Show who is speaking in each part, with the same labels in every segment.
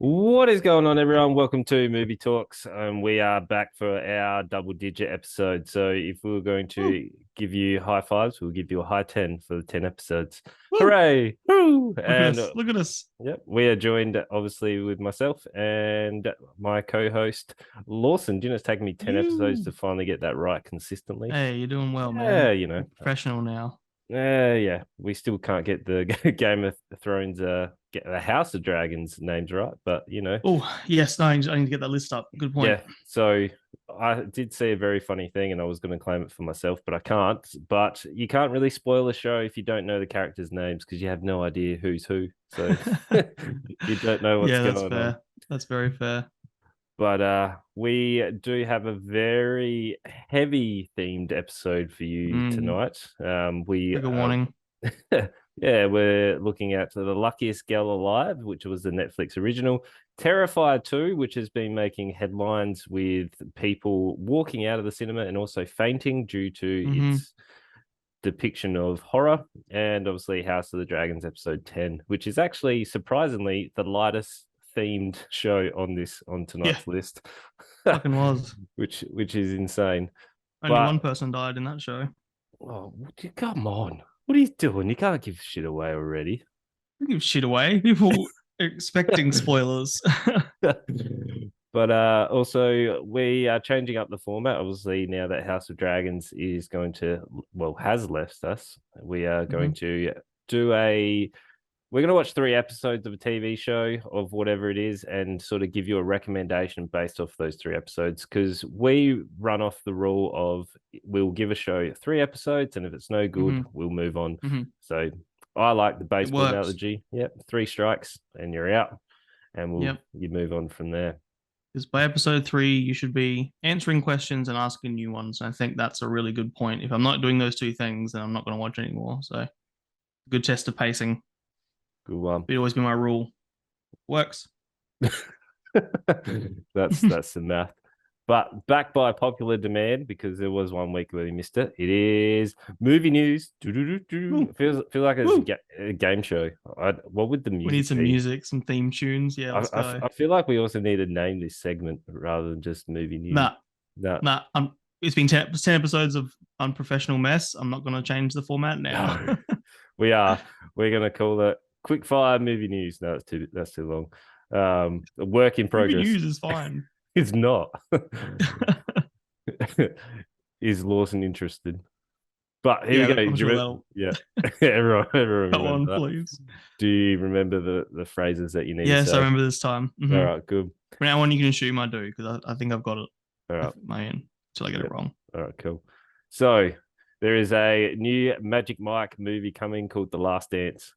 Speaker 1: What is going on, everyone? Welcome to Movie Talks. We are back for our double-digit episode. So, if we were going
Speaker 2: Woo,
Speaker 1: to give you high fives, we'll give you a high 10 for the 10 episodes.
Speaker 2: woo.
Speaker 1: Hooray! Woo!
Speaker 2: Look at
Speaker 1: And
Speaker 2: us. Look at us.
Speaker 1: yep, we are joined obviously with myself and my co-host Lawson. Didn't it take me 10 episodes to
Speaker 2: You.
Speaker 1: finally get that right consistently?
Speaker 2: Hey, you're doing well,
Speaker 1: Yeah,
Speaker 2: man. You're professional now.
Speaker 1: yeah, we still can't get the Game of Thrones, get the House of Dragons names right, but
Speaker 2: Oh, yes. No, I need to get that list up. Good point.
Speaker 1: yeah. So I did see a very funny thing, and I was going to claim it for myself, but I can't. But you can't really spoil a show if you don't know the characters' names because you have no idea who's who. So you don't know what's
Speaker 2: Yeah, that's
Speaker 1: going on.
Speaker 2: fair. That's very fair.
Speaker 1: But we do have a very heavy themed episode for you
Speaker 2: Mm,
Speaker 1: tonight. We
Speaker 2: trigger warning.
Speaker 1: yeah, we're looking at The Luckiest Girl Alive, which was the Netflix original. Terrifier 2, which has been making headlines with people walking out of the cinema and also fainting due to
Speaker 2: Mm-hmm.
Speaker 1: its depiction of horror. And obviously House of the Dragons episode 10, which is actually surprisingly the lightest themed show on
Speaker 2: Yeah,
Speaker 1: tonight's list.
Speaker 2: fucking was.
Speaker 1: which is insane.
Speaker 2: Only
Speaker 1: But
Speaker 2: one person died in that show.
Speaker 1: oh, come on. What are you doing? You can't give shit away already.
Speaker 2: Don't give shit away. People are expecting spoilers.
Speaker 1: But also we are changing up the format. Obviously, now that House of Dragons is going to, well, has left us, we are
Speaker 2: Mm-hmm.
Speaker 1: going to do a we're going to watch 3 episodes of a TV show of whatever it is and sort of give you a recommendation based off those 3 episodes because we run off the rule of we'll give a show 3 episodes and if it's no good,
Speaker 2: Mm-hmm.
Speaker 1: we'll move on.
Speaker 2: Mm-hmm.
Speaker 1: So I like the
Speaker 2: It
Speaker 1: baseball
Speaker 2: works.
Speaker 1: analogy. Yep, 3 strikes and you're out and
Speaker 2: Yep.
Speaker 1: you move on from there.
Speaker 2: Because by episode 3, you should be answering questions and asking new ones. I think that's a really good point. If I'm not doing those two things, then I'm not going to watch anymore. So, good test of pacing.
Speaker 1: Good one.
Speaker 2: It'd always be my rule. Works.
Speaker 1: That's the math. But back by popular demand, because there was one week where we missed it. It is movie news.
Speaker 2: Woo,
Speaker 1: Feel like it's
Speaker 2: woo.
Speaker 1: a game show. What would the
Speaker 2: We need
Speaker 1: music
Speaker 2: some
Speaker 1: be?
Speaker 2: music, some theme tunes. Yeah, let's go.
Speaker 1: I feel like we also need to name this segment rather than just movie news.
Speaker 2: Nah,
Speaker 1: No,
Speaker 2: nah. It's been 10 episodes of unprofessional mess. I'm not going to change the format now.
Speaker 1: no, we are. We're gonna call it quick fire movie news. No, that's too long. A work in
Speaker 2: Movie
Speaker 1: progress.
Speaker 2: news is fine.
Speaker 1: It's not. Is Lawson interested? But here we
Speaker 2: Yeah,
Speaker 1: go. Do
Speaker 2: I'm
Speaker 1: you
Speaker 2: sure
Speaker 1: remember?
Speaker 2: that'll
Speaker 1: Yeah, everyone
Speaker 2: go
Speaker 1: remember
Speaker 2: on,
Speaker 1: that.
Speaker 2: please.
Speaker 1: Do you remember the phrases that you need to
Speaker 2: Yes, I
Speaker 1: say?
Speaker 2: remember this time.
Speaker 1: All
Speaker 2: Mm-hmm.
Speaker 1: right, good.
Speaker 2: From now on, you can assume I do because I think I've got it.
Speaker 1: All right,
Speaker 2: My end till I get
Speaker 1: yeah.
Speaker 2: it wrong.
Speaker 1: All right, cool. So there is a new Magic Mike movie coming called The Last Dance.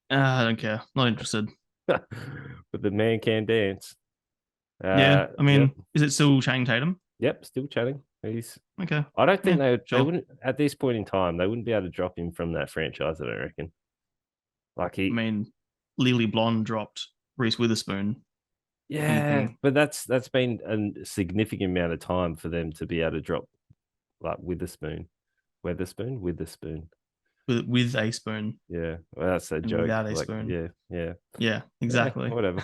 Speaker 2: I don't care. Not interested.
Speaker 1: But the man can dance.
Speaker 2: Yeah, I
Speaker 1: Yep,
Speaker 2: mean, is it still Channing Tatum?
Speaker 1: yep, still chatting. He's.
Speaker 2: Okay.
Speaker 1: I don't think
Speaker 2: Yeah,
Speaker 1: they
Speaker 2: sure.
Speaker 1: wouldn't at this point in time they wouldn't be able to drop him from that franchise. I don't reckon. Like
Speaker 2: I
Speaker 1: he,
Speaker 2: mean, Legally Blonde dropped Reese Witherspoon.
Speaker 1: yeah,
Speaker 2: Easy
Speaker 1: but that's been a significant amount of time for them to be able to drop like with the spoon.
Speaker 2: with a spoon
Speaker 1: Yeah, well, that's a
Speaker 2: and
Speaker 1: joke.
Speaker 2: without a
Speaker 1: Like,
Speaker 2: spoon.
Speaker 1: yeah, yeah,
Speaker 2: Yeah,
Speaker 1: yeah,
Speaker 2: exactly.
Speaker 1: whatever.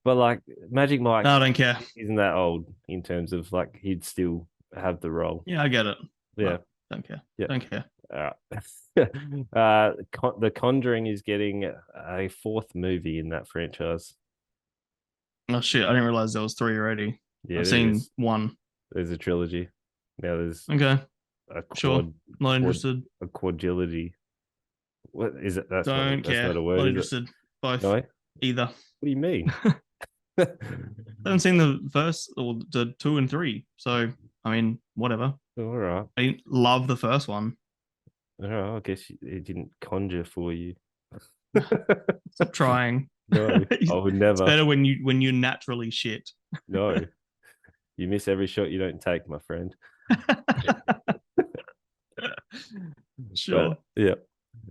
Speaker 1: But like Magic Mike
Speaker 2: No, I don't care.
Speaker 1: isn't that old in terms of like he'd still have the role.
Speaker 2: Yeah, I get it.
Speaker 1: Yeah,
Speaker 2: No, don't care.
Speaker 1: yeah.
Speaker 2: Don't care.
Speaker 1: Uh, the Conjuring is getting a fourth movie in that franchise.
Speaker 2: Oh shit, I didn't realize there was three already.
Speaker 1: Yeah,
Speaker 2: I've
Speaker 1: there
Speaker 2: seen
Speaker 1: is.
Speaker 2: one.
Speaker 1: There's a trilogy. Now there's
Speaker 2: Okay,
Speaker 1: a
Speaker 2: sure. Not
Speaker 1: quad
Speaker 2: interested.
Speaker 1: a quadrilogy. What is it?
Speaker 2: Don't
Speaker 1: That's not
Speaker 2: care.
Speaker 1: a word,
Speaker 2: Not
Speaker 1: is it?
Speaker 2: interested. Both.
Speaker 1: No. What
Speaker 2: Either.
Speaker 1: do you mean?
Speaker 2: I haven't seen the first or the two and three. So I mean, whatever.
Speaker 1: All right.
Speaker 2: I didn't love the first one.
Speaker 1: All right. I guess it didn't conjure for you.
Speaker 2: Stop trying.
Speaker 1: No, I would
Speaker 2: It's
Speaker 1: never.
Speaker 2: better when you naturally shit.
Speaker 1: No, you miss every shot you don't take, my friend.
Speaker 2: Sure.
Speaker 1: But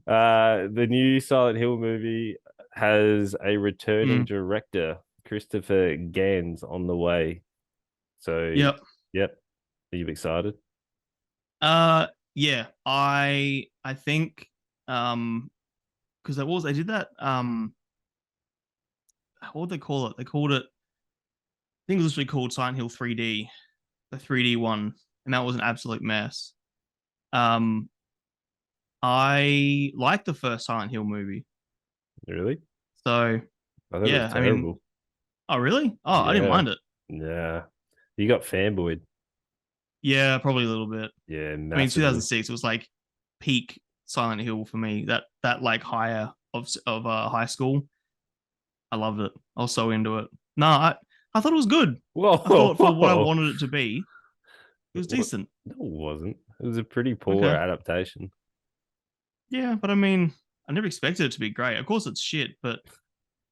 Speaker 1: yeah, the new Silent Hill movie has a returning
Speaker 2: Mm.
Speaker 1: director, Christopher Gans, on the way. So,
Speaker 2: Yep.
Speaker 1: yep. Are you excited?
Speaker 2: Yeah. I think because that was they did that what would they call it? They called it, I think it was literally called Silent Hill 3D, the 3D one, and that was an absolute mess. Um, I like the first Silent Hill movie,
Speaker 1: Really?
Speaker 2: so
Speaker 1: I thought it was
Speaker 2: yeah. I mean,
Speaker 1: terrible.
Speaker 2: oh really? Oh, I didn't
Speaker 1: Yeah.
Speaker 2: mind it.
Speaker 1: Yeah. You got fanboyed.
Speaker 2: Yeah, probably a little bit.
Speaker 1: Yeah,
Speaker 2: I mean,
Speaker 1: massively.
Speaker 2: 2006, it was like peak Silent Hill for me. That like higher of high school. I loved it. I was so into it. No, I thought it was good.
Speaker 1: Whoa,
Speaker 2: I thought for what I
Speaker 1: whoa.
Speaker 2: wanted it to be, it was
Speaker 1: What?
Speaker 2: decent.
Speaker 1: No, it wasn't. It was a pretty poor
Speaker 2: Okay.
Speaker 1: adaptation.
Speaker 2: Yeah, but I mean, I never expected it to be great. Of course, it's shit, but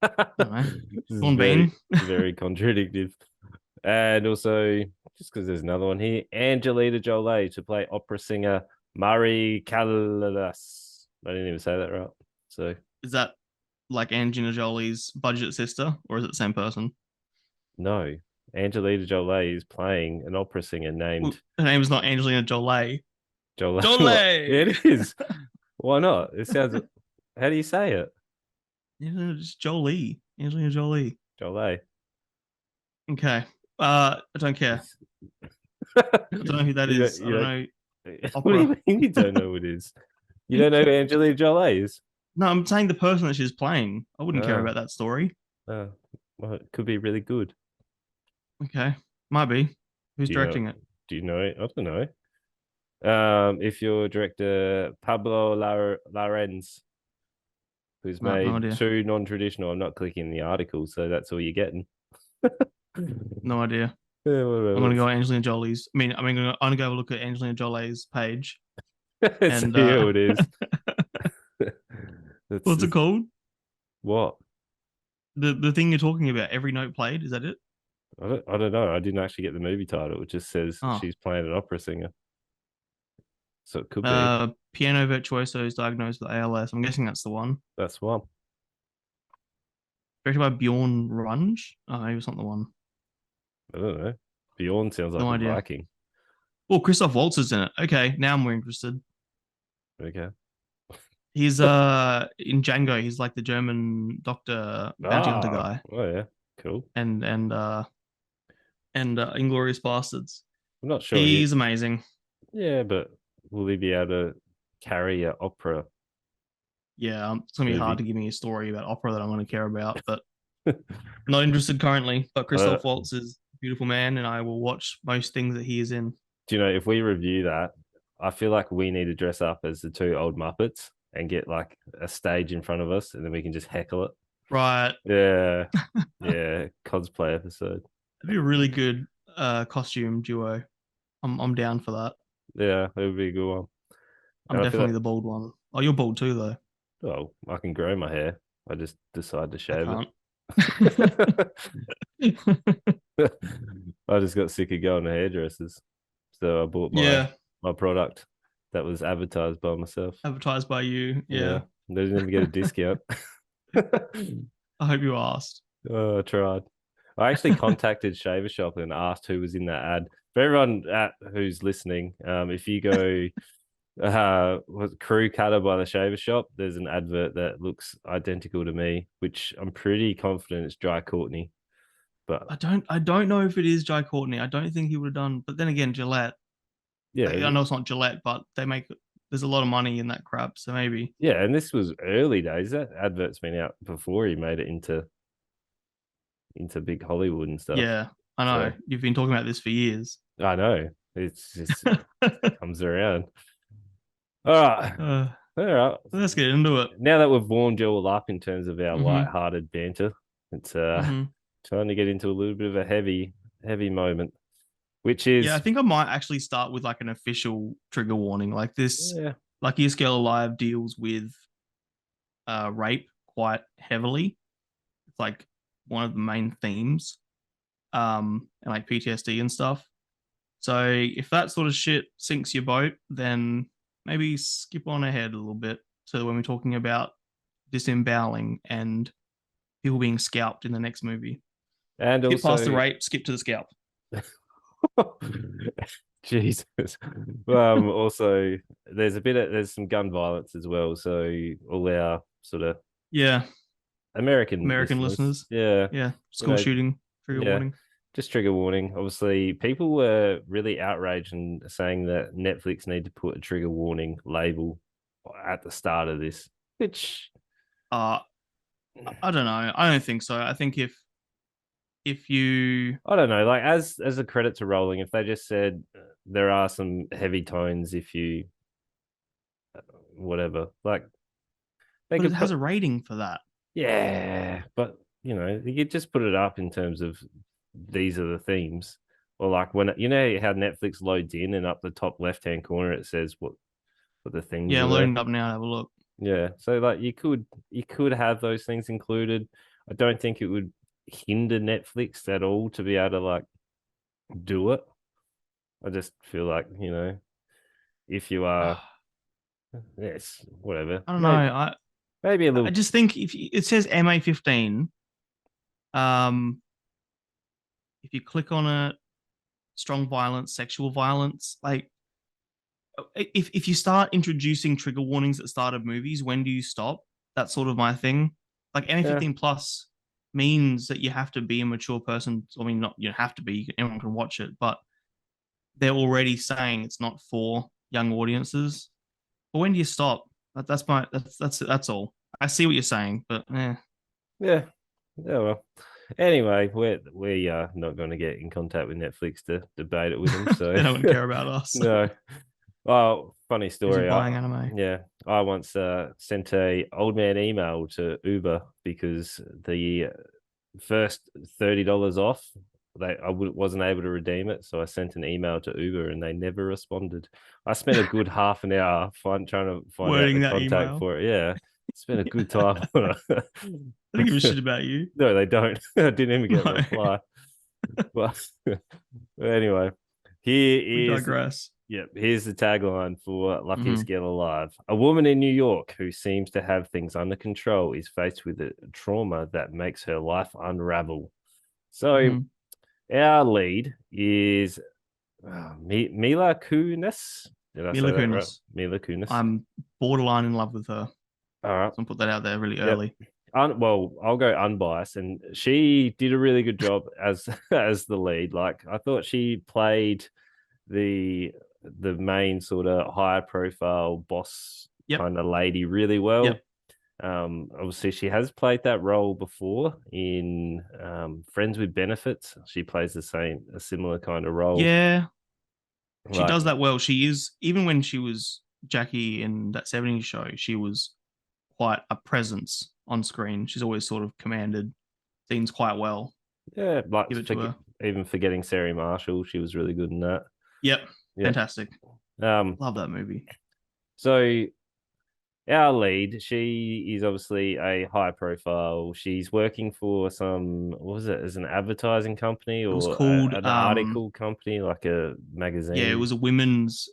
Speaker 2: I don't know.
Speaker 1: This is
Speaker 2: Sean Bean.
Speaker 1: very contradictive. And also, just because there's another one here, Angelina Jolie to play opera singer Marie Callas. I didn't even say that right. So,
Speaker 2: Is that like Angelina Jolie's budget sister, or is it the same person?
Speaker 1: no, Angelina Jolie is playing an opera singer
Speaker 2: Well,
Speaker 1: named
Speaker 2: her name is not Angelina Jolie.
Speaker 1: Jolie. What? Yeah,
Speaker 2: Jolie.
Speaker 1: it is. Why not? It sounds. How do you say it?
Speaker 2: Just Jolie. Angelina Jolie.
Speaker 1: Jolie.
Speaker 2: Okay. I don't care. I don't know who that
Speaker 1: you
Speaker 2: is.
Speaker 1: don't,
Speaker 2: I
Speaker 1: you
Speaker 2: don't
Speaker 1: don't,
Speaker 2: know
Speaker 1: what do
Speaker 2: opera.
Speaker 1: you mean you don't know who it is? You don't know who Angelina Jolie is?
Speaker 2: No, I'm saying the person that she's playing. I wouldn't care
Speaker 1: Oh,
Speaker 2: about that story.
Speaker 1: oh, well, it could be really good.
Speaker 2: Okay. Might be. Who's
Speaker 1: Do you know?
Speaker 2: directing it?
Speaker 1: Do you know it? I don't know. If your director Pablo Larens, who's
Speaker 2: No
Speaker 1: made
Speaker 2: idea.
Speaker 1: two non-traditional, I'm not clicking the article, so that's all you're getting.
Speaker 2: No idea.
Speaker 1: Yeah,
Speaker 2: I'm gonna
Speaker 1: whatever.
Speaker 2: go Angelina Jolie's. I'm gonna go have a look at Angelina Jolie's page.
Speaker 1: Let's
Speaker 2: And
Speaker 1: see who it is. That's
Speaker 2: what's it
Speaker 1: just
Speaker 2: called?
Speaker 1: what
Speaker 2: The thing you're talking about. Every note played. Is that it?
Speaker 1: I don't know. I didn't actually get the movie title. It just says
Speaker 2: Oh,
Speaker 1: she's playing an opera singer, so it could be.
Speaker 2: piano virtuoso is diagnosed with ALS. I'm guessing that's the one.
Speaker 1: That's one.
Speaker 2: Directed by Bjorn Runge. Oh, maybe it's not the one.
Speaker 1: I don't know. Bjorn sounds like
Speaker 2: No
Speaker 1: a
Speaker 2: idea.
Speaker 1: Viking.
Speaker 2: Oh, Christoph Waltz is in it. Okay, now I'm more interested.
Speaker 1: Okay.
Speaker 2: He's in Django. He's like the German doctor bounty hunter
Speaker 1: Ah,
Speaker 2: guy,
Speaker 1: oh yeah, cool.
Speaker 2: and Inglorious Bastards.
Speaker 1: I'm not sure he.
Speaker 2: He's amazing.
Speaker 1: Yeah, but will he be able to carry an opera
Speaker 2: Yeah, it's gonna be hard
Speaker 1: movie?
Speaker 2: to give me a story about opera that I'm gonna care about, but not interested currently. But
Speaker 1: Uh,
Speaker 2: Christoph Waltz is a beautiful man, and I will watch most things that he is in.
Speaker 1: do you know if we review that, I feel like we need to dress up as the two old Muppets and get like a stage in front of us, and then we can just heckle it.
Speaker 2: Right,
Speaker 1: Yeah, yeah, cosplay episode.
Speaker 2: that'd be a really good costume duo. I'm down for that.
Speaker 1: Yeah, it would be a good one.
Speaker 2: I'm
Speaker 1: And I feel
Speaker 2: definitely
Speaker 1: like,
Speaker 2: the bald one. Oh, you're bald too, though.
Speaker 1: well, I can grow my hair. I just decide to
Speaker 2: I
Speaker 1: shave
Speaker 2: can't.
Speaker 1: it. I just got sick of going to hairdressers, so I bought
Speaker 2: Yeah,
Speaker 1: my product that was advertised by myself.
Speaker 2: advertised by you.
Speaker 1: Yeah,
Speaker 2: Yeah,
Speaker 1: they didn't even get a discount.
Speaker 2: I hope you asked.
Speaker 1: Oh, I tried. I actually contacted Shaver Shop and asked who was in that ad. For everyone who's listening, if you go crew cutter by the Shaver Shop, there's an advert that looks identical to me, which I'm pretty confident it's Dry Courtney. But
Speaker 2: I don't know if it is Jai Courtney. I don't think he would have done. But then again, Gillette. I
Speaker 1: yeah,
Speaker 2: know it's not Gillette, but there's a lot of money in that crap. So maybe.
Speaker 1: yeah, and this was early days. That advert's been out before he made it into big Hollywood and stuff.
Speaker 2: Yeah, I
Speaker 1: So
Speaker 2: know. You've been talking about this for years.
Speaker 1: I know it's just comes around. All right. All right.
Speaker 2: Let's get into it.
Speaker 1: Now that we've warmed you all up in terms of our
Speaker 2: Hmm.
Speaker 1: light-hearted banter, it's
Speaker 2: Hmm.
Speaker 1: trying to get into a little bit of a heavy moment, which
Speaker 2: Yeah, I
Speaker 1: is
Speaker 2: think I might actually start with like an official trigger warning. Like this,
Speaker 1: yeah,
Speaker 2: Luckiest Girl Alive deals with rape quite heavily. It's like one of the main themes, and like PTSD and stuff. So if that sort of shit sinks your boat, then maybe skip on ahead a little bit to when we're talking about disemboweling and people being scalped in the next movie.
Speaker 1: and
Speaker 2: Skip past the
Speaker 1: also
Speaker 2: rape, skip to the scalp.
Speaker 1: Jesus. Also, there's some gun violence as well. So all our sort of
Speaker 2: Yeah,
Speaker 1: American
Speaker 2: American listeners.
Speaker 1: Yeah,
Speaker 2: Yeah, school shooting, trigger warning.
Speaker 1: Just trigger warning. Obviously, people were really outraged and saying that Netflix need to put a trigger warning label at the start of this, which
Speaker 2: I don't know. I don't think so. I think if you
Speaker 1: I don't know. Like as a credit to Rolling, if they just said there are some heavy tones, if you whatever, like they
Speaker 2: but it
Speaker 1: could
Speaker 2: has
Speaker 1: put
Speaker 2: a rating for that.
Speaker 1: yeah, but you could just put it up in terms of these are the themes, or like when you know how Netflix loads in and up the top left hand corner it says what the themes
Speaker 2: Yeah,
Speaker 1: are
Speaker 2: I'm
Speaker 1: there.
Speaker 2: loading up now. Have a look.
Speaker 1: Yeah, so like you could have those things included. I don't think it would hinder Netflix at all to be able to like do it. I just feel like if you are, yes, whatever.
Speaker 2: I don't know.
Speaker 1: Maybe a
Speaker 2: I
Speaker 1: little.
Speaker 2: just think if it says MA15, um, if you click on it, strong violence, sexual violence, like if you start introducing trigger warnings at the start of movies, when do you stop? That's sort of my thing. Like
Speaker 1: Yeah,
Speaker 2: MA15 plus means that you have to be a mature person. I mean, not you have to be. Anyone can watch it, but they're already saying it's not for young audiences. But when do you stop? That's all. I see what you're saying, but
Speaker 1: yeah, yeah. Well, anyway, we are not going to get in contact with Netflix to debate it with them. So
Speaker 2: they don't care about us.
Speaker 1: no. Well, funny
Speaker 2: Busy
Speaker 1: story.
Speaker 2: buying anime.
Speaker 1: Yeah, I once sent a old man email to Uber because the first $30 off, wasn't able to redeem it, so I sent an email to Uber and they never responded. I spent a good half an hour trying to find out
Speaker 2: Wording
Speaker 1: the
Speaker 2: that
Speaker 1: contact
Speaker 2: email.
Speaker 1: for it. Yeah, spent a good time on it.
Speaker 2: I don't give a shit about you.
Speaker 1: No, they don't. I didn't even get a
Speaker 2: No.
Speaker 1: reply. But anyway, here
Speaker 2: We
Speaker 1: is
Speaker 2: digress.
Speaker 1: yep. Here's the tagline for
Speaker 2: Mhm.
Speaker 1: Luckiest Get Alive. A woman in New York who seems to have things under control is faced with a trauma that makes her life unravel. So
Speaker 2: Mhm.
Speaker 1: our lead is Mila Kunis. Did I say
Speaker 2: Mila
Speaker 1: that right?
Speaker 2: Kunis.
Speaker 1: Mila Kunis.
Speaker 2: I'm borderline in love with her.
Speaker 1: All right.
Speaker 2: So I'll put that out there really
Speaker 1: Yep.
Speaker 2: early.
Speaker 1: Well, I'll go unbiased, and she did a really good job as as the lead. Like I thought she played the main sort of high profile boss
Speaker 2: Yep.
Speaker 1: kind of lady really well.
Speaker 2: Yep.
Speaker 1: Obviously she has played that role before in Friends with Benefits. She plays a similar kind of role.
Speaker 2: Yeah. She
Speaker 1: Like
Speaker 2: does that well. She is, even when she was Jackie in that 70s show, she was quite a presence on screen. She's always sort of commanded scenes quite well.
Speaker 1: yeah, like
Speaker 2: Give it to her.
Speaker 1: even forgetting Sarah Marshall, she was really good in that.
Speaker 2: Yep.
Speaker 1: Yeah.
Speaker 2: Fantastic.
Speaker 1: Um,
Speaker 2: Love that movie.
Speaker 1: so our lead, she is obviously a high profile. She's working for some, what was it, as an advertising company
Speaker 2: It was
Speaker 1: or
Speaker 2: called
Speaker 1: an article company, like a
Speaker 2: yeah,
Speaker 1: magazine.
Speaker 2: it was a women's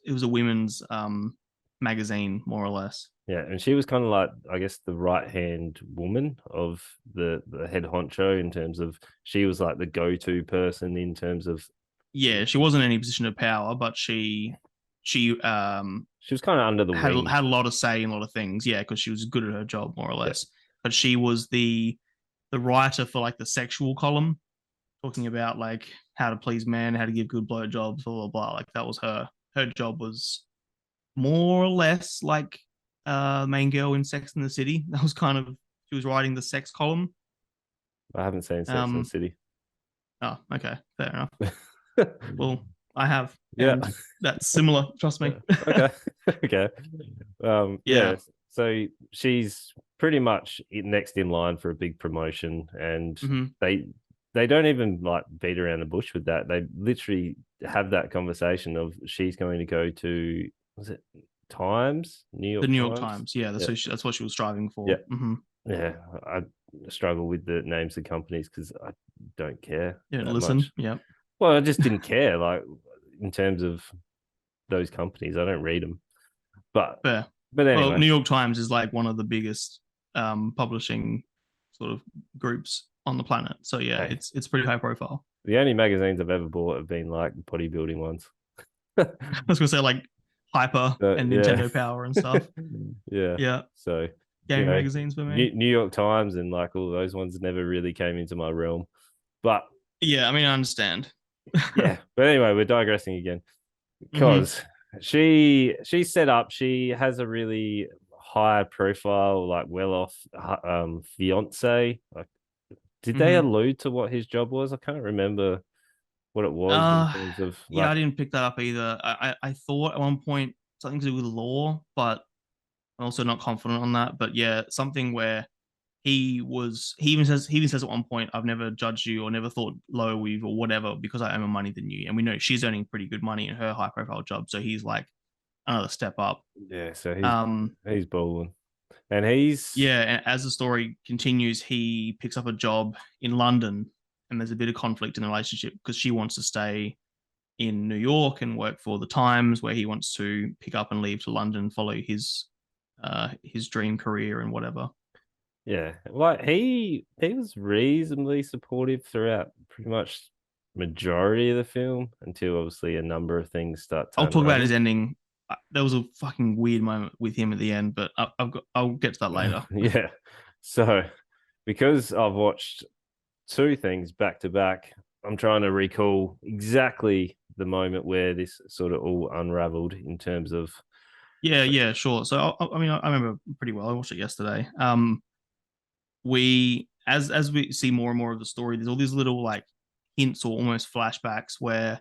Speaker 2: magazine, more or less.
Speaker 1: Yeah, and she was kind of like, I guess, the right hand woman of the head honcho in terms of she was like the go to person in terms of
Speaker 2: Yeah, she wasn't in any position of power, but she
Speaker 1: she was kind of under the
Speaker 2: had
Speaker 1: wing.
Speaker 2: had a lot of say in a lot of things. Yeah, because she was good at her job, more or
Speaker 1: Yeah.
Speaker 2: less. But she was the writer for like the sexual column, talking about like how to please men, how to give good blowjobs, blah blah blah. Like that was her. Her job was more or less like main girl in Sex in the City. That was kind of she was writing the sex column.
Speaker 1: I haven't seen Sex and the
Speaker 2: Um,
Speaker 1: City.
Speaker 2: oh, okay, fair enough. Well, I have,
Speaker 1: Yeah.
Speaker 2: and that's similar. Trust me.
Speaker 1: Okay. Okay.
Speaker 2: Yeah.
Speaker 1: Yeah. So she's pretty much next in line for a big promotion, and
Speaker 2: Mm-hmm.
Speaker 1: they don't even like beat around the bush with that. They literally have that conversation of she's going to go to, was it Times, New
Speaker 2: The
Speaker 1: York
Speaker 2: New York
Speaker 1: Times?
Speaker 2: Times. Yeah,
Speaker 1: Yeah.
Speaker 2: that's what she was striving
Speaker 1: Yeah.
Speaker 2: for. Mm-hmm.
Speaker 1: Yeah. I struggle with the names of companies because I don't care
Speaker 2: Yeah,
Speaker 1: that
Speaker 2: listen.
Speaker 1: much.
Speaker 2: Yeah.
Speaker 1: Well, I just didn't care. Like in terms of those companies, I don't read them. But
Speaker 2: Fair.
Speaker 1: but
Speaker 2: Well,
Speaker 1: anyway,
Speaker 2: New York Times is like one of the biggest publishing sort of groups on the planet. So yeah,
Speaker 1: hey,
Speaker 2: it's pretty high profile.
Speaker 1: the only magazines I've ever bought have been like bodybuilding ones.
Speaker 2: I was gonna say like Hyper and
Speaker 1: Yeah.
Speaker 2: Nintendo Power and stuff.
Speaker 1: Yeah.
Speaker 2: Yeah.
Speaker 1: So
Speaker 2: gaming magazines for me.
Speaker 1: New York Times and like all those ones never really came into my realm. But
Speaker 2: yeah, I mean, I understand.
Speaker 1: yeah, but anyway, we're digressing again
Speaker 2: Mhm.
Speaker 1: because she's set up. She has a really high profile, like well off fiance. Like, did they
Speaker 2: Mhm.
Speaker 1: allude to what his job was? I can't remember what it was in
Speaker 2: Uh,
Speaker 1: terms of
Speaker 2: yeah,
Speaker 1: like.
Speaker 2: I didn't pick that up either. I thought at one point something to do with law, but I'm also not confident on that. But yeah, something where he even says at one point, I've never judged you or never thought lower of you or whatever because I earn more money than you. And we know she's earning pretty good money in her high profile job. So he's like another step up.
Speaker 1: Yeah, so
Speaker 2: Um,
Speaker 1: he's balling, and he's
Speaker 2: yeah, and as the story continues, he picks up a job in London, and there's a bit of conflict in the relationship because she wants to stay in New York and work for the Times, where he wants to pick up and leave to London, follow his dream career and whatever.
Speaker 1: yeah, like he was reasonably supportive throughout pretty much majority of the film until obviously a number of things start to
Speaker 2: I'll talk about his
Speaker 1: unravel.
Speaker 2: ending. There was a fucking weird moment with him at the end, but I'll get to that later.
Speaker 1: Yeah, so because I've watched two things back to back, I'm trying to recall exactly the moment where this sort of all unraveled in terms of.
Speaker 2: Yeah, yeah, sure. So I mean, I remember pretty well. I watched it yesterday. We as we see more and more of the story, there's all these little like hints or almost flashbacks where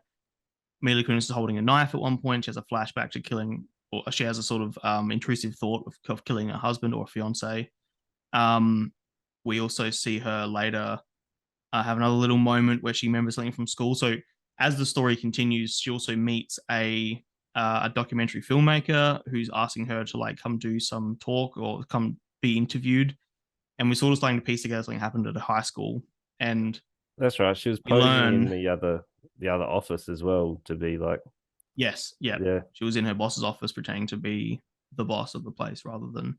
Speaker 2: Mila Kunis is holding a knife at one point. She has a flashback to killing, or she has a sort of intrusive thought of killing a husband or a fiance. Um, we also see her later have another little moment where she remembers something from school. So as the story continues, she also meets a documentary filmmaker who's asking her to like come do some talk or come be interviewed. And we're sort of starting to piece together something happened at a high school. And
Speaker 1: That's right. She was
Speaker 2: we
Speaker 1: posing in
Speaker 2: learn,
Speaker 1: the other office as well to be like,
Speaker 2: yes, yeah,
Speaker 1: yeah,
Speaker 2: she was in her boss's office pretending to be the boss of the place rather than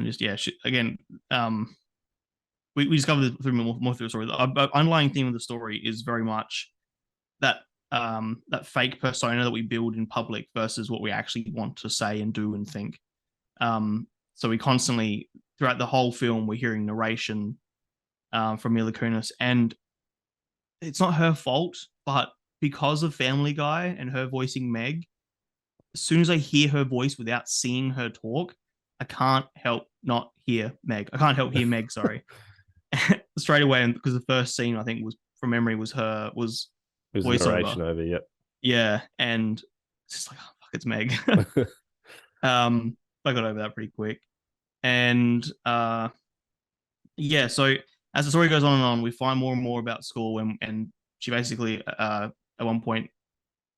Speaker 2: just yeah. Again, we discovered through more through the story. The underlying theme of the story is very much that that fake persona that we build in public versus what we actually want to say and do and think. So we constantly throughout the whole film we're hearing narration from Mila Kunis, and it's not her fault, but because of Family Guy and her voicing Meg, as soon as I hear her voice without seeing her talk, I can't help not hear Meg. I can't help hear Meg. Sorry, straight away, and because the first scene I think was from memory was
Speaker 1: it was
Speaker 2: voiceover.
Speaker 1: narration over. Yep.
Speaker 2: Yeah, and it's just like oh, fuck, it's Meg. I got over that pretty quick, and yeah. So as the story goes on and on, we find more and more about school, and she basically at one point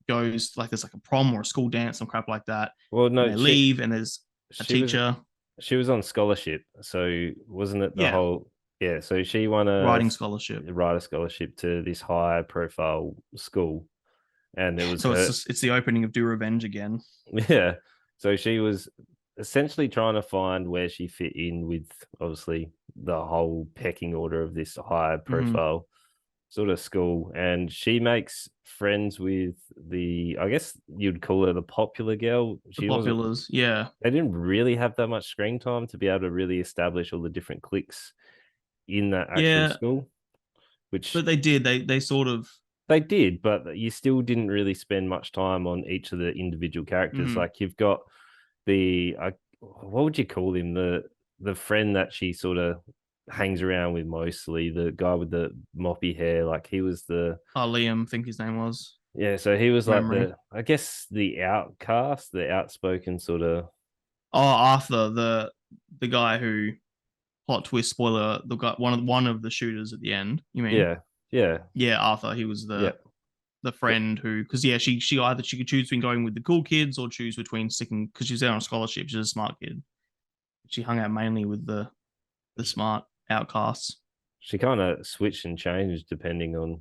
Speaker 2: goes like there's like a prom or a school dance, some crap like that,
Speaker 1: Well,
Speaker 2: and
Speaker 1: no,
Speaker 2: they leave, and there's a
Speaker 1: she was
Speaker 2: teacher,
Speaker 1: she was on scholarship, so wasn't it the
Speaker 2: yeah,
Speaker 1: whole? Yeah, so she won
Speaker 2: writing scholarship.
Speaker 1: a writer scholarship to this high profile school, and it was
Speaker 2: So it's
Speaker 1: her.
Speaker 2: just, it's the opening of Do Revenge again.
Speaker 1: Yeah, so she was essentially trying to find where she fit in with obviously the whole pecking order of this high
Speaker 2: Mm-hmm.
Speaker 1: profile sort of school, and she makes friends with I guess you'd call her the popular girl.
Speaker 2: The
Speaker 1: She wasn't.
Speaker 2: populars, yeah,
Speaker 1: They didn't really have that much screen time to be able to really establish all the different cliques in that actual
Speaker 2: yeah,
Speaker 1: school, which
Speaker 2: but they did. They sort of.
Speaker 1: they did, but you still didn't really spend much time on each of the individual characters.
Speaker 2: Mm-hmm.
Speaker 1: Like you've got the what would you call him? The friend that she sort of hangs around with mostly, the guy with the moppy hair. Like he was the
Speaker 2: Liam, I think his name was
Speaker 1: yeah. So he was like
Speaker 2: memory.
Speaker 1: the I guess the outcast, the outspoken sort of
Speaker 2: Oh, Arthur, the guy who plot twist spoiler, the guy one of the shooters at the end. You mean?
Speaker 1: yeah yeah
Speaker 2: Yeah, Arthur. He was
Speaker 1: yeah.
Speaker 2: the friend who because yeah, she either she could choose between going with the cool kids or choose between sticking because she's there on a scholarship. She's a smart kid. She hung out mainly with the smart outcasts.
Speaker 1: She kind of switched and changed depending on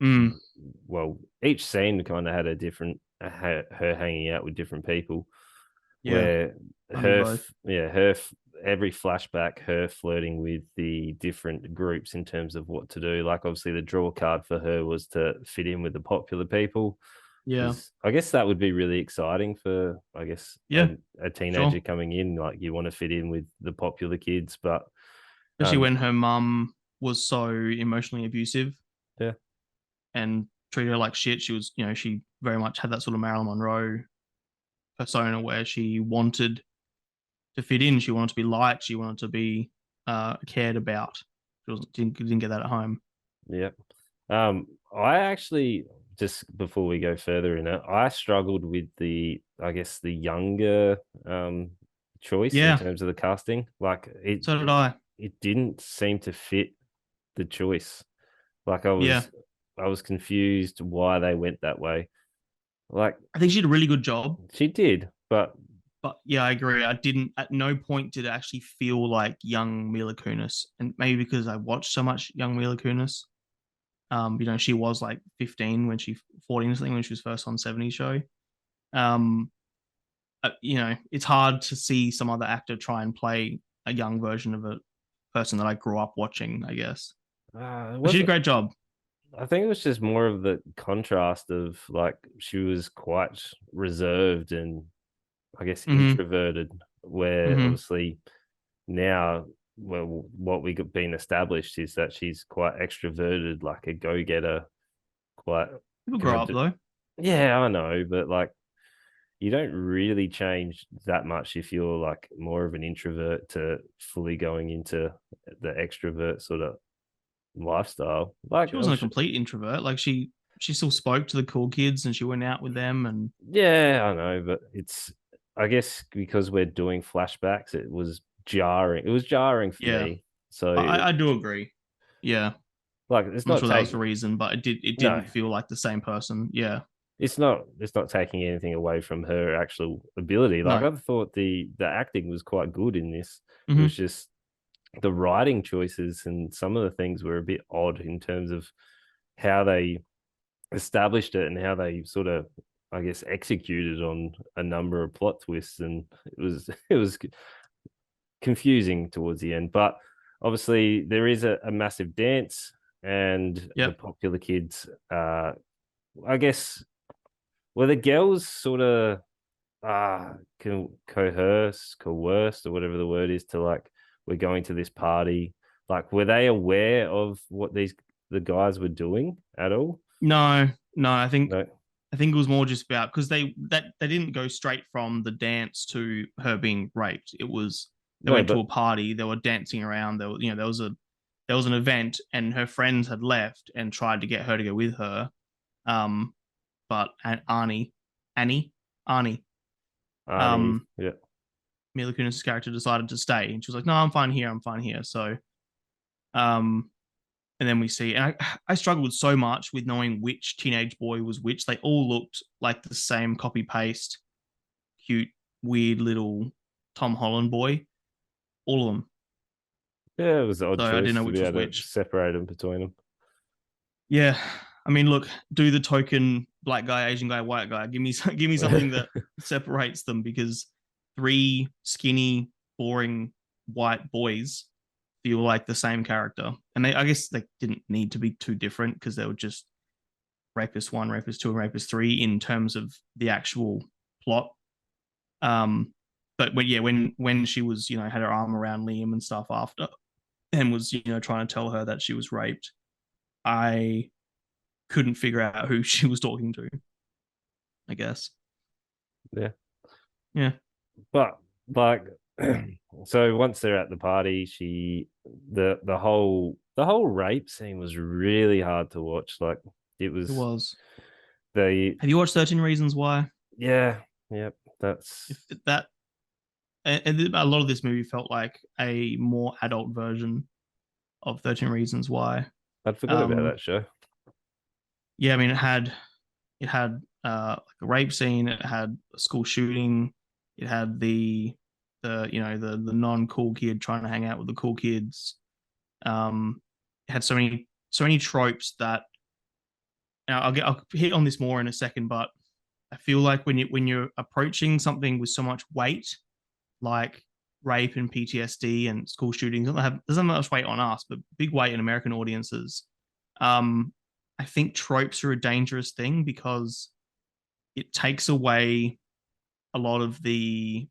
Speaker 2: Mm,
Speaker 1: well, each scene kind of had a different her hanging out with different people.
Speaker 2: yeah,
Speaker 1: Where
Speaker 2: I do both.
Speaker 1: every flashback, her flirting with the different groups in terms of what to do. Like obviously, the draw card for her was to fit in with the popular people.
Speaker 2: Yeah.
Speaker 1: 'Cause I guess that would be really exciting for, I guess,
Speaker 2: Yeah.
Speaker 1: a teenager
Speaker 2: Sure.
Speaker 1: coming in. Like you want to fit in with the popular kids, but
Speaker 2: Especially
Speaker 1: um,
Speaker 2: when her mum was so emotionally abusive
Speaker 1: yeah,
Speaker 2: and treated her like shit. She was, she very much had that sort of Marilyn Monroe persona where she wanted to fit in. She wanted to be liked. She wanted to be cared about. She didn't get that at home.
Speaker 1: yeah. I actually, just before we go further in it, I struggled with I guess, the younger choice in
Speaker 2: Yeah,
Speaker 1: terms of the casting. Like
Speaker 2: so did I.
Speaker 1: it didn't seem to fit the choice. Like
Speaker 2: Yeah,
Speaker 1: I was confused why they went that way. Like
Speaker 2: I think she did a really good job.
Speaker 1: she did, but
Speaker 2: But yeah, I agree. I didn't, at no point did it actually feel like young Mila Kunis. And maybe because I watched so much young Mila Kunis. She was like 15 when 14 or something when she was first on 70s show. Um, it's hard to see some other actor try and play a young version of a person that I grew up watching, I guess.
Speaker 1: it
Speaker 2: But she did a
Speaker 1: wasn't.
Speaker 2: great job.
Speaker 1: I think it was just more of the contrast of, like, she was quite reserved and, I guess,
Speaker 2: Mm-hmm.
Speaker 1: introverted, where
Speaker 2: Mm-hmm.
Speaker 1: obviously now, well, what we got been established is that she's quite extroverted, like a go-getter, quite
Speaker 2: People grow
Speaker 1: gonna
Speaker 2: up
Speaker 1: do.
Speaker 2: though.
Speaker 1: Yeah, I know, but like you don't really change that much if you're like more of an introvert to fully going into the extrovert sort of lifestyle. Like
Speaker 2: She
Speaker 1: I'm
Speaker 2: wasn't a
Speaker 1: sure,
Speaker 2: complete introvert. Like she still spoke to the cool kids and she went out with them and
Speaker 1: yeah, I know, but it's, I guess, because we're doing flashbacks, it was jarring. It was jarring for
Speaker 2: yeah.
Speaker 1: me. So
Speaker 2: I do agree. Yeah.
Speaker 1: like it's
Speaker 2: I'm not
Speaker 1: not
Speaker 2: sure that was the
Speaker 1: taking
Speaker 2: reason, but it
Speaker 1: no,
Speaker 2: didn't feel like the same person. Yeah.
Speaker 1: it's not taking anything away from her actual ability. Like
Speaker 2: No.
Speaker 1: I thought the acting was quite good in this. It
Speaker 2: Mm-hmm.
Speaker 1: was just the writing choices and some of the things were a bit odd in terms of how they established it and how they sort of, I guess, executed on a number of plot twists, and it was confusing towards the end. But obviously there is a massive dance, and the
Speaker 2: Yep.
Speaker 1: popular kids, I guess, were the girls sort of coerced or whatever the word is, to like, we're going to this party. Like, were they aware of what the guys were doing at all?
Speaker 2: No, no,
Speaker 1: No,
Speaker 2: I think it was more just about because they didn't go straight from the dance to her being raped. It was they
Speaker 1: no,
Speaker 2: went to a
Speaker 1: but
Speaker 2: party, they were dancing around, there was an event and her friends had left and tried to get her to go with her. Um, but Annie, Arnie,
Speaker 1: Arnie,
Speaker 2: um,
Speaker 1: yeah,
Speaker 2: Mila Kunis' character decided to stay, and she was like, "No, I'm fine here. I'm fine here." So, um, and then we see, and I struggled so much with knowing which teenage boy was which. They all looked like the same copy paste, cute, weird little Tom Holland boy. All of them.
Speaker 1: yeah, it was an odd
Speaker 2: So I didn't
Speaker 1: choice
Speaker 2: know
Speaker 1: to
Speaker 2: which
Speaker 1: be
Speaker 2: was
Speaker 1: able to
Speaker 2: which.
Speaker 1: separate them between them.
Speaker 2: Yeah, I mean, look, do the token black guy, Asian guy, white guy. Give me something that separates them because three skinny, boring white boys feel like the same character, and I guess they didn't need to be too different because they were just rapist one, rapist two, and rapist three in terms of the actual plot. Um, but when she was had her arm around Liam and stuff after, and was trying to tell her that she was raped, I couldn't figure out who she was talking to. I guess.
Speaker 1: Yeah,
Speaker 2: Yeah.
Speaker 1: but like, so once they're at the party, the whole rape scene was really hard to watch. Like, it
Speaker 2: It
Speaker 1: was
Speaker 2: was.
Speaker 1: the
Speaker 2: Have you watched 13 Reasons Why?
Speaker 1: yeah, yep,
Speaker 2: If
Speaker 1: that's
Speaker 2: that and a lot of this movie felt like a more adult version of 13 Reasons Why.
Speaker 1: I'd forgot about
Speaker 2: Um,
Speaker 1: that show.
Speaker 2: yeah, I mean it had like a rape scene, it had a school shooting, it had the non cool kid trying to hang out with the cool kids. It had so many tropes that I'll hit on this more in a second, but I feel like when you're approaching something with so much weight, like rape and PTSD and school shootings, doesn't have much weight on us, but big weight in American audiences. Um, I think tropes are a dangerous thing because it takes away a lot of the,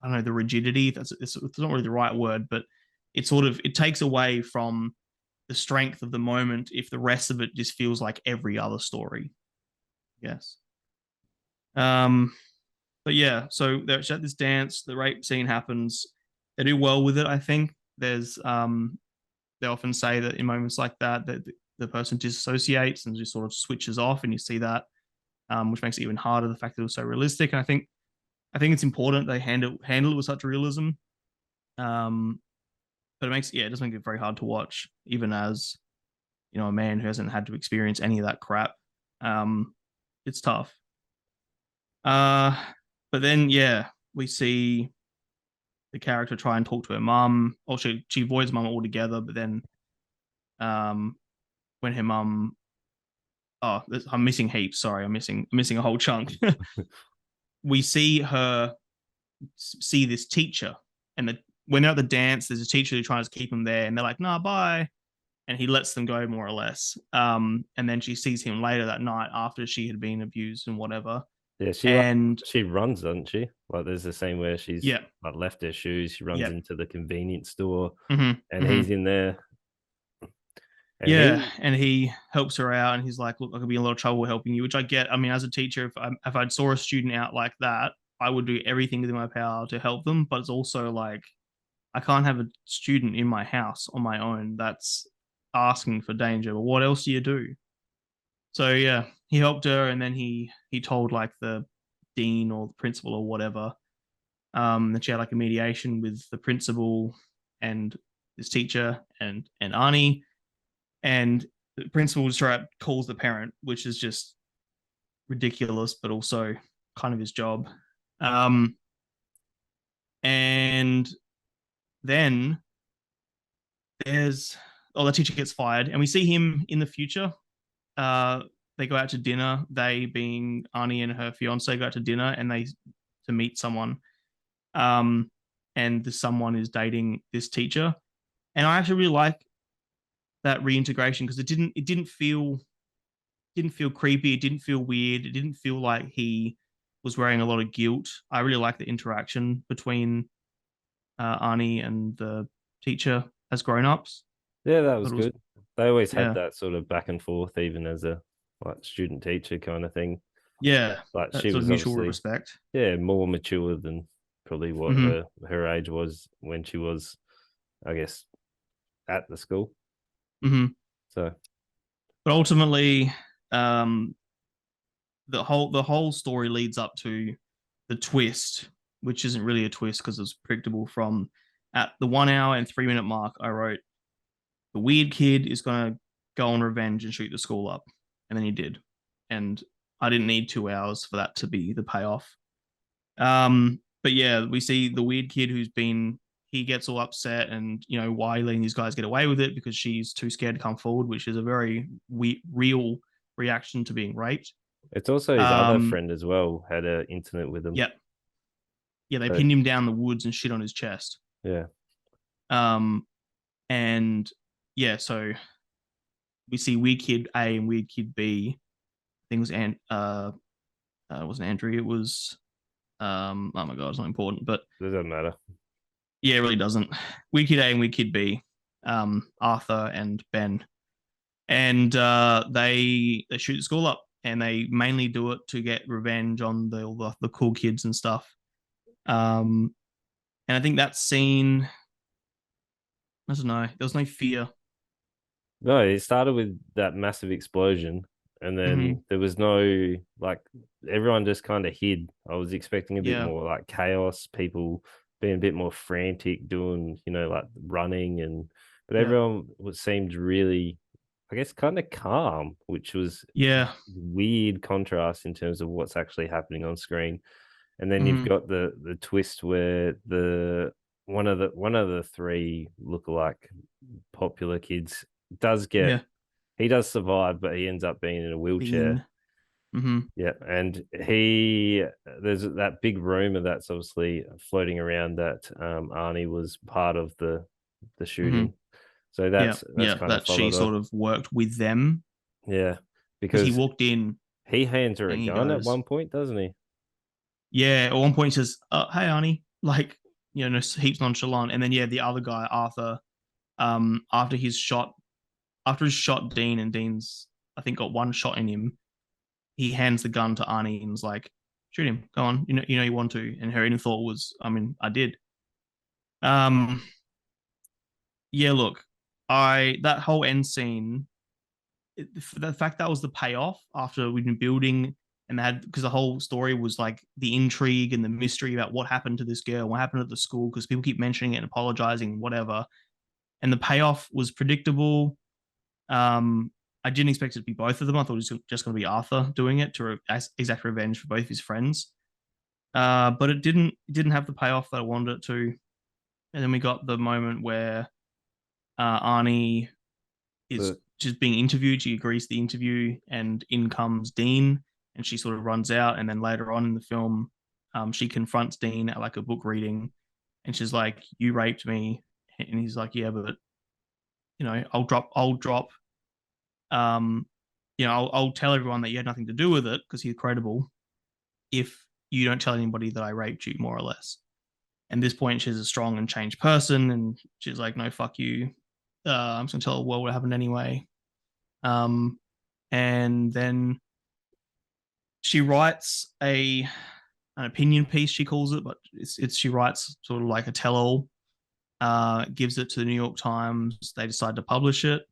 Speaker 2: I don't know, the rigidity. It's not really the right word, but it takes away from the strength of the moment if the rest of it just feels like every other story. Yes. Um, but yeah, so they're at this dance, the rape scene happens. They do well with it, I think. They often say that in moments like that, the person disassociates and just sort of switches off, and you see that, which makes it even harder. The fact that it was so realistic, and I think it's important they handle it with such realism. But it does make it very hard to watch, even as a man who hasn't had to experience any of that crap. It's tough. But then we see the character try and talk to her mum. Or she avoids mum altogether, but then when her mum, I'm missing heaps. Sorry, I'm missing a whole chunk. We see this teacher, and when they're at the dance, there's a teacher who tries to keep him there, and they're like, "Nah, bye," and he lets them go more or less. And then she sees him later that night after she had been abused and whatever.
Speaker 1: Yeah, she runs, doesn't she? Like, there's a scene where she's like left her shoes. She runs into the convenience store, and he's in there.
Speaker 2: And he helps her out, and he's like, "Look, I could be in a lot of trouble helping you," which I get. I mean, as a teacher, if I saw a student out like that, I would do everything within my power to help them. But it's also like, I can't have a student in my house on my own. That's asking for danger. But what else do you do? So yeah, he helped her, and then he told like the dean or the principal or whatever, that she had like a mediation with the principal and this teacher and Arnie, and the principal straight up calls the parent, which is just ridiculous, but also kind of his job. And then the teacher gets fired, and we see him in the future. They go out to dinner. They, being Arnie and her fiance, go out to dinner, and to meet someone. And the someone is dating this teacher, and I actually really like that reintegration because it didn't feel creepy. It didn't feel weird. It didn't feel like he was wearing a lot of guilt. I really like the interaction between Arnie and the teacher as grown-ups.
Speaker 1: Yeah, that was good. They always had that sort of back and forth, even as a like student teacher kind of thing.
Speaker 2: Yeah,
Speaker 1: like she was
Speaker 2: mutual respect.
Speaker 1: Yeah, more mature than probably what her age was when she was, I guess, at the school. So,
Speaker 2: but ultimately, the whole story leads up to the twist, which isn't really a twist because it's predictable. From at the 1 hour and 3 minute mark, I wrote, the weird kid is going to go on revenge and shoot the school up. And then he did. And I didn't need 2 hours for that to be the payoff. But yeah, we see the weird kid he gets all upset and, why letting these guys get away with it because she's too scared to come forward, which is a very real reaction to being raped.
Speaker 1: It's also his other friend as well had an incident with him.
Speaker 2: Yep. Yeah, they pinned him down in the woods and shit on his chest.
Speaker 1: Yeah.
Speaker 2: And yeah, so we see Weird Kid A and Weird Kid B. I think it wasn't Andrew. It was oh my god, it's not important, but
Speaker 1: it doesn't matter.
Speaker 2: Yeah, it really doesn't. Weird Kid A and Weird Kid B, Arthur and Ben, and they shoot the school up, and they mainly do it to get revenge on the cool kids and stuff. And I think that scene, I don't know, there was no fear.
Speaker 1: No, it started with that massive explosion, and then there was no, like, everyone just kind of hid. I was expecting a bit more like chaos, people being a bit more frantic, doing, like running, but everyone seemed really, I guess, kind of calm, which was weird contrast in terms of what's actually happening on screen. And then you've got the twist where one of the three lookalike popular kids does get he does survive, but he ends up being in a wheelchair. Yeah, and there's that big rumor that's obviously floating around that Arnie was part of the shooting. So that's kind
Speaker 2: that
Speaker 1: of
Speaker 2: she sort of worked with them.
Speaker 1: Yeah,
Speaker 2: because he walked in
Speaker 1: He hands her a
Speaker 2: and he
Speaker 1: gun at
Speaker 2: goes,
Speaker 1: one point, doesn't he?
Speaker 2: yeah. At one point, he says, "Hey, Arnie," like heaps nonchalant, and then the other guy, Arthur, after he's shot Dean, and Dean's I think got one shot in him. He hands the gun to Arnie and is like, "Shoot him, go on, you want to." And her initial thought was, "I mean, I did." Um, yeah. Look, that whole end scene, the fact that was the payoff after we'd been building and they had because the whole story was like the intrigue and the mystery about what happened to this girl, what happened at the school, because people keep mentioning it and apologizing, whatever. And the payoff was predictable. Um, I didn't expect it to be both of them. I thought it was just going to be Arthur doing it to exact revenge for both his friends. But it didn't have the payoff that I wanted it to. And then we got the moment where Arnie is
Speaker 1: The
Speaker 2: just being interviewed. She agrees to the interview, and in comes Dean, and she sort of runs out. And then later on in the film, she confronts Dean at like a book reading, and she's like, "You raped me," and he's like, "Yeah, but I'll drop. Um, I'll tell everyone that you had nothing to do with it because he's credible. If you don't tell anybody that I raped you, more or less." And at this point, she's a strong and changed person, and she's like, "No, fuck you. I'm just gonna tell the world what happened anyway." Um, and then she writes an opinion piece, she calls it, but it's she writes sort of like a tell-all, gives it to the New York Times. They decide to publish it.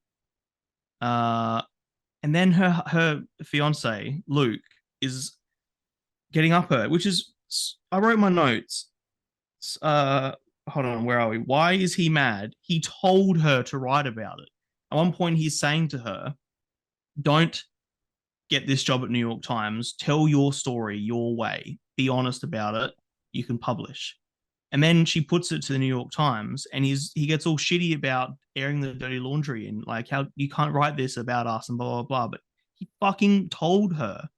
Speaker 2: And then her fiance Luke is getting up her, which is I wrote my notes. Uh, Hold on, where are we? Why is he mad? He told her to write about it. At one point, he's saying to her, "Don't get this job at New York Times. Tell your story your way. Be honest about it. You can publish." And then she puts it to the New York Times, and he gets all shitty about airing the dirty laundry and like how you can't write this about us and blah blah blah. But he fucking told her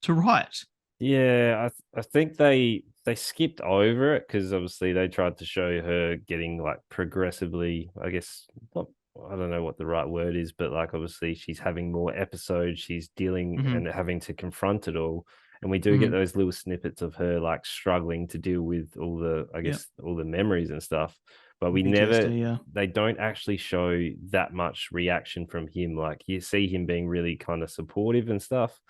Speaker 2: to write.
Speaker 1: Yeah, I think they skipped over it because obviously they tried to show her getting like progressively, I guess, not, I don't know what the right word is, but like obviously she's having more episodes, she's dealing
Speaker 2: Mm-hmm.
Speaker 1: and having to confront it all. And we do get
Speaker 2: Mm-hmm.
Speaker 1: those little snippets of her like struggling to deal with all the, I
Speaker 2: Yep.
Speaker 1: guess, all the memories and stuff. But we never,
Speaker 2: PTSD. Yeah.
Speaker 1: they don't actually show that much reaction from him. Like you see him being really kind of supportive and stuff.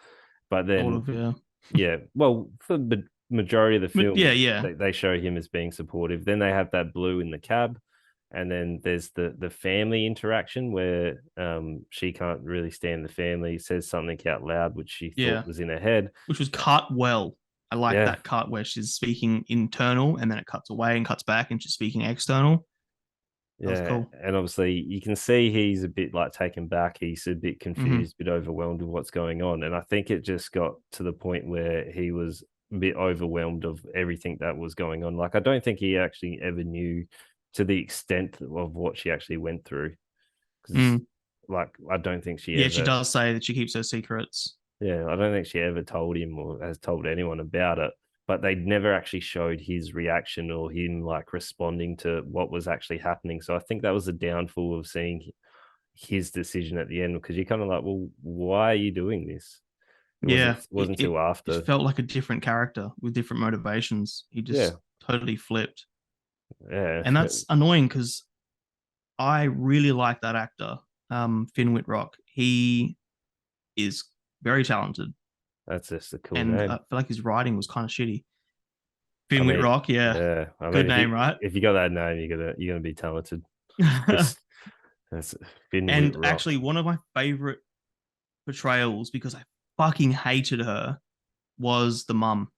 Speaker 1: But
Speaker 2: Sort
Speaker 1: then
Speaker 2: of. Yeah.
Speaker 1: yeah, well, for the majority of the
Speaker 2: But yeah.
Speaker 1: film,
Speaker 2: Yeah.
Speaker 1: they show him as being supportive. Then they have that blue in the cab, and then there's the family interaction where she can't really stand the family, says something out loud which she thought
Speaker 2: Yeah.
Speaker 1: was in her head.
Speaker 2: Which was cut well. I like
Speaker 1: Yeah,
Speaker 2: that cut where she's speaking internal and then it cuts away and cuts back and she's speaking external. That was
Speaker 1: yeah,
Speaker 2: cool.
Speaker 1: and obviously you can see he's a bit like taken back. He's a bit
Speaker 2: Mm-hmm.
Speaker 1: confused, a bit overwhelmed with what's going on, and I think it just got to the point where he was a bit overwhelmed of everything that was going on. Like I don't think he actually ever knew to the extent of what she actually went through, because
Speaker 2: Mm.
Speaker 1: like I don't think she
Speaker 2: Yeah, she
Speaker 1: ever,
Speaker 2: does say that she keeps her secrets.
Speaker 1: yeah, I don't think she ever told him or has told anyone about it. But they never actually showed his reaction or him like responding to what was actually happening. So I think that was the downfall of seeing his decision at the end, because you're kind of like, well, why are you doing this? It
Speaker 2: Yeah,
Speaker 1: wasn't until
Speaker 2: it
Speaker 1: after.
Speaker 2: felt like a different character with different motivations. He
Speaker 1: Yeah,
Speaker 2: just totally flipped.
Speaker 1: yeah,
Speaker 2: And that's annoying because I really like that actor, Finn Whitrock. He is very talented,
Speaker 1: that's just a cool
Speaker 2: and I
Speaker 1: name.
Speaker 2: feel like his writing was kind of shitty.
Speaker 1: I
Speaker 2: Finn
Speaker 1: mean,
Speaker 2: Whitrock, yeah,
Speaker 1: yeah, I mean,
Speaker 2: good name, right?
Speaker 1: if you got that name, you're gonna be talented. Just that's Finn
Speaker 2: And
Speaker 1: Whitrock.
Speaker 2: actually, one of my favorite portrayals because I fucking hated her was the mum,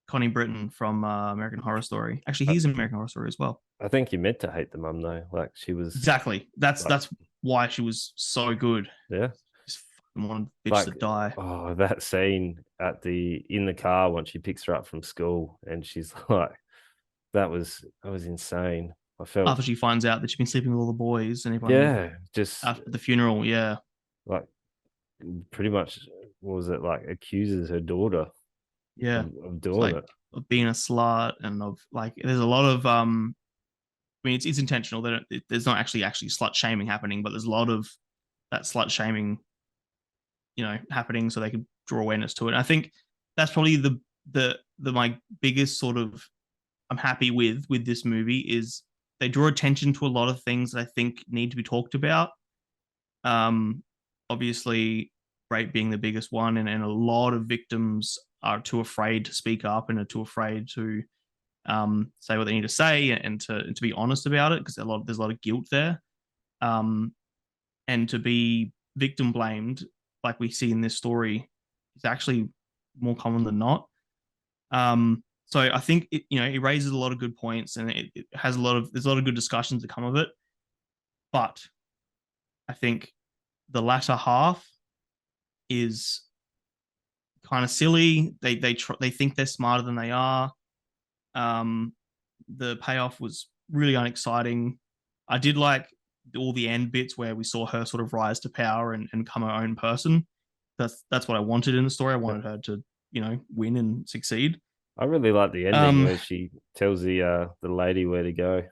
Speaker 2: Connie Britton from American Horror Story. Actually,
Speaker 1: I,
Speaker 2: he's in American Horror Story as well.
Speaker 1: I think you meant to hate the mum though. Like she was
Speaker 2: Exactly. That's
Speaker 1: like,
Speaker 2: that's why she was so good.
Speaker 1: yeah,
Speaker 2: Just fucking one bitch
Speaker 1: like
Speaker 2: that die
Speaker 1: oh, that scene at the in the car once she picks her up from school and she's like, that was insane. I felt
Speaker 2: after she finds out that she's been sleeping with all the boys and everyone
Speaker 1: yeah, just
Speaker 2: after the funeral. Yeah,
Speaker 1: like pretty much what was it like accuses her daughter
Speaker 2: yeah.
Speaker 1: of
Speaker 2: It's
Speaker 1: doing
Speaker 2: like
Speaker 1: it.
Speaker 2: of being a slut and of like there's a lot of I mean it's intentional that there's not actually slut shaming happening, but there's a lot of that slut shaming happening so they could draw awareness to it. And I think that's probably the my biggest sort of I'm happy with this movie is they draw attention to a lot of things that I think need to be talked about. Um, Obviously, rape being the biggest one, and a lot of victims are too afraid to speak up and are too afraid to say what they need to say and to be honest about it because there's a lot of guilt there. Um, and to be victim blamed, like we see in this story, is actually more common than not. So I think it raises a lot of good points and it has there's a lot of good discussions that come of it. But I think the latter half is kind of silly. They think they're smarter than they are. The payoff was really unexciting. I did like all the end bits where we saw her sort of rise to power and become her own person. That's what I wanted in the story. I wanted her to, win and succeed.
Speaker 1: I really like the ending where she tells the lady where to go.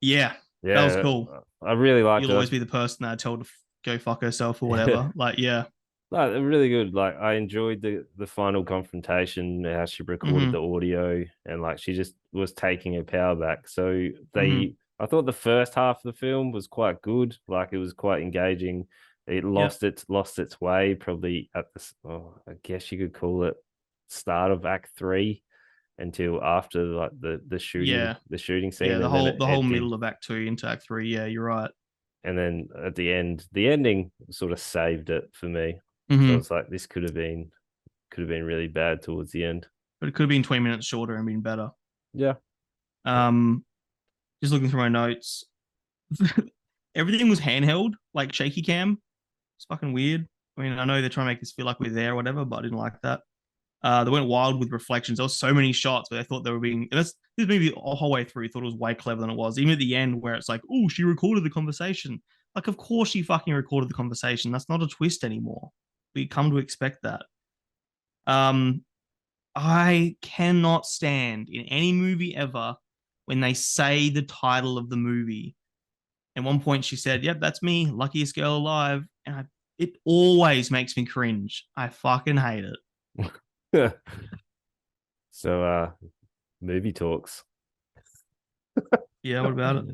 Speaker 2: Yeah,
Speaker 1: Yeah,
Speaker 2: that was cool.
Speaker 1: I really liked it.
Speaker 2: You'll always be the person that I told to go fuck herself or whatever. Like, yeah.
Speaker 1: Like really good. Like I enjoyed the final confrontation, how she recorded the audio, and like she just was taking her power back. So I thought the first half of the film was quite good. Like it was quite engaging. It lost its way probably at I guess you could call it start of Act 3 until after like the shooting scene.
Speaker 2: Yeah, the whole middle of Act 2 into Act 3. Yeah, you're right.
Speaker 1: And then at the end, the ending sort of saved it for me. So it's like this could have been really bad towards the end.
Speaker 2: But it could have been 20 minutes shorter and been better.
Speaker 1: Yeah.
Speaker 2: Just looking through my notes. Everything was handheld, like shaky cam. It's fucking weird. I mean, I know they're trying to make us feel like we're there or whatever, but I didn't like that. They went wild with reflections. There were so many shots where they thought they were being. This movie the whole way through thought it was way clever than it was. Even at the end, where it's like, "Oh, she recorded the conversation." Like, of course she fucking recorded the conversation. That's not a twist anymore. We come to expect that. I cannot stand in any movie ever when they say the title of the movie. At one point, she said, "Yep, that's me, luckiest girl alive," and it always makes me cringe. I fucking hate it.
Speaker 1: So, movie talks.
Speaker 2: Yeah, what about it?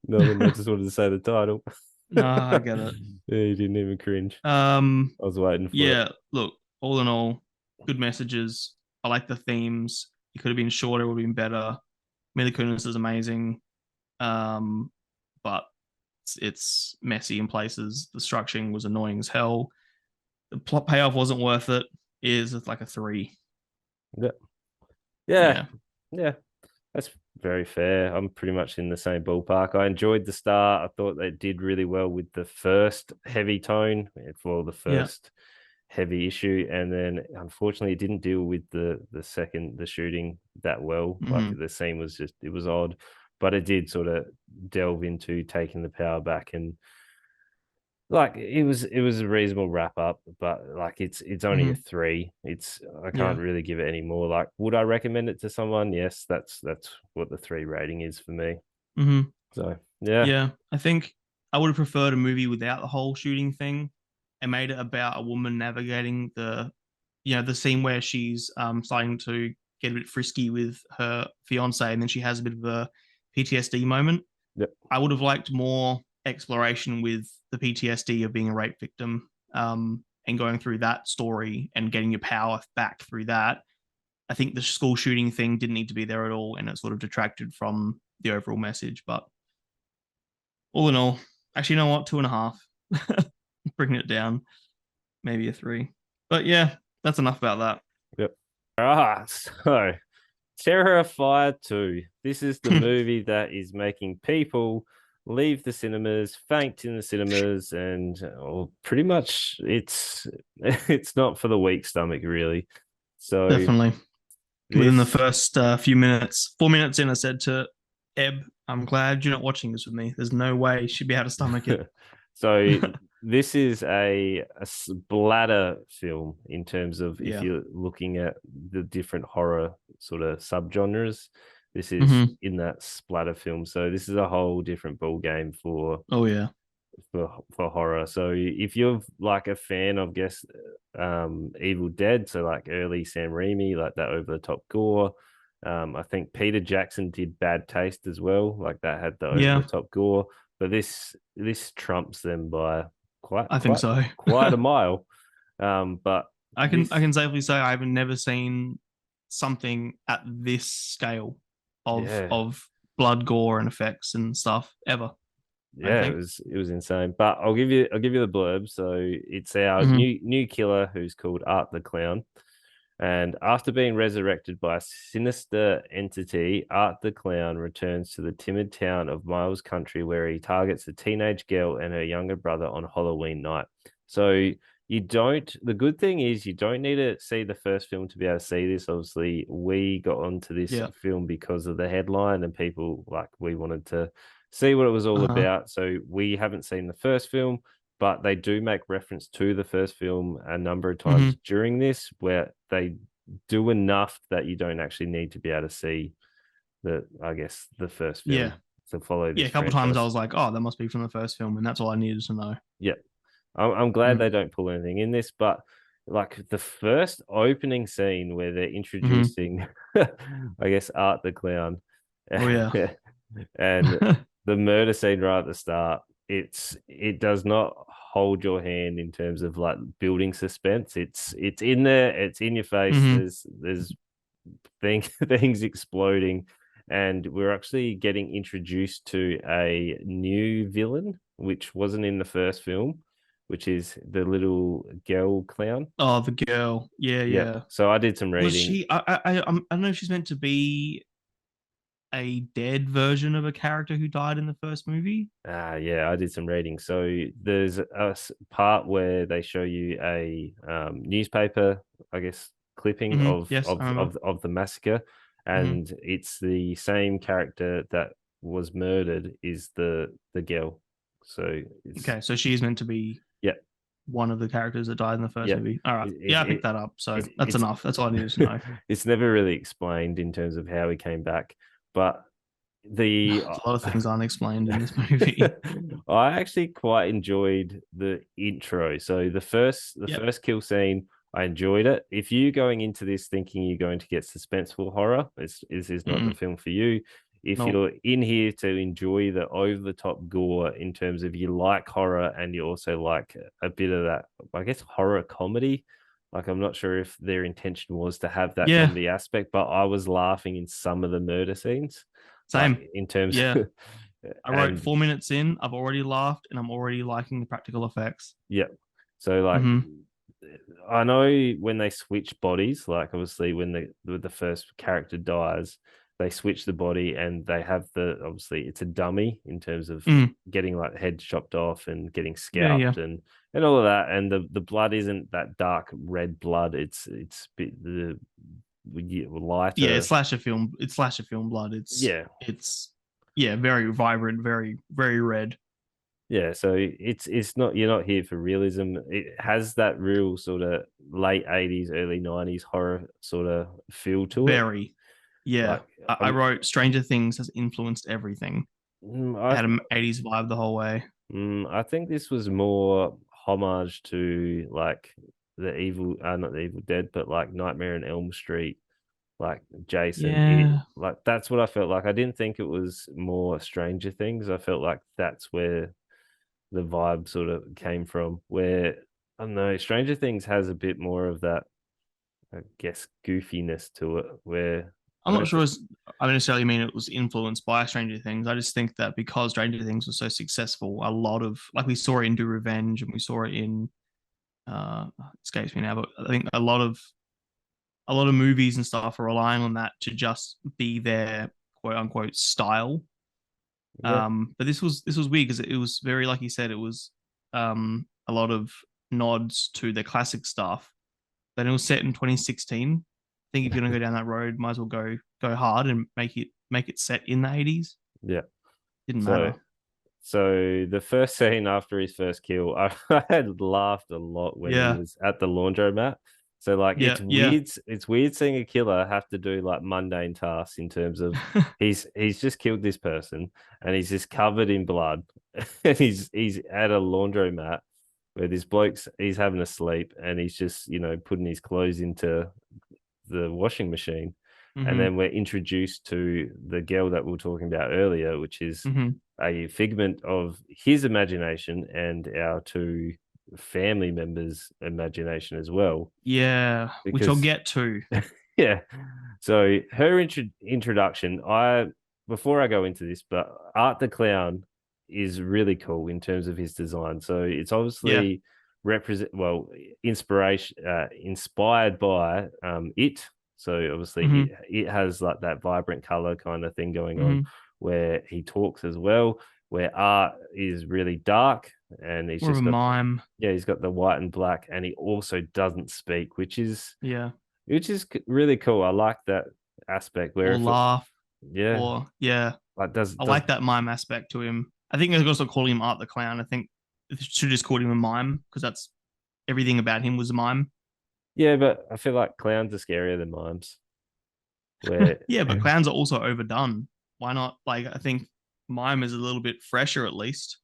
Speaker 1: No, I just wanted to say the title.
Speaker 2: No, I get it.
Speaker 1: Yeah, you didn't even cringe. I was waiting for it.
Speaker 2: Yeah, look, all in all, good messages. I like the themes. It could have been shorter, would have been better. Mila Kunis is amazing. But it's messy in places. The structuring was annoying as hell. The plot payoff wasn't worth it. It's like a 3.
Speaker 1: Yeah. That's very fair. I'm pretty much in the same ballpark. I enjoyed the start. I thought they did really well with the first heavy tone for the first heavy issue, and then unfortunately it didn't deal with the shooting that well. Like the scene was it was odd, but it did sort of delve into taking the power back, and like it was a reasonable wrap up, but like it's only a 3. I can't really give it any more. Like, would I recommend it to someone? Yes, that's what the 3 rating is for me. So
Speaker 2: yeah, I think I would have preferred a movie without the whole shooting thing and made it about a woman navigating the scene where she's starting to get a bit frisky with her fiance and then she has a bit of a PTSD moment. I would have liked more exploration with the PTSD of being a rape victim, and going through that story and getting your power back through that. I think the school shooting thing didn't need to be there at all, and it sort of detracted from the overall message. But all in all, actually, you know what? 2.5, bringing it down, maybe a 3. But yeah, that's enough about that.
Speaker 1: So Terrifier 2. This is the movie that is making people leave the cinemas, faint in the cinemas, and pretty much it's not for the weak stomach, really. So
Speaker 2: definitely within the first few minutes, 4 minutes in, I said to Eb, "I'm glad you're not watching this with me. There's no way she'd be able to stomach it."
Speaker 1: So this is a splatter film in terms of if you're looking at the different horror sort of subgenres. This is in that splatter film. So this is a whole different ball game for horror. So if you're like a fan of Evil Dead, so like early Sam Raimi, like that over the top gore. I think Peter Jackson did Bad Taste as well, like that had the over
Speaker 2: Yeah,
Speaker 1: the top gore. But this trumps them by quite
Speaker 2: I think
Speaker 1: quite
Speaker 2: so.
Speaker 1: quite a mile. But
Speaker 2: I
Speaker 1: this,
Speaker 2: can safely say I've never seen something at this scale
Speaker 1: yeah,
Speaker 2: of blood, gore, and effects and stuff ever. I
Speaker 1: yeah,
Speaker 2: think.
Speaker 1: it was insane. But I'll give you the blurb. So it's our
Speaker 2: Hmm.
Speaker 1: new killer who's called Art the Clown. And after being resurrected by a sinister entity, Art the Clown returns to the timid town of Miles Country, where he targets a teenage girl and her younger brother on Halloween night. So you don't, the good thing is you don't need to see the first film to be able to see this. Obviously, we got onto this
Speaker 2: Yeah.
Speaker 1: film because of the headline and people like we wanted to see what it was all
Speaker 2: Uh-huh.
Speaker 1: about. So we haven't seen the first film, but they do make reference to the first film a number of times
Speaker 2: Hmm.
Speaker 1: during this where they do enough that you don't actually need to be able to see I guess the first
Speaker 2: Yeah.
Speaker 1: film to follow
Speaker 2: Yeah.
Speaker 1: this
Speaker 2: A couple times I
Speaker 1: franchise.
Speaker 2: was like, oh, that must be from the first film, and that's all I needed to know.
Speaker 1: Yeah, I'm glad
Speaker 2: Mm.
Speaker 1: they don't pull anything in this, but like the first opening scene where they're
Speaker 2: Hmm.
Speaker 1: introducing I guess Art the Clown
Speaker 2: Oh yeah.
Speaker 1: and the murder scene right at the start, it does not hold your hand in terms of like building suspense. It's in there, it's in your face.
Speaker 2: Hmm.
Speaker 1: There's things exploding, and we're actually getting introduced to a new villain, which wasn't in the first film, which is the little girl clown.
Speaker 2: Oh, the girl. Yeah,
Speaker 1: Yeah.
Speaker 2: yeah.
Speaker 1: So I did some
Speaker 2: Was
Speaker 1: reading.
Speaker 2: she? I don't know if she's meant to be a dead version of a character who died in the first movie.
Speaker 1: Yeah, I did some reading. So there's part where they show you a newspaper, I guess, clipping
Speaker 2: Hmm. Yes, I remember.
Speaker 1: of the massacre,
Speaker 2: Hmm.
Speaker 1: and it's the same character that was murdered is the girl. So it's
Speaker 2: Okay, so she's meant to be
Speaker 1: yeah,
Speaker 2: one of the characters that died in the first
Speaker 1: yeah.
Speaker 2: movie. All right.
Speaker 1: It,
Speaker 2: Yeah,
Speaker 1: it,
Speaker 2: I picked
Speaker 1: it
Speaker 2: that up. So that's
Speaker 1: it's
Speaker 2: enough. That's all I needed to know.
Speaker 1: it's never really explained in terms of how he came back, but the
Speaker 2: There's a lot of things unexplained in this movie.
Speaker 1: I actually quite enjoyed the intro. So the
Speaker 2: Yep.
Speaker 1: first kill scene, I enjoyed it. If you going into this thinking you're going to get suspenseful horror, this is not the
Speaker 2: Mm-mm.
Speaker 1: film for you. If
Speaker 2: Nope.
Speaker 1: you're in here to enjoy the over the top gore in terms of you like horror and you also like a bit of that, I guess, horror comedy. Like I'm not sure if their intention was to have that
Speaker 2: Yeah.
Speaker 1: comedy aspect, but I was laughing in some of the murder scenes, like
Speaker 2: Same.
Speaker 1: in terms
Speaker 2: Yeah. I wrote
Speaker 1: and
Speaker 2: 4 minutes in. I've already laughed, and I'm already liking the practical effects.
Speaker 1: yeah. So like
Speaker 2: Hmm.
Speaker 1: I know when they switch bodies, like obviously when the first character dies, they switch the body and they have the obviously it's a dummy in terms of
Speaker 2: Mm.
Speaker 1: getting like head chopped off and getting
Speaker 2: Yeah. Yeah.
Speaker 1: scalped and all of that. And the blood isn't that dark red blood. It's bit the
Speaker 2: Yeah. It's
Speaker 1: lighter.
Speaker 2: slasher film. It's slasher film blood.
Speaker 1: Yeah,
Speaker 2: It's yeah, very vibrant, very red.
Speaker 1: yeah, so it's not you're not here for realism. It has that real sort of late 80s, early 90s horror sort of feel to it.
Speaker 2: Very. Yeah.
Speaker 1: Like
Speaker 2: I wrote Stranger Things has influenced everything.
Speaker 1: mm,
Speaker 2: It
Speaker 1: I
Speaker 2: had an 80s vibe the whole way.
Speaker 1: I think this was more homage to like the evil not the Evil Dead, but like Nightmare on Elm Street, like Jason.
Speaker 2: Yeah.
Speaker 1: Like that's what I felt like. I didn't think it was more Stranger Things. I felt like that's where the vibe sort of came from. Where I don't know, Stranger Things has a bit more of that, I guess, goofiness to it. Where I
Speaker 2: I'm not
Speaker 1: don't
Speaker 2: sure
Speaker 1: think,
Speaker 2: I don't necessarily mean it was influenced by Stranger Things. I just think that because Stranger Things was so successful, a lot of like we saw it in Do Revenge and we saw it in it escapes me now, but I think a lot of movies and stuff are relying on that to just be their quote unquote style.
Speaker 1: yeah,
Speaker 2: But this was weird because it was very like you said, it was a lot of nods to the classic stuff. Then it was set in 2016. I think if you're gonna go down that road, might as well go hard and make it set in the 80s.
Speaker 1: yeah.
Speaker 2: Didn't
Speaker 1: So
Speaker 2: matter.
Speaker 1: So the first scene after his first kill, I had laughed a lot when he
Speaker 2: Yeah,
Speaker 1: was at the laundromat. So like
Speaker 2: yeah, yeah.
Speaker 1: it's weird seeing a killer have to do like mundane tasks in terms of he's just killed this person and he's just covered in blood and he's at a laundromat where this he's having a sleep and he's just, putting his clothes into the washing machine. And then we're introduced to the girl that we were talking about earlier, which is a figment of his imagination and our two family members' imagination as well.
Speaker 2: Yeah, which I'll get to.
Speaker 1: Yeah. So her introduction, before I go into this, but Art the Clown is really cool in terms of his design. So it's obviously inspired by it. So obviously it has like that vibrant color kind of thing going on, where he talks as well, where Art is really dark and he's
Speaker 2: more
Speaker 1: just
Speaker 2: of a mime.
Speaker 1: Yeah, he's got the white and black, and he also doesn't speak, which is really cool. I like that aspect where
Speaker 2: or laugh.
Speaker 1: Yeah.
Speaker 2: Like I like that mime aspect to him. I think they're also calling him Art the Clown. I think they should just call him a mime because that's everything about him was a mime.
Speaker 1: Yeah, but I feel like clowns are scarier than mimes.
Speaker 2: Yeah, but clowns are also overdone. Why not? Like, I think mime is a little bit fresher at least.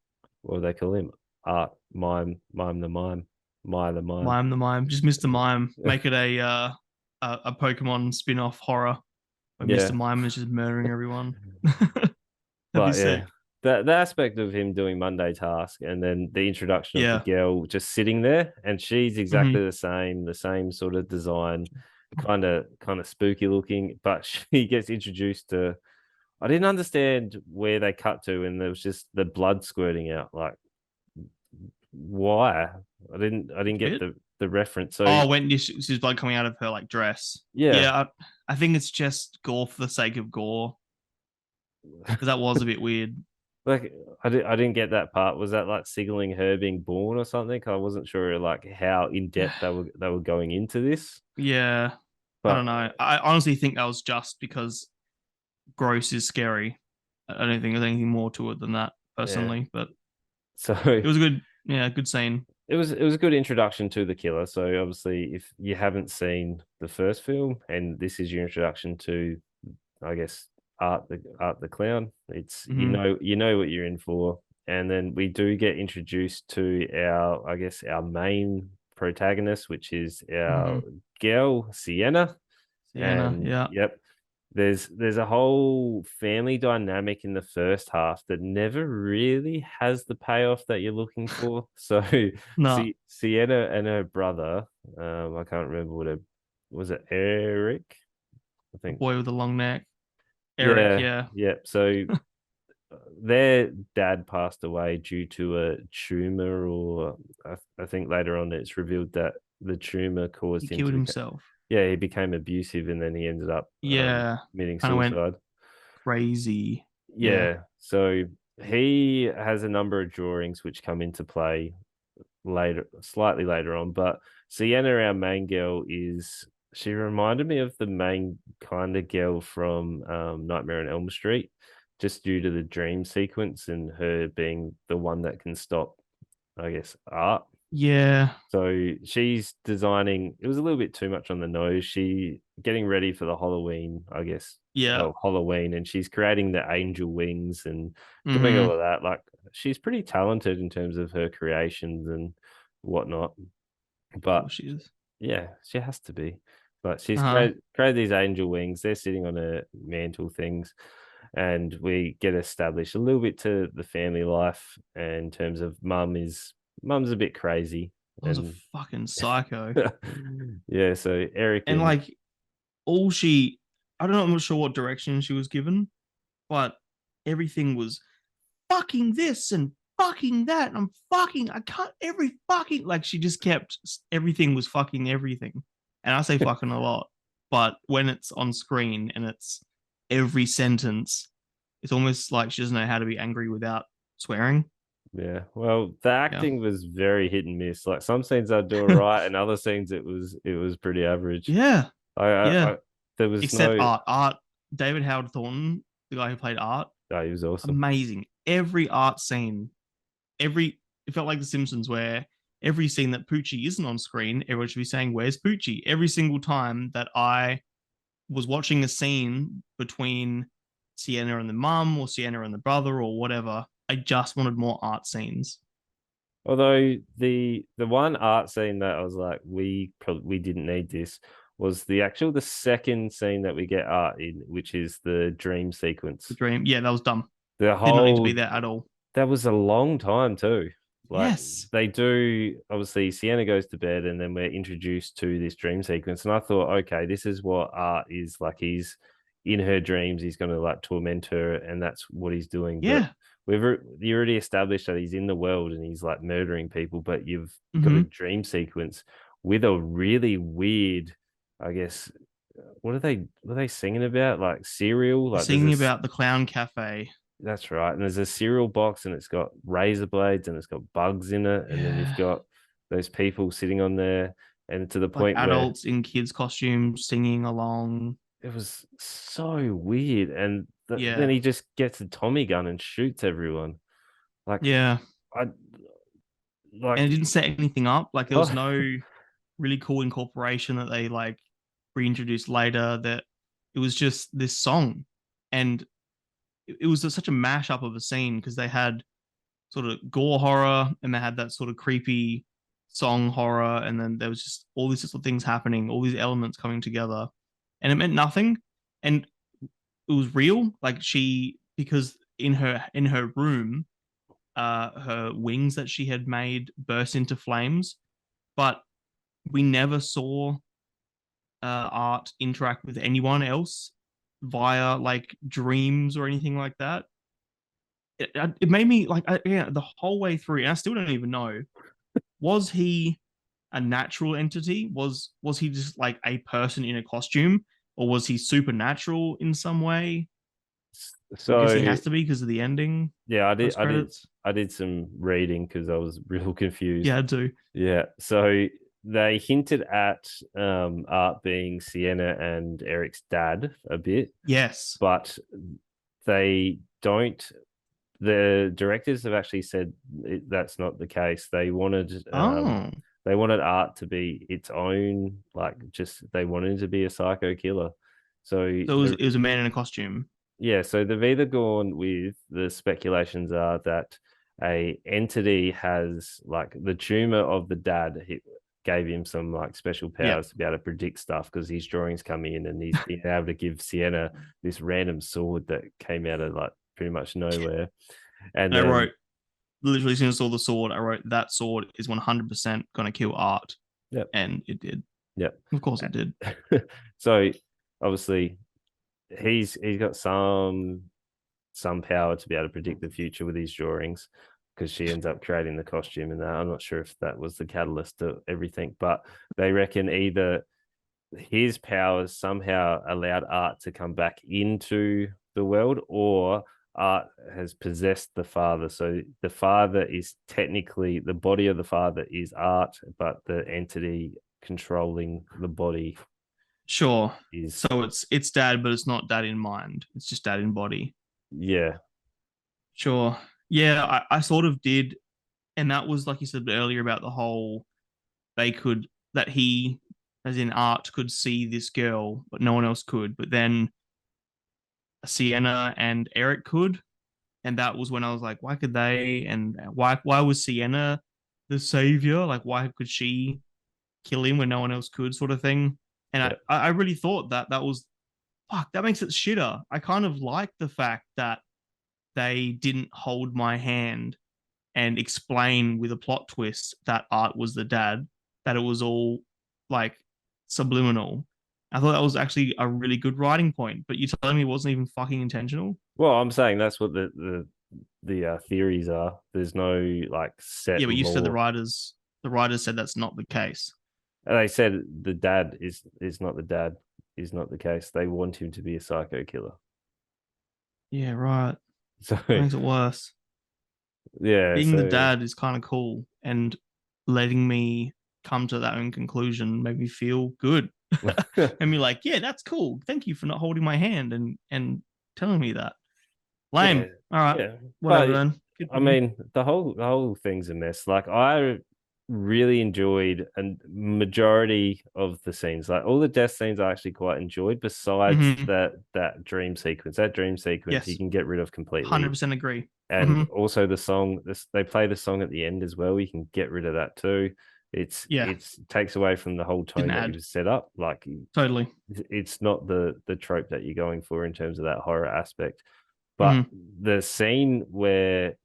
Speaker 1: Well, they call him Art Mime the Mime. The Mime.
Speaker 2: Mime the Mime. Just Mr. Mime. Make it a Pokemon spin-off horror where Mr. Mime is just murdering everyone. That'd be sick.
Speaker 1: The aspect of him doing Monday task and then the introduction of the girl just sitting there, and she's exactly the same sort of design, kind of spooky looking, but she gets introduced to. I didn't understand where they cut to, and there was just the blood squirting out. Like, why? I didn't get the reference. So
Speaker 2: when she's blood coming out of her like dress. I think it's just gore for the sake of gore, because that was a bit weird.
Speaker 1: Like, I didn't get that part. Was that like signaling her being born or something? I wasn't sure like how in depth they were going into this.
Speaker 2: Yeah, but I don't know. I honestly think that was just because gross is scary. I don't think there's anything more to it than that personally. But
Speaker 1: so
Speaker 2: it was a good scene.
Speaker 1: It was a good introduction to the killer. So obviously, if you haven't seen the first film and this is your introduction to, I guess, Art the Clown, it's you know what you're in for. And then we do get introduced to our main protagonist, which is our girl Sienna. Yep. There's a whole family dynamic in the first half that never really has the payoff that you're looking for. So Sienna and her brother, I can't remember was it Eric? I think
Speaker 2: the boy with the long neck. Eric,
Speaker 1: yeah. So their dad passed away due to a tumor, or I think later on it's revealed that the tumor caused him
Speaker 2: to kill himself.
Speaker 1: Yeah, he became abusive, and then he ended up committing suicide.
Speaker 2: Went crazy.
Speaker 1: Yeah. So he has a number of drawings which come into play slightly later on. But Sienna, our main girl, she reminded me of the main kind of girl from Nightmare on Elm Street, just due to the dream sequence and her being the one that can stop, I guess, Art.
Speaker 2: Yeah.
Speaker 1: So she's designing. It was a little bit too much on the nose. She getting ready for the Halloween, I guess.
Speaker 2: Yeah.
Speaker 1: Halloween, and she's creating the angel wings and doing all of that. Like, she's pretty talented in terms of her creations and whatnot. But
Speaker 2: she is.
Speaker 1: Yeah, she has to be. But she's created these angel wings. They're sitting on her mantle things. And we get established a little bit to the family life in terms of mum's a bit crazy.
Speaker 2: Mom's a fucking psycho.
Speaker 1: Yeah, so Eric
Speaker 2: and like I don't know, I'm not sure what direction she was given, but everything was fucking this and fucking that. And I can't like she just kept everything was fucking everything. And I say fucking a lot, but when it's on screen and it's every sentence, it's almost like she doesn't know how to be angry without swearing.
Speaker 1: Yeah, well, the acting was very hit and miss. Like, some scenes I'd do it right, and other scenes it was pretty average.
Speaker 2: Yeah,
Speaker 1: there was
Speaker 2: except Art. David Howard Thornton, the guy who played Art.
Speaker 1: Oh, he was awesome.
Speaker 2: Amazing. Every Art scene, it felt like The Simpsons, where every scene that Poochie isn't on screen, everyone should be saying, "Where's Poochie?" Every single time that I was watching a scene between Sienna and the mum, or Sienna and the brother, or whatever, I just wanted more Art scenes.
Speaker 1: Although the one art scene that I was like, we didn't need this was the second scene that we get art in, which is the dream
Speaker 2: The
Speaker 1: sequence.
Speaker 2: dream. Yeah, that was dumb.
Speaker 1: The
Speaker 2: Did not need to be
Speaker 1: whole
Speaker 2: there at all.
Speaker 1: that was a long time too. Like
Speaker 2: Yes.
Speaker 1: they do, obviously, Sienna goes to bed, and then we're introduced to this dream sequence. And I thought, okay, this is what art is like. He's in her dreams, he's going to like torment her, and that's what he's doing. But
Speaker 2: Yeah.
Speaker 1: you already established that he's in the world and he's like murdering people, but you've got a
Speaker 2: Hmm.
Speaker 1: dream sequence with a really weird, I guess. What are they? What are they singing about? Like cereal? Like there's
Speaker 2: Singing
Speaker 1: this.
Speaker 2: about the clown cafe.
Speaker 1: That's right. And there's a cereal box and it's got razor blades and it's got bugs in it. And then you've
Speaker 2: Yeah.
Speaker 1: got those people sitting on there, and to the
Speaker 2: Like
Speaker 1: point where
Speaker 2: adults in kids' costumes singing along.
Speaker 1: it was so weird. And then
Speaker 2: Yeah.
Speaker 1: he just gets a Tommy gun and shoots everyone. Like,
Speaker 2: Yeah.
Speaker 1: I
Speaker 2: And
Speaker 1: like,
Speaker 2: it didn't set anything up. Like there was
Speaker 1: oh,
Speaker 2: no really cool incorporation that they like reintroduced later. That it was just this song. And it was such a mashup of a scene because they had sort of gore horror and they had that sort of creepy song horror, and then there was just all these sorts of things happening, all these elements coming together, and it meant nothing. And it was real, like she, because in her room, her wings that she had made burst into flames, but we never saw art interact with anyone else via like dreams or anything like that. It made me like, yeah, the whole way through, and I still don't even know, was he a natural entity? Was he just like a person in a costume, or was he supernatural in some way? I guess he
Speaker 1: so
Speaker 2: has to be because of the ending
Speaker 1: yeah,
Speaker 2: post credits.
Speaker 1: I did some reading because I was real confused.
Speaker 2: Yeah, I do.
Speaker 1: Yeah. So they hinted at Art being Sienna and Eric's dad a bit,
Speaker 2: Yes.
Speaker 1: but they don't. The directors have actually said that's not the case.
Speaker 2: Oh,
Speaker 1: they wanted Art to be its own, like just they wanted to be a psycho killer. So
Speaker 2: so it was a man in a costume.
Speaker 1: yeah, so they've either gone with, the speculations are that a entity has like the tumor of the dad. He gave him some like special
Speaker 2: Yep.
Speaker 1: powers to be able to predict stuff because his drawings come in, and he's been able to give Sienna this random sword that came out of like pretty much nowhere. And
Speaker 2: And I
Speaker 1: then
Speaker 2: wrote, literally, as soon as I saw the sword, I wrote that sword is 100% going to kill Art.
Speaker 1: yep,
Speaker 2: And it did.
Speaker 1: yep.
Speaker 2: Of course it did.
Speaker 1: So obviously he's got some power to be able to predict the future with his drawings, because she ends up creating the costume and that. I'm not sure if that was the catalyst to everything, but they reckon either his powers somehow allowed Art to come back into the world, or Art has possessed the father. So the father is technically, the body of the father is Art, but the entity controlling the body
Speaker 2: Sure.
Speaker 1: is,
Speaker 2: So it's dad, but it's not dad in mind. It's just dad in body.
Speaker 1: yeah,
Speaker 2: Sure. Yeah, I sort of did. And that was like you said earlier about the whole, they could, that he, as in Art, could see this girl, but no one else could. But then Sienna and Eric could. And that was when I was like, why could they? And why was Sienna the savior? Like, why could she kill him when no one else could, sort of thing? And
Speaker 1: yeah,
Speaker 2: I really thought that was, fuck, that makes it shitter. I kind of like the fact that they didn't hold my hand and explain with a plot twist that Art was the dad, that it was all like subliminal. I thought that was actually a really good writing point, but you're telling me it wasn't even fucking intentional?
Speaker 1: well, I'm saying that's what the theories are. There's no like
Speaker 2: Yeah,
Speaker 1: set
Speaker 2: but you said the
Speaker 1: law.
Speaker 2: writers said that's not the case.
Speaker 1: And they said the dad is not the dad, is not the case. They want him to be a psycho killer.
Speaker 2: Yeah, right.
Speaker 1: So
Speaker 2: That makes it worse.
Speaker 1: yeah,
Speaker 2: Being the
Speaker 1: so
Speaker 2: dad is kind of cool, and letting me come to that own conclusion made me feel good. And be like, yeah, that's cool. Thank you for not holding my hand and telling me that.
Speaker 1: yeah,
Speaker 2: Lame. All right.
Speaker 1: yeah.
Speaker 2: Whatever
Speaker 1: But
Speaker 2: then. Good
Speaker 1: I
Speaker 2: for you.
Speaker 1: mean, the whole thing's a mess. Like really enjoyed a majority of the scenes. Like all the death scenes I actually quite enjoyed, besides
Speaker 2: Hmm.
Speaker 1: that dream sequence. That dream sequence you
Speaker 2: Yes,
Speaker 1: can get rid of completely.
Speaker 2: 100% agree.
Speaker 1: And
Speaker 2: Hmm.
Speaker 1: also the song, they play the song at the end as well. You can get rid of that too.
Speaker 2: Yeah,
Speaker 1: It's takes away from the whole
Speaker 2: didn't
Speaker 1: tone that
Speaker 2: add
Speaker 1: you've set up. Like
Speaker 2: totally.
Speaker 1: it's not the trope that you're going for in terms of that horror aspect. But
Speaker 2: Hmm.
Speaker 1: the scene where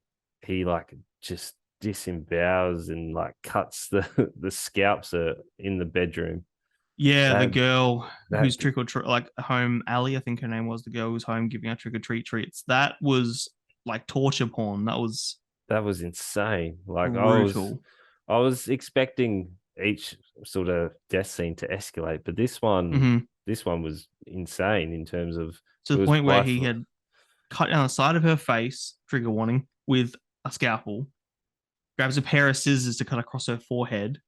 Speaker 1: he like just disembowels and like cuts the the scalps in the bedroom.
Speaker 2: Yeah, the
Speaker 1: That
Speaker 2: girl
Speaker 1: that
Speaker 2: who's trick or treat, like home, Ali, I think her name was, the girl who's home giving out trick or treat treats. That was like torture porn. That was
Speaker 1: that was insane. Like
Speaker 2: brutal.
Speaker 1: I was expecting each sort of death scene to escalate, but
Speaker 2: Hmm.
Speaker 1: this one was insane in terms of
Speaker 2: To
Speaker 1: it
Speaker 2: the
Speaker 1: was
Speaker 2: point where
Speaker 1: by
Speaker 2: he had cut down the side of her face, trigger warning, with a scalpel, grabs a pair of scissors to cut across her forehead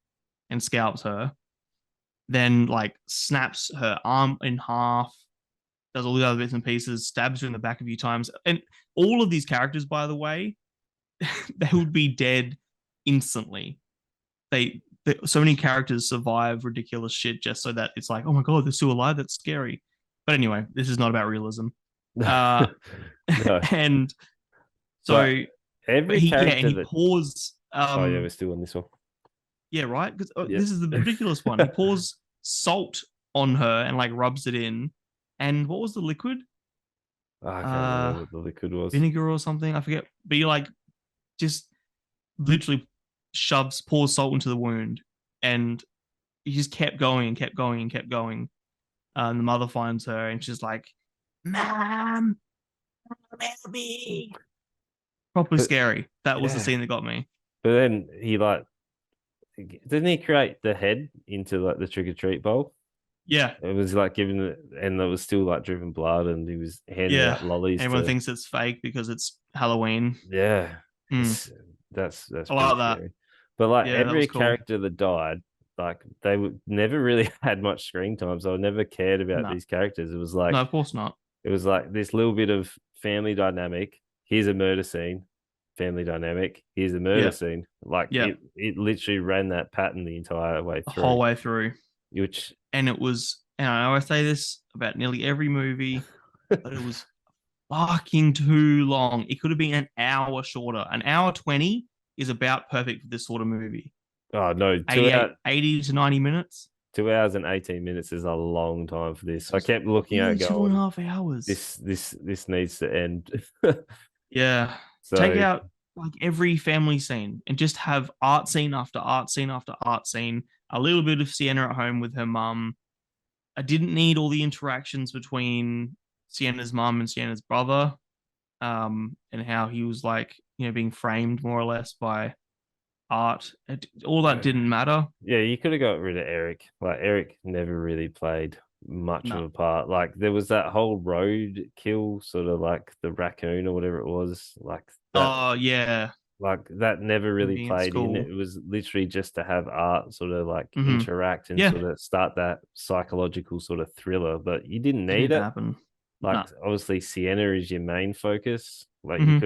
Speaker 2: and scalps her, then like snaps her arm in half, does all the other bits and pieces, stabs her in the back a few times. And all of these characters, by the way, they would be dead instantly. So many characters survive ridiculous shit just so that it's like, oh my god, they're still alive. That's scary. But anyway, this is not about realism. Uh,
Speaker 1: no,
Speaker 2: and
Speaker 1: but
Speaker 2: so, but
Speaker 1: every
Speaker 2: and
Speaker 1: character
Speaker 2: he
Speaker 1: that
Speaker 2: pours.
Speaker 1: oh yeah, we're still on this one.
Speaker 2: Yeah, right. Because
Speaker 1: Yep.
Speaker 2: this is the ridiculous one. He pours salt on her and like rubs it in. And what was the liquid?
Speaker 1: I can't remember
Speaker 2: Uh,
Speaker 1: what the liquid was.
Speaker 2: Vinegar or something. I forget. But he like just literally pours salt into the wound, and he just kept going and kept going and kept going. And the mother finds her, and she's like, "Mom, help me!" Properly
Speaker 1: But
Speaker 2: scary. That was the
Speaker 1: yeah,
Speaker 2: scene that got me.
Speaker 1: but then he like didn't he create the head into like the trick or treat bowl?
Speaker 2: Yeah,
Speaker 1: It was like giving it, and there was still like dripping blood, and he was handing
Speaker 2: yeah.
Speaker 1: out lollies
Speaker 2: Everyone
Speaker 1: to.
Speaker 2: thinks it's fake because it's Halloween.
Speaker 1: Yeah,
Speaker 2: Mm,
Speaker 1: it's that's
Speaker 2: I
Speaker 1: pretty
Speaker 2: like that.
Speaker 1: scary. But like
Speaker 2: Yeah, that was
Speaker 1: every
Speaker 2: cool.
Speaker 1: character that died, like they would never really had much screen time, so I never cared about
Speaker 2: No,
Speaker 1: these characters.
Speaker 2: no, of course not.
Speaker 1: It was like this little bit of family dynamic. Here's a murder scene, family dynamic. Here's a murder
Speaker 2: Yeah,
Speaker 1: scene. Like
Speaker 2: yeah,
Speaker 1: it literally ran that pattern the entire way
Speaker 2: the
Speaker 1: through.
Speaker 2: whole way through.
Speaker 1: Which
Speaker 2: And it was, and I always say this about nearly every movie, but it was fucking too long. It could have been an hour shorter. An hour 20 is about perfect for this sort of movie.
Speaker 1: oh no,
Speaker 2: 80 to 90 minutes.
Speaker 1: 2 hours and 18 minutes is a long time for this.
Speaker 2: It
Speaker 1: I
Speaker 2: was
Speaker 1: kept looking at it
Speaker 2: nearly two and a
Speaker 1: going,
Speaker 2: half hours.
Speaker 1: this needs to end.
Speaker 2: Yeah. Take
Speaker 1: So
Speaker 2: out like every family scene and just have art scene after art scene after art scene. A little bit of Sienna at home with her mum. I didn't need all the interactions between Sienna's mum and Sienna's brother, and how he was like, being framed more or less by art. All that didn't matter.
Speaker 1: yeah, you could have got rid of Eric. Like Eric never really played much of
Speaker 2: No.
Speaker 1: a part. Like there was that whole road kill, sort of like the raccoon or whatever it was,
Speaker 2: Oh yeah,
Speaker 1: like that never really
Speaker 2: being at
Speaker 1: played in.
Speaker 2: school.
Speaker 1: It was literally just to have art sort of like
Speaker 2: Hmm.
Speaker 1: interact and
Speaker 2: Yeah,
Speaker 1: sort of start that psychological sort of thriller, but you didn't
Speaker 2: didn't
Speaker 1: need
Speaker 2: need to
Speaker 1: it.
Speaker 2: happen.
Speaker 1: Like
Speaker 2: No.
Speaker 1: obviously Sienna is your main focus. Like
Speaker 2: Hmm.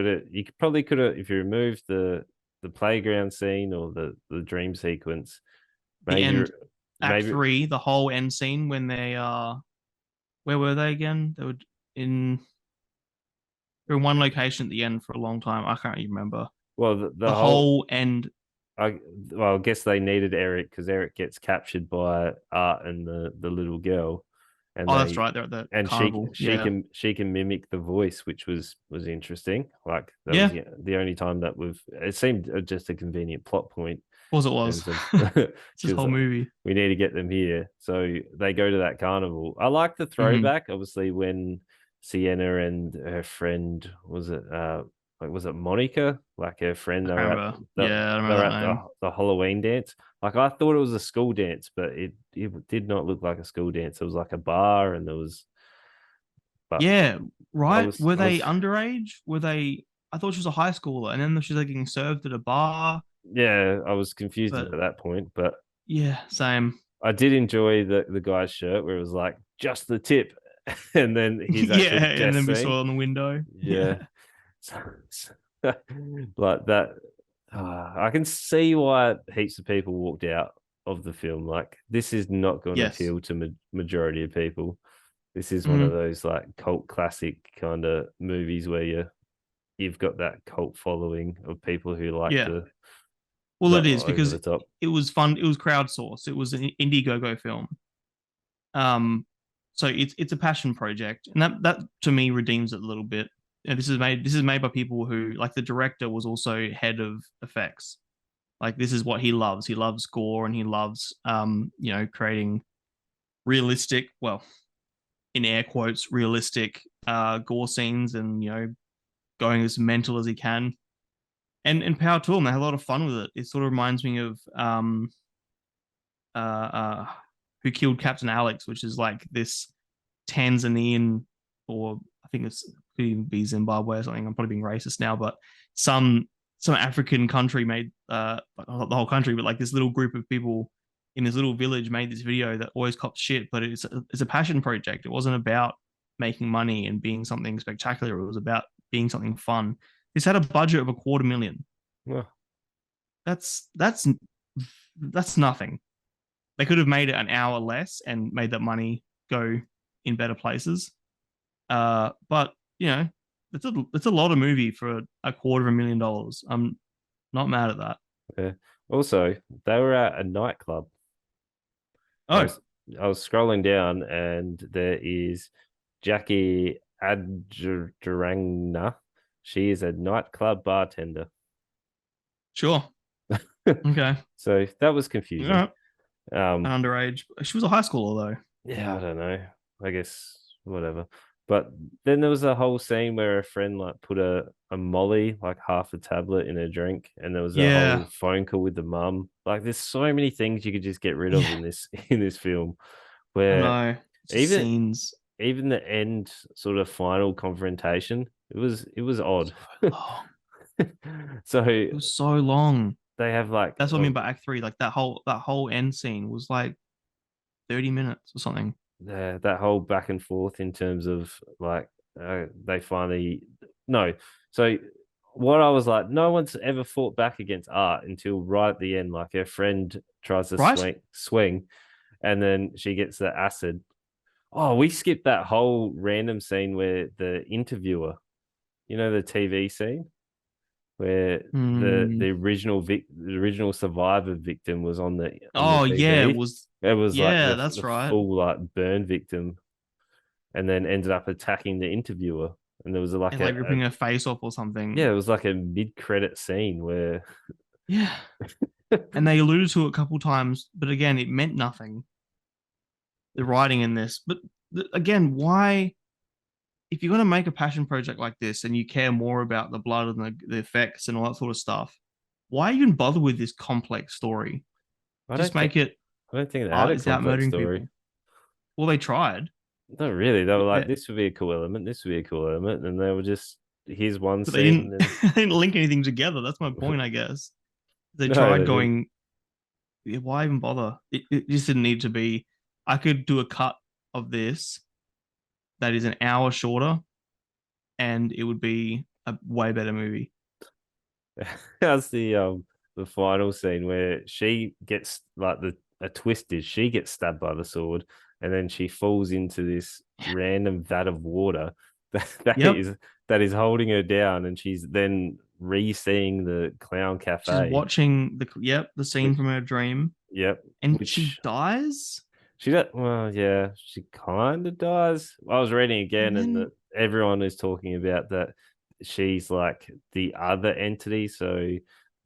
Speaker 1: probably could have, if you removed the playground scene or the dream sequence,
Speaker 2: The
Speaker 1: maybe
Speaker 2: end, Act
Speaker 1: maybe
Speaker 2: Three, the whole end scene when they where were they again? In they were in one location at the end for a long time. I can't even remember.
Speaker 1: well
Speaker 2: The
Speaker 1: the whole
Speaker 2: whole end.
Speaker 1: I well I guess they needed Eric because Eric gets captured by Art and the little girl, and
Speaker 2: Oh, that's
Speaker 1: they
Speaker 2: right. They're at the
Speaker 1: and
Speaker 2: carnival. Yeah.
Speaker 1: she can mimic the voice, which was interesting. Like that was
Speaker 2: Yeah.
Speaker 1: the only time that it seemed just a convenient plot point
Speaker 2: Of course it
Speaker 1: in
Speaker 2: was.
Speaker 1: terms of
Speaker 2: It's his
Speaker 1: because
Speaker 2: whole movie.
Speaker 1: we need to get them here. So they go to that carnival. I like the
Speaker 2: Hmm.
Speaker 1: throwback, obviously, when Sienna and her friend was it Monica? Like her friend,
Speaker 2: I can't remember. Yeah, I
Speaker 1: they
Speaker 2: remember
Speaker 1: were
Speaker 2: that
Speaker 1: at
Speaker 2: name.
Speaker 1: the Halloween dance. Like I thought it was a school dance, but it did not look like a school dance. It was like a bar, and there was. But
Speaker 2: Yeah, right. Were
Speaker 1: I
Speaker 2: they
Speaker 1: was
Speaker 2: underage? Were they? I thought she was a high schooler, and then she's like getting served at a bar.
Speaker 1: yeah, I was confused
Speaker 2: But
Speaker 1: at that point, but
Speaker 2: yeah, same.
Speaker 1: I did enjoy the guy's shirt where it was like just the tip, and then his
Speaker 2: Yeah,
Speaker 1: actual
Speaker 2: and
Speaker 1: death
Speaker 2: then we
Speaker 1: scene.
Speaker 2: saw it on the window.
Speaker 1: Yeah,
Speaker 2: Yeah.
Speaker 1: like that. I can see why heaps of people walked out of the film. Like, this is not going to
Speaker 2: Yes.
Speaker 1: appeal to majority of people. This is one of
Speaker 2: Mm,
Speaker 1: those like cult classic kind of movies where you've got that cult following of people who like
Speaker 2: yeah. Well,
Speaker 1: the
Speaker 2: it is
Speaker 1: over
Speaker 2: because
Speaker 1: the top.
Speaker 2: it was fun. It was crowdsourced. It was an Indiegogo film. Um, so it's a passion project, and that to me redeems it a little bit. And this is made by people who, like, the director was also head of effects. Like, this is what he loves. He loves gore, and he loves creating realistic, well, in air quotes, realistic gore scenes, and going as mental as he can. And power to him. They had a lot of fun with it. It sort of reminds me of uh, uh, Who Killed Captain Alex, which is like this Tanzanian, or I think it's could even be Zimbabwe or something. I'm probably being racist now, but some African country made not the whole country, but like this little group of people in this little village made this video that always copped shit, but it's a passion project. It wasn't about making money and being something spectacular. It was about being something fun. This had a budget of $250,000.
Speaker 1: Well,
Speaker 2: That's nothing. They could have made it an hour less and made that money go in better places. But it's a lot of movie for $250,000. I'm not mad at that.
Speaker 1: yeah. Also, they were at a nightclub. I
Speaker 2: Oh,
Speaker 1: was I was scrolling down and there is Jackie Adjurangna. She is a nightclub bartender.
Speaker 2: sure. Okay.
Speaker 1: So that was
Speaker 2: All
Speaker 1: confusing.
Speaker 2: right.
Speaker 1: Um,
Speaker 2: Underage. She was a high schooler though.
Speaker 1: yeah, I don't know. I guess whatever. But then there was a whole scene where a friend like put a Molly, like half a tablet in a drink, and there was a
Speaker 2: Yeah.
Speaker 1: whole phone call with the mum. Like, there's so many things you could just get rid of
Speaker 2: Yeah.
Speaker 1: in this in this film,
Speaker 2: I
Speaker 1: where
Speaker 2: know. Just
Speaker 1: even
Speaker 2: scenes.
Speaker 1: even the end sort of final confrontation, it was odd.
Speaker 2: So long.
Speaker 1: So
Speaker 2: It was so long.
Speaker 1: they have like
Speaker 2: That's what I mean by Act 3. Like that whole end scene was like 30 minutes or something.
Speaker 1: that whole back and forth in terms of like they finally no. So what I was like, no one's ever fought back against art until right at the end. Like, her friend tries to
Speaker 2: Right?
Speaker 1: swing, and then she gets the acid. Oh, we skipped that whole random scene where the interviewer, the TV scene where the
Speaker 2: Hmm.
Speaker 1: original survivor victim was on the
Speaker 2: Oh yeah, it
Speaker 1: TV.
Speaker 2: was.
Speaker 1: It was like
Speaker 2: Yeah,
Speaker 1: the
Speaker 2: that's right.
Speaker 1: full like burn victim, and then ended up attacking the interviewer. And there was like
Speaker 2: And like ripping her face off or something.
Speaker 1: yeah, it was like a mid-credit scene where
Speaker 2: Yeah. And they alluded to it a couple times, but again, it meant nothing. The writing in this, but again, why? If you're going to make a passion project like this and you care more about the blood and the effects and all that sort of stuff, why even bother with this complex story?
Speaker 1: I
Speaker 2: Just
Speaker 1: don't think
Speaker 2: make it
Speaker 1: I don't think they had
Speaker 2: art
Speaker 1: a
Speaker 2: is out
Speaker 1: complex
Speaker 2: murdering
Speaker 1: story.
Speaker 2: people. Well, they tried,
Speaker 1: Not really. They were
Speaker 2: but
Speaker 1: like,
Speaker 2: they,
Speaker 1: this would be a cool element, this would be a cool element, and they were just here's one
Speaker 2: but they
Speaker 1: scene
Speaker 2: didn't,
Speaker 1: and
Speaker 2: they didn't link anything together. That's my point, I guess. They
Speaker 1: no,
Speaker 2: tried
Speaker 1: they didn't.
Speaker 2: going, yeah, why even bother? It just didn't need to be. I could do a cut of this that is an hour shorter, and it would be a way better movie.
Speaker 1: How's the final scene where she gets like a twist is she gets stabbed by the sword and then she falls into this random vat of water that
Speaker 2: Yep,
Speaker 1: is holding her down, and she's then re-seeing the clown
Speaker 2: she's
Speaker 1: cafe,
Speaker 2: watching the scene
Speaker 1: which
Speaker 2: from her dream,
Speaker 1: yep,
Speaker 2: and she
Speaker 1: which
Speaker 2: dies,
Speaker 1: she does well, yeah, she kind of dies. I was reading
Speaker 2: and
Speaker 1: again, and
Speaker 2: then
Speaker 1: that everyone is talking about that she's like the other entity. So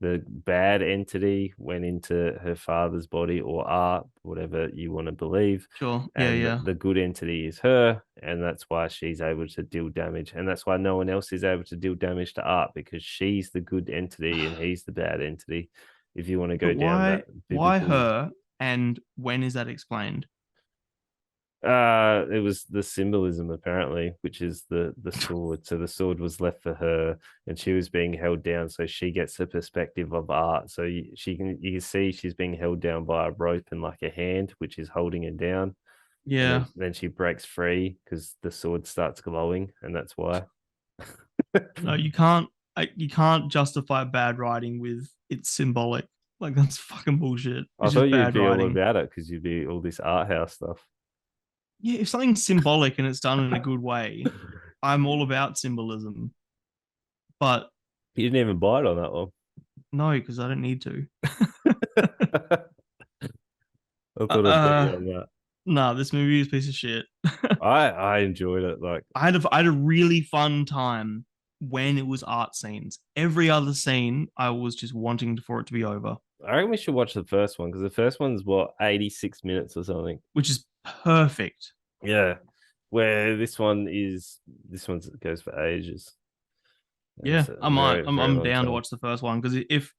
Speaker 1: the bad entity went into her father's body or art, whatever you want to believe,
Speaker 2: sure, yeah,
Speaker 1: and
Speaker 2: yeah.
Speaker 1: the good entity is her, and that's why she's able to deal damage, and that's why no one else is able to deal damage to art because she's the good entity and he's the bad entity. If you want to
Speaker 2: But
Speaker 1: go down
Speaker 2: why
Speaker 1: that
Speaker 2: why
Speaker 1: biblical.
Speaker 2: her, and when is that explained?
Speaker 1: It was the symbolism apparently, which is the sword. So the sword was left for her, and she was being held down. So she gets the perspective of art. So you can see she's being held down by a rope and like a hand, which is holding her down. And
Speaker 2: Yeah,
Speaker 1: then she breaks free because the sword starts glowing, and that's why.
Speaker 2: no, you can't. you can't justify bad writing with it's symbolic. Like that's fucking bullshit.
Speaker 1: I
Speaker 2: It's
Speaker 1: thought
Speaker 2: just
Speaker 1: you'd
Speaker 2: bad
Speaker 1: be all
Speaker 2: writing.
Speaker 1: about it because you'd be all this art house stuff.
Speaker 2: Yeah, if something's symbolic and it's done in a good way, I'm all about symbolism. But
Speaker 1: You didn't even buy it on that one.
Speaker 2: no, because I don't need to.
Speaker 1: I thought I'd bet you
Speaker 2: uh,
Speaker 1: on that.
Speaker 2: nah, this movie is a piece of shit.
Speaker 1: I enjoyed it. Like,
Speaker 2: I had a really fun time when it was art scenes. Every other scene, I was just wanting for it to be over,
Speaker 1: I reckon we should watch the first one because the first one's what 86 minutes or something.
Speaker 2: which is perfect.
Speaker 1: Yeah, where this one goes for ages.
Speaker 2: Yeah,
Speaker 1: It's a
Speaker 2: I might.
Speaker 1: very very
Speaker 2: I'm
Speaker 1: long
Speaker 2: down to
Speaker 1: time.
Speaker 2: watch the first one because if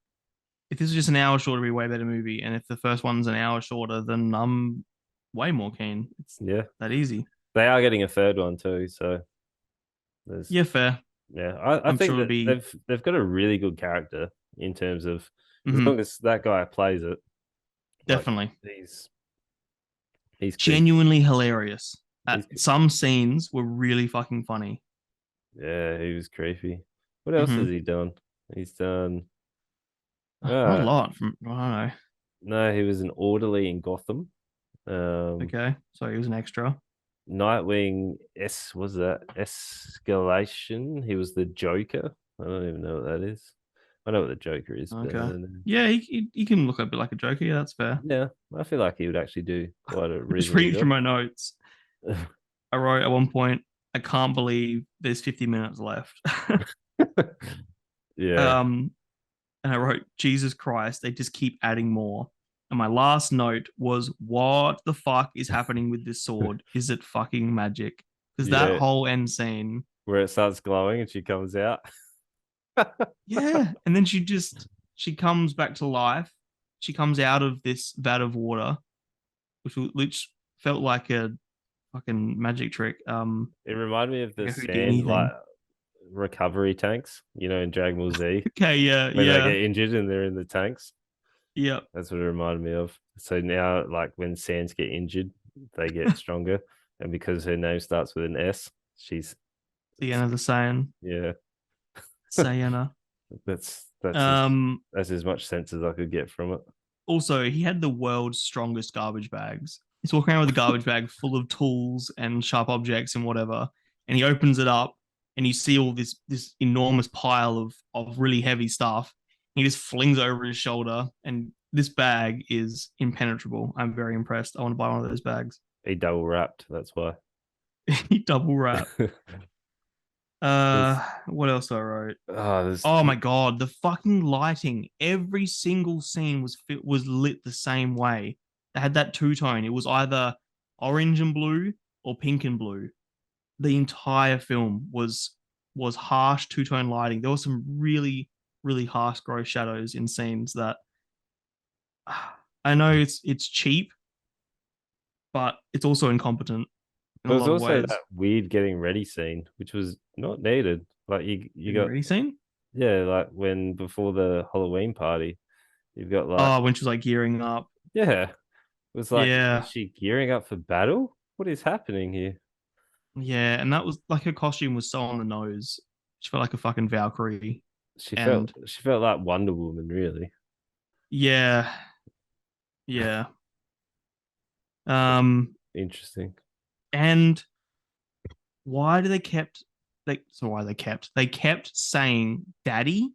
Speaker 2: this is just an hour shorter, it'd be a way better movie. And if the first one's an hour shorter, then I'm way more keen. It's
Speaker 1: Yeah,
Speaker 2: that easy.
Speaker 1: they are getting a third one too. So there's
Speaker 2: Yeah, fair.
Speaker 1: yeah, I
Speaker 2: I'm sure
Speaker 1: think
Speaker 2: it'll
Speaker 1: that
Speaker 2: be
Speaker 1: they've got a really good character in terms of as
Speaker 2: mhm,
Speaker 1: long as that guy plays it, like
Speaker 2: definitely
Speaker 1: he's creepy.
Speaker 2: genuinely hilarious.
Speaker 1: He's
Speaker 2: Some scenes were really fucking funny.
Speaker 1: yeah, he was creepy. What else has
Speaker 2: Hmm
Speaker 1: he done? He's done.
Speaker 2: Not a
Speaker 1: Uh,
Speaker 2: lot from I don't know.
Speaker 1: no, he was an orderly in Gotham.
Speaker 2: Okay, so he was an extra.
Speaker 1: Nightwing S was that escalation? He was the Joker. I don't even know what that is. I know what the Joker is, but I
Speaker 2: Okay,
Speaker 1: don't know.
Speaker 2: yeah, he can look a bit like a Joker. Yeah, that's fair.
Speaker 1: Yeah, I feel like he would actually do quite a
Speaker 2: Just
Speaker 1: reasonable
Speaker 2: reading through
Speaker 1: job.
Speaker 2: my notes, I wrote at one point, I can't believe there's 50 minutes left.
Speaker 1: Yeah,
Speaker 2: um, and I wrote, Jesus Christ, they just keep adding more. And my last note was, what the fuck is happening with this sword? Is it fucking magic? Because that
Speaker 1: yeah.
Speaker 2: whole end scene,
Speaker 1: Where it starts glowing and she comes out.
Speaker 2: yeah. And then she comes back to life. She comes out of this vat of water, which felt like a fucking magic trick.
Speaker 1: It reminded me of
Speaker 2: I
Speaker 1: the
Speaker 2: guess it could do
Speaker 1: sand like
Speaker 2: anything.
Speaker 1: recovery tanks, in Dragon Ball Z
Speaker 2: Okay, yeah,
Speaker 1: when they
Speaker 2: yeah,
Speaker 1: get injured and they're in the tanks.
Speaker 2: yeah.
Speaker 1: That's what it reminded me of. So now, like when Sands get injured, they get stronger, and because her name starts with an S, she's
Speaker 2: The end of the Saiyan,
Speaker 1: yeah.
Speaker 2: Sayana.
Speaker 1: That's
Speaker 2: Um,
Speaker 1: that's as much sense as I could get from it.
Speaker 2: Also, he had the world's strongest garbage bags. He's walking around with a garbage bag full of tools and sharp objects and whatever. And he opens it up and you see all this enormous pile of really heavy stuff. He just flings it over his shoulder. And this bag is impenetrable. I'm very impressed. I want to buy one of those bags.
Speaker 1: He double wrapped. That's why.
Speaker 2: He double wrap.
Speaker 1: there's
Speaker 2: What else I wrote?
Speaker 1: there's
Speaker 2: Oh my god, the fucking lighting! Every single scene was lit the same way. They had that two tone. It was either orange and blue or pink and blue. The entire film was harsh two tone lighting. There was some really harsh gross shadows in scenes that I know it's cheap, but it's also incompetent in
Speaker 1: There
Speaker 2: a
Speaker 1: was
Speaker 2: lot of
Speaker 1: also that
Speaker 2: ways.
Speaker 1: weird getting ready scene, which was not needed. Like you
Speaker 2: Getting
Speaker 1: got
Speaker 2: ready scene?
Speaker 1: yeah, like when before the Halloween party, you've got like
Speaker 2: Oh, when she was like gearing up.
Speaker 1: yeah, it was like is
Speaker 2: Yeah,
Speaker 1: she gearing up for battle? What is happening here?
Speaker 2: yeah, and that was like her costume was so on the nose. She felt like a fucking Valkyrie.
Speaker 1: She felt
Speaker 2: And
Speaker 1: she felt like Wonder Woman, really.
Speaker 2: yeah, yeah. Um,
Speaker 1: Interesting.
Speaker 2: and why do they kept they kept saying daddy,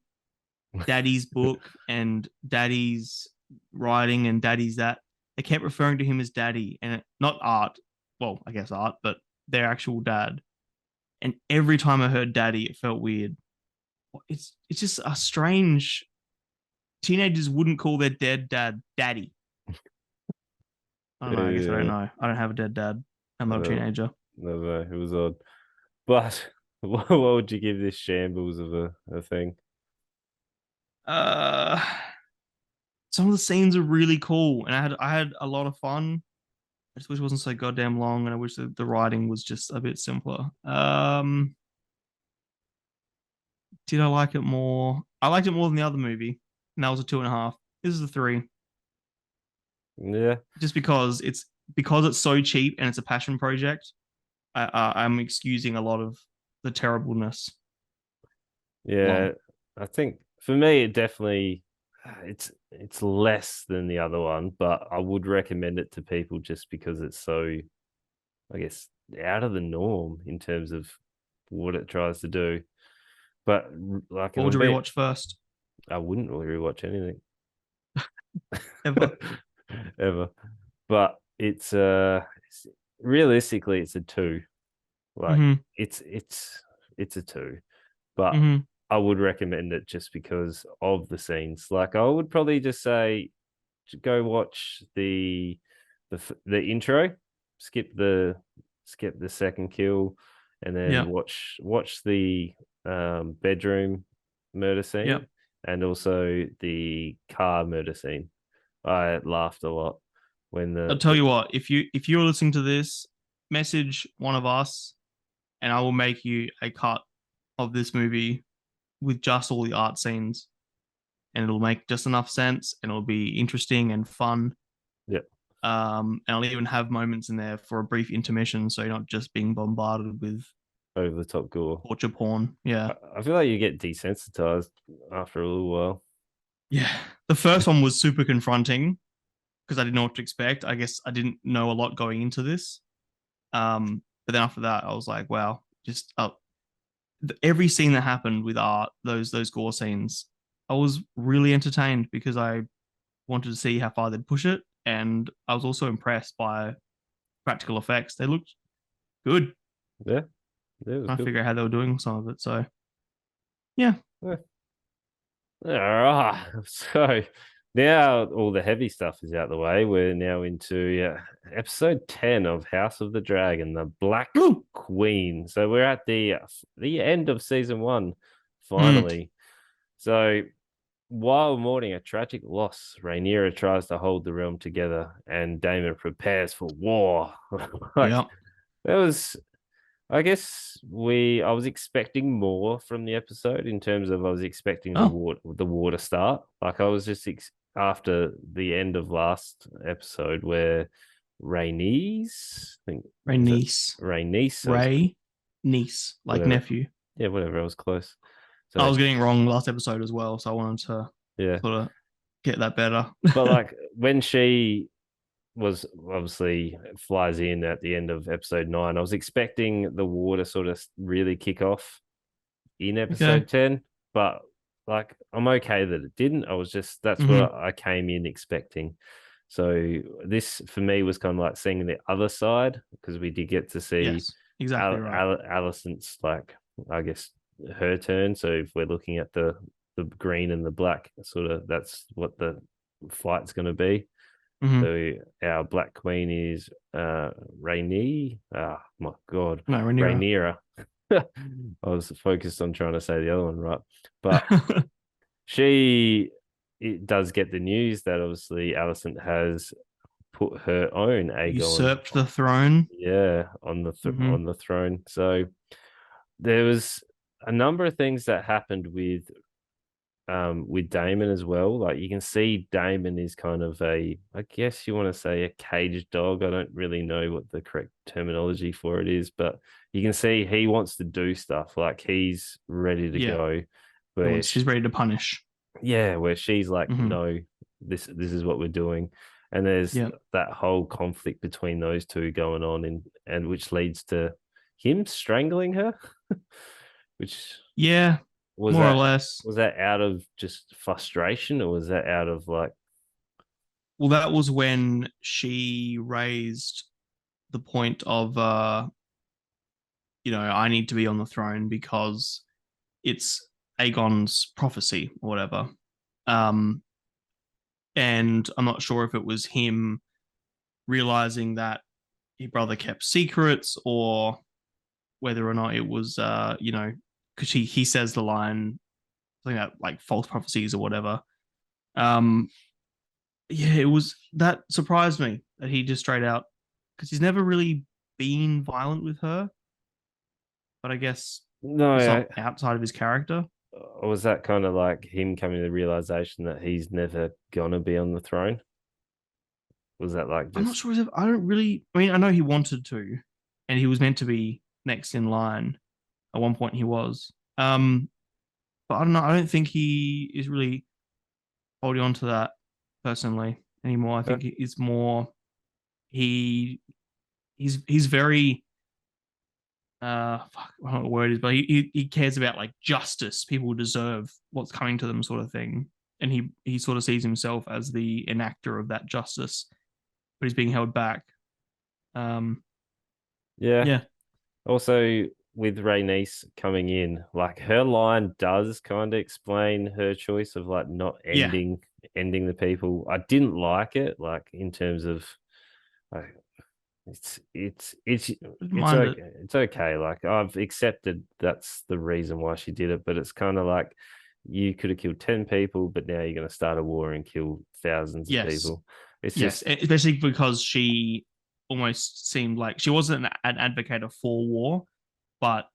Speaker 2: daddy's book and daddy's writing and daddy's that. They kept referring to him as daddy and not art. Well, I guess art, but their actual dad. And every time I heard daddy, it felt weird. It's just a strange teenagers wouldn't call their dead dad daddy. I don't know. I guess I don't
Speaker 1: Yeah,
Speaker 2: know. I don't have a dead dad. I'm
Speaker 1: I
Speaker 2: not a
Speaker 1: don't,
Speaker 2: teenager.
Speaker 1: no, it was odd. But what would you give this shambles of a thing?
Speaker 2: Uh, some of the scenes are really cool, and I had a lot of fun. I just wish it wasn't so goddamn long, and I wish the writing was just a bit simpler. Did I like it more? I liked it more than the other movie, and that was a 2.5. This is a 3,
Speaker 1: Yeah,
Speaker 2: just because it's so cheap and it's a passion project. I'm excusing a lot of the terribleness
Speaker 1: yeah.
Speaker 2: along.
Speaker 1: I think for me, it definitely it's less than the other one, but I would recommend it to people just because it's so, I guess, out of the norm in terms of what it tries to do. But like,
Speaker 2: What
Speaker 1: it'll
Speaker 2: would you
Speaker 1: be,
Speaker 2: rewatch first
Speaker 1: I wouldn't really rewatch anything
Speaker 2: ever?
Speaker 1: ever. But realistically, it's a two. Like
Speaker 2: Mm-hmm.
Speaker 1: it's a two, but
Speaker 2: Mm-hmm.
Speaker 1: I would recommend it just because of the scenes. Like I would probably just say go watch the intro, skip the skip the second kill, and then
Speaker 2: Yeah.
Speaker 1: watch the bedroom murder
Speaker 2: Yeah.
Speaker 1: scene and also the car murder scene. I laughed a lot when
Speaker 2: I'll tell you what, if you're listening to this, message one of us and I will make you a cut of this movie with just all the art scenes and it'll make just enough sense and it'll be interesting and fun.
Speaker 1: yeah,
Speaker 2: And I'll even have moments in there for a brief intermission so you're not just being bombarded with
Speaker 1: over the top gore.
Speaker 2: torture porn. Yeah.
Speaker 1: I feel like you get desensitized after a little while.
Speaker 2: Yeah. The first one was super confronting because I didn't know what to expect. I guess I didn't know a lot going into this. But then after that, I was like, wow, just every scene that happened with art, those gore scenes, I was really entertained because I wanted to see how far they'd push it, and I was also impressed by practical effects. They looked good.
Speaker 1: Yeah, yeah, it was
Speaker 2: Trying to
Speaker 1: good.
Speaker 2: figure out how they were doing some of it. So yeah,
Speaker 1: Yeah. All right. So now all the heavy stuff is out the way. We're now into episode 10 of House of the Dragon, the Black
Speaker 2: Ooh.
Speaker 1: Queen. So we're at the end of season one,
Speaker 2: Mm.
Speaker 1: finally. So while mourning a tragic loss, Rhaenyra tries to hold the realm together, and Daemon prepares for war. Like
Speaker 2: Yeah.
Speaker 1: that was I was expecting more from the episode in terms of I was expecting
Speaker 2: Oh,
Speaker 1: the war to start. Like I was just after the end of last episode where Rhaenys, I think
Speaker 2: Ray
Speaker 1: was it
Speaker 2: niece,
Speaker 1: Rhaenys?
Speaker 2: Ray niece, like
Speaker 1: Whatever.
Speaker 2: nephew.
Speaker 1: Yeah, whatever. I was close.
Speaker 2: I
Speaker 1: So
Speaker 2: was getting it wrong last episode as well, so I wanted to
Speaker 1: yeah,
Speaker 2: sort of get that better.
Speaker 1: but like when she was obviously flies in at the end of episode 9, I was expecting the war to sort of really kick off in
Speaker 2: Okay.
Speaker 1: episode 10, but like I'm okay that it didn't. I was just that's
Speaker 2: Mm-hmm.
Speaker 1: what I came in expecting. So this for me was kind of like seeing the other side because we did get to see
Speaker 2: Yes, exactly right.
Speaker 1: Alicent's like I guess her turn. So if we're looking at the green and the black, sort of that's what the fight's going to be.
Speaker 2: Mm-hmm.
Speaker 1: So our Black Queen is Rainy. Ah, my God,
Speaker 2: No, Rhaenyra.
Speaker 1: Rhaenyra. I was focused on trying to say the other one right, but she it does get the news that obviously Alicent has put her own Aegon,
Speaker 2: Usurped the throne.
Speaker 1: yeah,
Speaker 2: Mm-hmm.
Speaker 1: on the throne. So there was a number of things that happened with Damon as well. Like you can see Damon is kind of I guess you want to say a caged dog. I don't really know what the correct terminology for it is, but you can see he wants to do stuff. Like he's ready to
Speaker 2: Yeah.
Speaker 1: go.
Speaker 2: She's ready to punish.
Speaker 1: Yeah, where she's like,
Speaker 2: Mm-hmm.
Speaker 1: no, this is what we're doing. And there's
Speaker 2: Yeah.
Speaker 1: that whole conflict between those two going on and which leads to him strangling her, which
Speaker 2: Yeah,
Speaker 1: was
Speaker 2: more or
Speaker 1: that
Speaker 2: less.
Speaker 1: was that out of just frustration or was that out of like
Speaker 2: Well, that was when she raised the point of I need to be on the throne because it's Aegon's prophecy or whatever. Um, and I'm not sure if it was him realizing that his brother kept secrets or whether or not it was because he says the line something about like false prophecies or whatever. Um, yeah, it was that surprised me that he just straight out because he's never really been violent with her, but I guess
Speaker 1: no,
Speaker 2: it's not outside of his character.
Speaker 1: or was that kind of like him coming to the realization that he's never gonna be on the throne? Was that like
Speaker 2: I'm not
Speaker 1: just
Speaker 2: sure if I don't really. I mean, I know he wanted to, and he was meant to be next in line. At one point, he was. But I don't know. I don't think he is really holding on to that personally anymore. I
Speaker 1: Yeah.
Speaker 2: think it's more he he's very fuck, I don't know what the word is, but he cares about like justice. People deserve what's coming to them, sort of thing. And he sort of sees himself as the enactor of that justice, but he's being held back. Um,
Speaker 1: Yeah.
Speaker 2: yeah,
Speaker 1: Also, with Rhaenys coming in, like her line does kind of explain her choice of like not
Speaker 2: yeah,
Speaker 1: ending the people. I didn't like it, like in terms of like,
Speaker 2: didn't
Speaker 1: it's
Speaker 2: mind it.
Speaker 1: okay. It's okay. Like I've accepted that's the reason why she did it, but it's kind of like you could have killed 10 people, but now you're going to start a war and kill thousands of
Speaker 2: Yes,
Speaker 1: people. It's
Speaker 2: yes,
Speaker 1: just
Speaker 2: especially because she almost seemed like she wasn't an advocate for war, but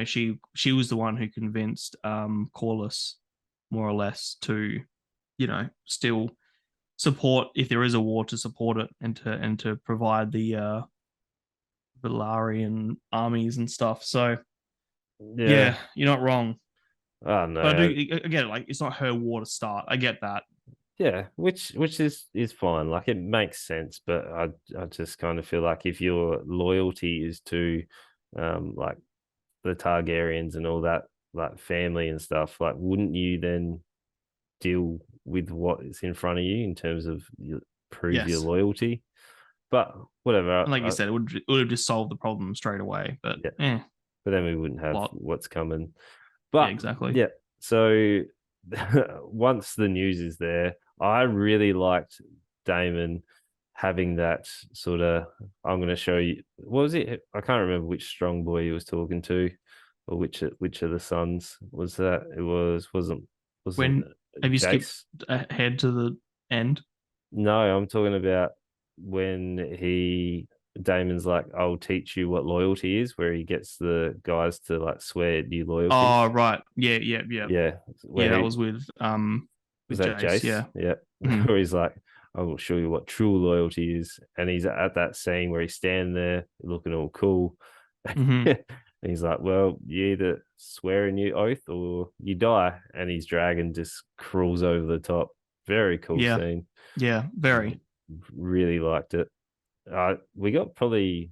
Speaker 2: she was the one who convinced Corlys more or less to still support if there is a war to support it and to provide the Valarian armies and stuff. So
Speaker 1: yeah.
Speaker 2: yeah, you're not wrong.
Speaker 1: Oh
Speaker 2: But
Speaker 1: no.
Speaker 2: I get it. Like it's not her war to start. I get that.
Speaker 1: Yeah, which is fine. Like it makes sense, but I just kind of feel like if your loyalty is to like the Targaryens and all that, like family and stuff, like wouldn't you then deal with what is in front of you in terms of prove your
Speaker 2: Yes,
Speaker 1: loyalty? But whatever.
Speaker 2: and like you said, it would have just solved the problem straight away. But
Speaker 1: Yeah, but then we wouldn't have
Speaker 2: plot.
Speaker 1: what's coming.
Speaker 2: Yeah,
Speaker 1: But
Speaker 2: exactly.
Speaker 1: yeah, so once the news is there, I really liked Damon having that sort of. I'm going to show you. What was it? I can't remember which strong boy he was talking to, or which of the sons was that? It wasn't
Speaker 2: When have you skipped
Speaker 1: Jace.
Speaker 2: ahead to the end?
Speaker 1: No, I'm talking about when Damon's like, I'll teach you what loyalty is, where he gets the guys to like swear new
Speaker 2: Oh,
Speaker 1: loyalties.
Speaker 2: right. Yeah, yeah, yeah.
Speaker 1: Yeah,
Speaker 2: Yeah,
Speaker 1: where
Speaker 2: that
Speaker 1: he
Speaker 2: was
Speaker 1: was
Speaker 2: with
Speaker 1: that
Speaker 2: Jace.
Speaker 1: Jace?
Speaker 2: Yeah.
Speaker 1: Yeah,
Speaker 2: Mhm.
Speaker 1: where he's like, I will show you what true loyalty is, and he's at that scene where he's standing there looking all cool.
Speaker 2: Mhm.
Speaker 1: And he's like, well, you either swear a new oath or you die, and his dragon just crawls over the top. Very cool
Speaker 2: Yeah.
Speaker 1: scene.
Speaker 2: Yeah, very.
Speaker 1: Really liked it. We got probably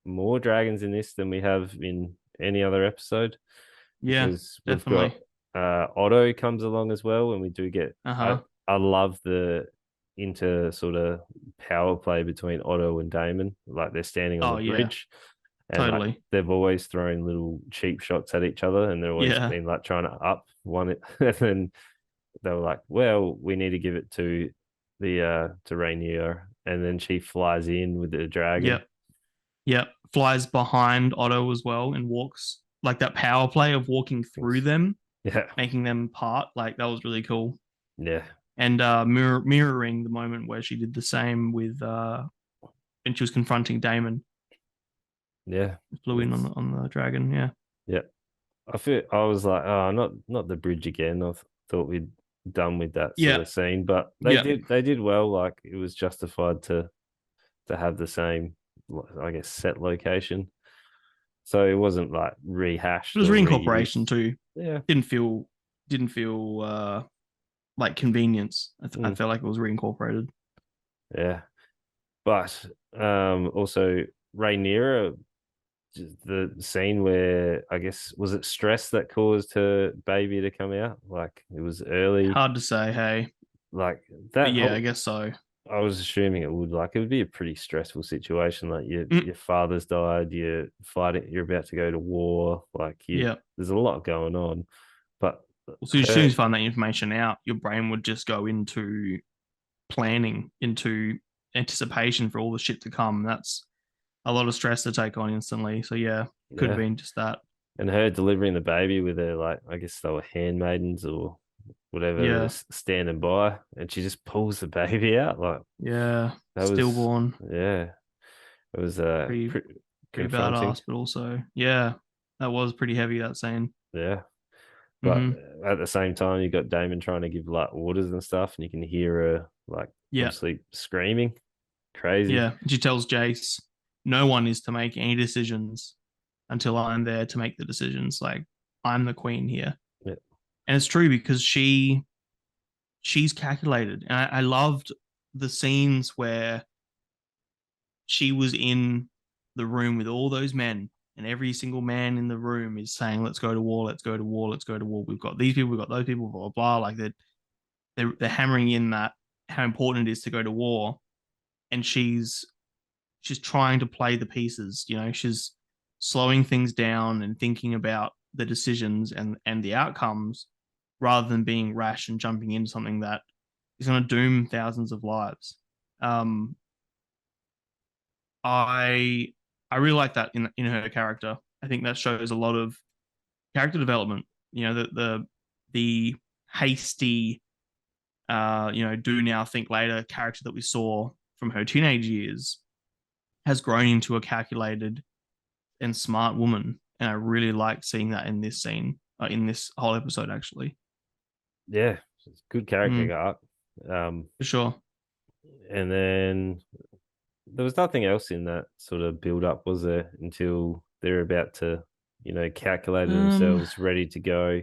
Speaker 1: more dragons in this than we have in any other episode
Speaker 2: Yeah,
Speaker 1: because we've got
Speaker 2: definitely.
Speaker 1: Otto comes along as well, and we do get. I
Speaker 2: Uh-huh.
Speaker 1: I love the inter sort of power play between Otto and Damon. Like they're standing on the
Speaker 2: Oh yeah,
Speaker 1: bridge, and like
Speaker 2: totally.
Speaker 1: they've always thrown little cheap shots at each other, and they're always
Speaker 2: Yeah.
Speaker 1: been like trying to up one, and then they were like, "Well, we need to give it to Rainier," and then she flies in with the dragon.
Speaker 2: Yep. Yep. Flies behind Otto as well and walks like that power play of walking through
Speaker 1: Thanks.
Speaker 2: them,
Speaker 1: Yeah,
Speaker 2: making them part. Like that was really cool.
Speaker 1: yeah,
Speaker 2: And mirroring the moment where she did the same with when she was confronting Damon,
Speaker 1: yeah.
Speaker 2: flew in on
Speaker 1: It's
Speaker 2: the dragon. Yeah.
Speaker 1: yeah. I was like, oh, not the bridge again. Thought we'd done with that sort
Speaker 2: Yeah.
Speaker 1: of scene, but
Speaker 2: Yeah.
Speaker 1: they did well. Like it was justified to have the same, I guess, set location. So it wasn't like
Speaker 2: It
Speaker 1: rehashed
Speaker 2: was
Speaker 1: or
Speaker 2: reincorporation
Speaker 1: reused.
Speaker 2: too.
Speaker 1: Yeah.
Speaker 2: Didn't feel like convenience. I
Speaker 1: Mm,
Speaker 2: felt like it was reincorporated.
Speaker 1: yeah. But also Rhaenyra, the scene where I guess was it stress that caused her baby to come out? Like it was early.
Speaker 2: Hard to say, hey,
Speaker 1: Like
Speaker 2: but
Speaker 1: that
Speaker 2: yeah, I
Speaker 1: whole
Speaker 2: guess so.
Speaker 1: I was assuming it would like it would be a pretty stressful situation. Like
Speaker 2: Mm,
Speaker 1: your father's died, you're fighting, you're about to go to war. Like you,
Speaker 2: yeah.
Speaker 1: there's a lot going on. But
Speaker 2: Well, so as soon
Speaker 1: her,
Speaker 2: as you find that information out, your brain would just go into planning, into anticipation for all the shit to come. That's a lot of stress to take on instantly. So yeah, could have
Speaker 1: yeah,
Speaker 2: been just that.
Speaker 1: and her delivering the baby with her like I guess they were handmaidens or whatever
Speaker 2: Yeah,
Speaker 1: was standing by, and she just pulls the baby out. Like
Speaker 2: yeah.
Speaker 1: that was
Speaker 2: Stillborn,
Speaker 1: yeah, it was
Speaker 2: pretty pretty
Speaker 1: confronting.
Speaker 2: badass, but also yeah, that was pretty heavy that scene.
Speaker 1: Yeah. But
Speaker 2: Mm-hmm.
Speaker 1: at the same time, you got Damon trying to give like orders and stuff, and you can hear her like
Speaker 2: Yeah,
Speaker 1: obviously screaming, crazy.
Speaker 2: yeah. And she tells Jace, "No one is to make any decisions until I'm there to make the decisions. Like I'm the queen here."
Speaker 1: Yeah.
Speaker 2: And it's true because she's calculated. And I loved the scenes where she was in the room with all those men, and every single man in the room is saying, "Let's go to war, let's go to war, let's go to war. We've got these people, we've got those people, blah blah blah." Like they're hammering in that how important it is to go to war, and she's trying to play the pieces. You know, she's slowing things down and thinking about the decisions and the outcomes rather than being rash and jumping into something that is going to doom thousands of lives. Um, I I really like that in her character. I think that shows a lot of character development. You know, the hasty, do now think later character that we saw from her teenage years has grown into a calculated and smart woman, and I really like seeing that in this scene, in this whole episode, actually.
Speaker 1: Yeah, it's good character
Speaker 2: Mm,
Speaker 1: arc.
Speaker 2: for sure.
Speaker 1: And then there was nothing else in that sort of build up, was there, until they're about to, calculate
Speaker 2: Um.
Speaker 1: themselves, ready to go,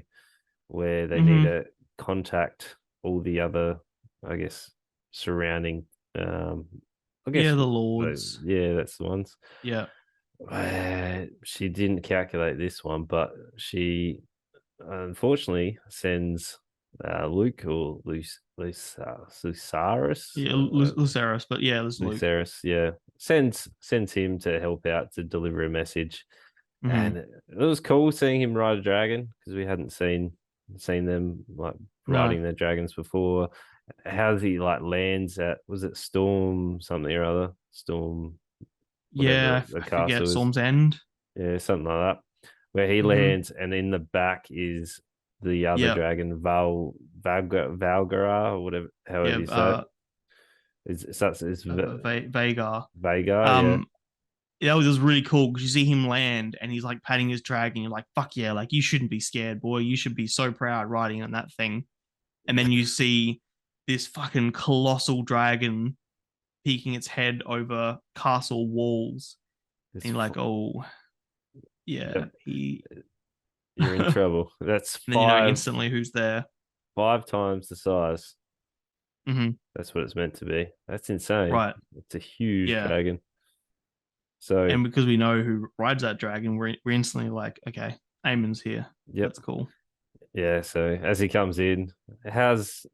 Speaker 1: where they need
Speaker 2: Mhm.
Speaker 1: to contact all the other, I guess, surrounding. I
Speaker 2: Yeah,
Speaker 1: guess,
Speaker 2: the Lords.
Speaker 1: yeah, that's the ones.
Speaker 2: Yeah.
Speaker 1: She didn't calculate this one, but she unfortunately sends Luke or Lucaris,
Speaker 2: Yeah, Lucerys, but yeah, there's Luke.
Speaker 1: Lucerys, yeah, sends him to help out to deliver a message,
Speaker 2: Hmm.
Speaker 1: and it was cool seeing him ride a dragon because we hadn't seen them like
Speaker 2: No.
Speaker 1: riding their dragons before. How he like lands at, was it Storm something or other, Storm, whatever
Speaker 2: Yeah,
Speaker 1: the
Speaker 2: I forget
Speaker 1: castle is,
Speaker 2: Storm's End.
Speaker 1: yeah, something like that, where he
Speaker 2: Hmm.
Speaker 1: lands, and in the back is the other
Speaker 2: Yeah.
Speaker 1: dragon, Valgara, or whatever, however
Speaker 2: Yeah.
Speaker 1: you say it. It's
Speaker 2: Vagar.
Speaker 1: Vagar, yeah.
Speaker 2: Um, that was really cool because you see him land and he's like patting his dragon. You're like, fuck yeah, like you shouldn't be scared, boy. You should be so proud riding on that thing. And then you see this fucking colossal dragon peeking its head over castle walls.
Speaker 1: It's
Speaker 2: And you're like, oh, yeah,
Speaker 1: Yep,
Speaker 2: he.
Speaker 1: you're in
Speaker 2: And
Speaker 1: trouble. That's
Speaker 2: then you know
Speaker 1: five
Speaker 2: instantly who's there.
Speaker 1: five times the size.
Speaker 2: Hmm.
Speaker 1: That's what it's meant to be. That's insane.
Speaker 2: Right.
Speaker 1: It's a huge
Speaker 2: Yeah.
Speaker 1: dragon. So,
Speaker 2: And because we know who rides that dragon, we're instantly like, okay, Aemon's here.
Speaker 1: yep,
Speaker 2: That's cool.
Speaker 1: yeah. So as he comes in, how's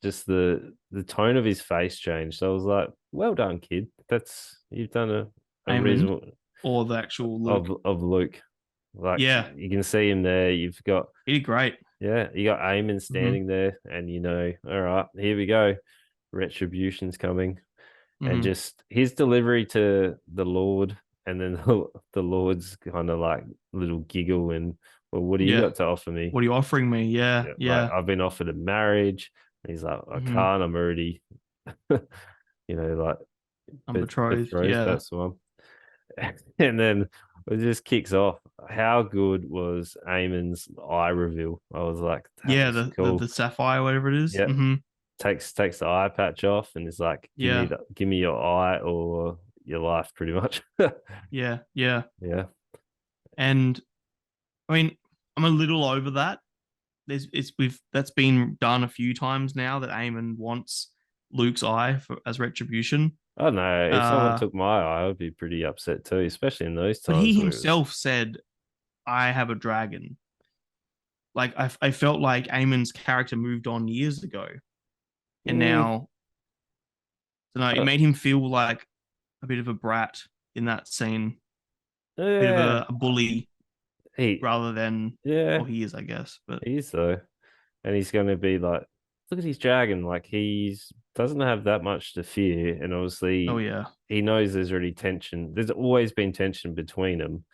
Speaker 1: just the tone of his face changed? So I was like, well done, kid. You've done a
Speaker 2: Aemon
Speaker 1: reasonable
Speaker 2: or the actual Luke.
Speaker 1: of Luke. Like
Speaker 2: Yeah,
Speaker 1: you can see him there. You've got,
Speaker 2: he did great.
Speaker 1: yeah, you got Eamon
Speaker 2: Hmm.
Speaker 1: standing there, and all right, here we go. Retribution's coming. And
Speaker 2: Hmm.
Speaker 1: just his delivery to the Lord, and then the Lord's kind of like little giggle and, well, what do you
Speaker 2: Yeah.
Speaker 1: got to offer me?
Speaker 2: What are you offering me? Yeah,
Speaker 1: Yeah, like
Speaker 2: yeah.
Speaker 1: I've been offered a marriage. And he's like, I
Speaker 2: Hmm.
Speaker 1: can't. I'm already, like
Speaker 2: I'm betrothed.
Speaker 1: betrothed.
Speaker 2: Yeah.
Speaker 1: That's the one. And then it just kicks off. How good was Eamon's eye reveal? I was like, that
Speaker 2: Yeah,
Speaker 1: was
Speaker 2: the
Speaker 1: cool.
Speaker 2: sapphire, whatever it is.
Speaker 1: Yeah,
Speaker 2: Hmm.
Speaker 1: takes the eye patch off and is like,
Speaker 2: Yeah,
Speaker 1: give me your eye or your life, pretty much.
Speaker 2: yeah, yeah.
Speaker 1: Yeah.
Speaker 2: And I mean, I'm a little over that. It's we've that's been done a few times now that Aemon wants Luke's eye as retribution.
Speaker 1: I don't know. If someone
Speaker 2: Uh,
Speaker 1: took my eye, I would be pretty upset too, especially in those
Speaker 2: but he
Speaker 1: times where it was.
Speaker 2: himself said, "I have a dragon." Like I felt like Aemon's character moved on years ago, and
Speaker 1: Mm,
Speaker 2: now, I don't know, it
Speaker 1: uh,
Speaker 2: made him feel like a bit of a brat in that scene, a bit of
Speaker 1: yeah.
Speaker 2: a bully
Speaker 1: He,
Speaker 2: rather than,
Speaker 1: yeah,
Speaker 2: well, he is, I guess. But
Speaker 1: he is though. And he's going to be like, look at his dragon. Like, he's doesn't have that much to fear. And
Speaker 2: oh
Speaker 1: obviously,
Speaker 2: yeah,
Speaker 1: he knows there's already tension. There's always been tension between them.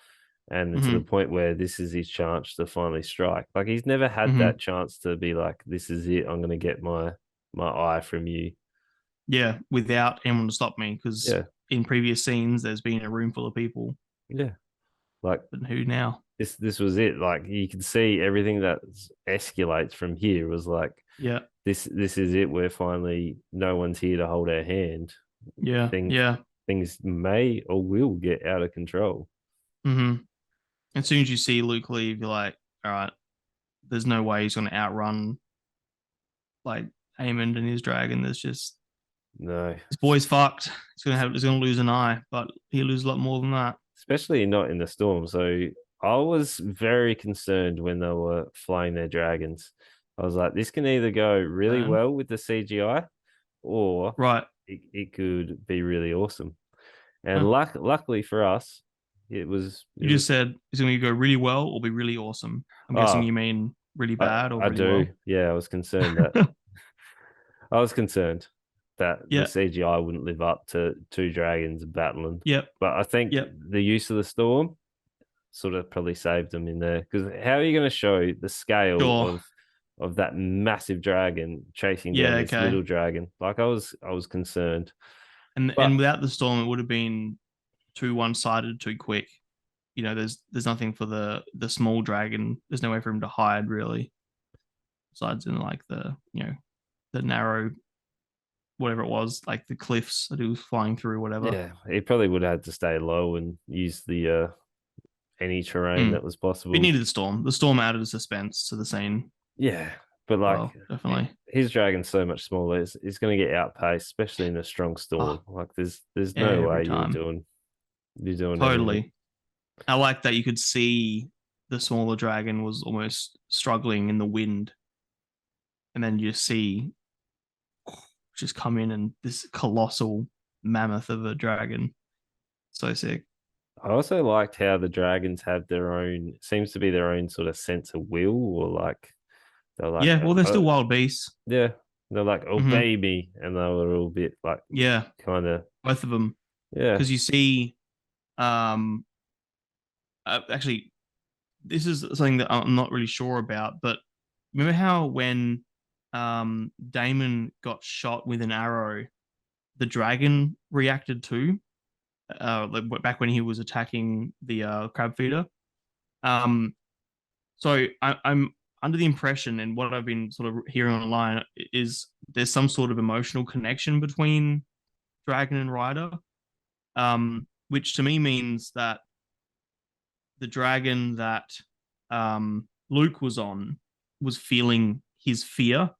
Speaker 1: And to the
Speaker 2: hmm,
Speaker 1: point where this is his chance to finally strike. Like, he's never had
Speaker 2: hmm,
Speaker 1: that chance to be like, this is it. I'm going to get my eye from you.
Speaker 2: yeah, without anyone to stop me, because
Speaker 1: Yeah.
Speaker 2: in previous scenes there's been a room full of people,
Speaker 1: Yeah. Like,
Speaker 2: but who now?
Speaker 1: this was it. Like, you can see everything that escalates from here was like,
Speaker 2: Yeah,
Speaker 1: this is it. We're finally, no one's here to hold our hand.
Speaker 2: yeah,
Speaker 1: Things
Speaker 2: yeah.
Speaker 1: things may or will get out of control.
Speaker 2: Hmm. As soon as you see Luke leave, you're like, all right, there's no way he's going to outrun like Aemond and his dragon. There's just
Speaker 1: No,
Speaker 2: this boy's fucked. He's gonna lose an eye, but he loses a lot more than that.
Speaker 1: especially not in the storm. So I was very concerned when they were flying their dragons. I was like, this can either go really well with the CGI, or
Speaker 2: Right.
Speaker 1: it could be really awesome. And
Speaker 2: Huh.
Speaker 1: luckily for us, it was.
Speaker 2: You just said it's going to go really well or be really awesome. I'm guessing
Speaker 1: Oh,
Speaker 2: you mean really bad or
Speaker 1: I
Speaker 2: really
Speaker 1: do.
Speaker 2: well.
Speaker 1: Yeah, I was concerned that I was concerned that the
Speaker 2: Yeah.
Speaker 1: CGI wouldn't live up to two dragons battling.
Speaker 2: Yep.
Speaker 1: But I think
Speaker 2: Yep.
Speaker 1: the use of the storm sort of probably saved them in there, because how are you going to show the scale
Speaker 2: Sure.
Speaker 1: of that massive dragon chasing down
Speaker 2: Yeah.
Speaker 1: this
Speaker 2: Okay.
Speaker 1: little dragon? Like I was concerned.
Speaker 2: And
Speaker 1: But
Speaker 2: without the storm, it would have been too one sided, too quick. There's nothing for the small dragon. There's no way for him to hide really, besides in like the narrow whatever it was, like the cliffs that he was flying through, whatever.
Speaker 1: yeah, he probably would have had to stay low and use the any terrain
Speaker 2: Mm.
Speaker 1: that was
Speaker 2: It
Speaker 1: possible.
Speaker 2: needed the storm. The storm added suspense to the scene.
Speaker 1: Yeah, but like
Speaker 2: Well, definitely.
Speaker 1: his dragon's so much smaller, it's going to get outpaced, especially in a strong storm.
Speaker 2: Oh,
Speaker 1: Like there's no
Speaker 2: every
Speaker 1: way
Speaker 2: time.
Speaker 1: you're doing anything.
Speaker 2: Totally. I like that you could see the smaller dragon was almost struggling in the wind, and then you see just come in and this colossal mammoth of a dragon. So sick.
Speaker 1: I also liked how the dragons have their own, seems to be their own sort of sense of will, or like they're like,
Speaker 2: Yeah, well, they're still wild beasts.
Speaker 1: yeah, they're like, oh
Speaker 2: Mm-hmm.
Speaker 1: baby, and they were all a bit like,
Speaker 2: Yeah,
Speaker 1: kind of,
Speaker 2: both of them.
Speaker 1: yeah,
Speaker 2: Because you see, um, actually, this is something that I'm not really sure about, but remember how when Damon got shot with an arrow, the dragon reacted too, like back when he was attacking the crab feeder. Um, so I'm under the impression, and what I've been sort of hearing online is there's some sort of emotional connection between dragon and rider, which to me means that the dragon that Luke was on was feeling his fear,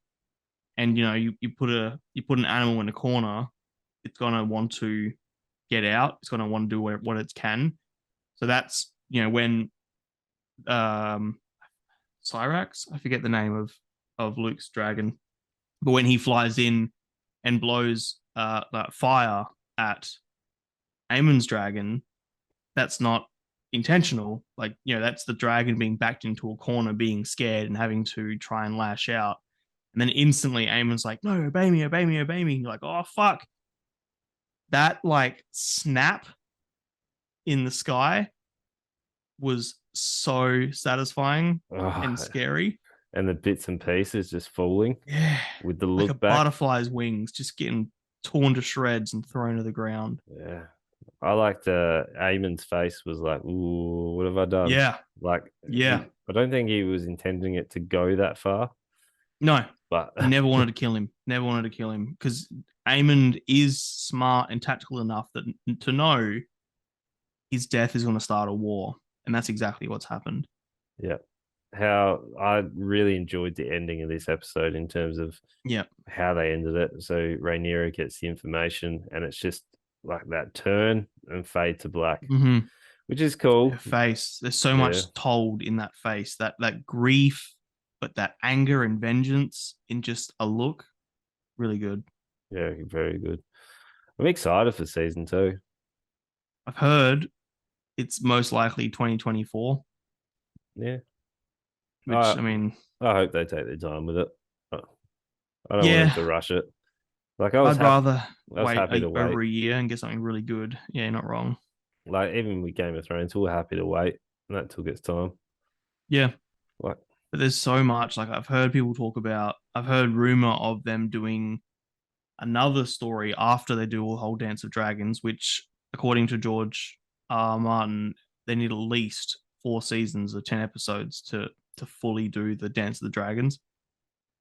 Speaker 2: and you put an animal in a corner, it's gonna want to get out, it's gonna want to do what it can. So that's when um Cyrax, I forget the name of Luke's dragon, but when he flies in and blows that fire at Aemon's dragon, that's not intentional. Like, that's the dragon being backed into a corner, being scared and having to try and lash out. And then instantly Aemon's like, no, obey me, obey me, obey me. And you're like, oh, fuck. That like snap in the sky was so satisfying and scary.
Speaker 1: and the bits and pieces just falling,
Speaker 2: Yeah.
Speaker 1: with the
Speaker 2: Like
Speaker 1: look
Speaker 2: a
Speaker 1: back.
Speaker 2: butterfly's wings just getting torn to shreds and thrown to the ground.
Speaker 1: Yeah. I liked Eamon's face was like, ooh, what have I done?
Speaker 2: Yeah.
Speaker 1: Like,
Speaker 2: Yeah.
Speaker 1: I don't think he was intending it to go that far.
Speaker 2: No,
Speaker 1: But
Speaker 2: he never wanted to kill him. Never wanted to kill him because Aemond is smart and tactical enough to know his death is going to start a war, and that's exactly what's happened.
Speaker 1: yeah, how I really enjoyed the ending of this episode in terms of how they ended it. So Rhaenyra gets the information, and it's just like that turn and fade to black, which is cool.
Speaker 2: Her face, there's so much told in that face, that grief, but that anger and vengeance in just a look. Really good.
Speaker 1: Yeah, very good. I'm excited for season 2.
Speaker 2: I've heard it's most likely 2024.
Speaker 1: Yeah.
Speaker 2: Which, I mean,
Speaker 1: I hope they take their time with it. I don't want them to rush it. Like
Speaker 2: I'd rather
Speaker 1: wait
Speaker 2: over a year and get something really good. Yeah, you're not wrong.
Speaker 1: Like even with Game of Thrones, we were happy to wait, and that took its time.
Speaker 2: Yeah.
Speaker 1: Like,
Speaker 2: but there's so much. Like I've heard people talk about. I've heard rumor of them doing another story after they do a whole Dance of Dragons, which, according to George R. Martin, they need at least 4 seasons of 10 episodes to fully do the Dance of the Dragons.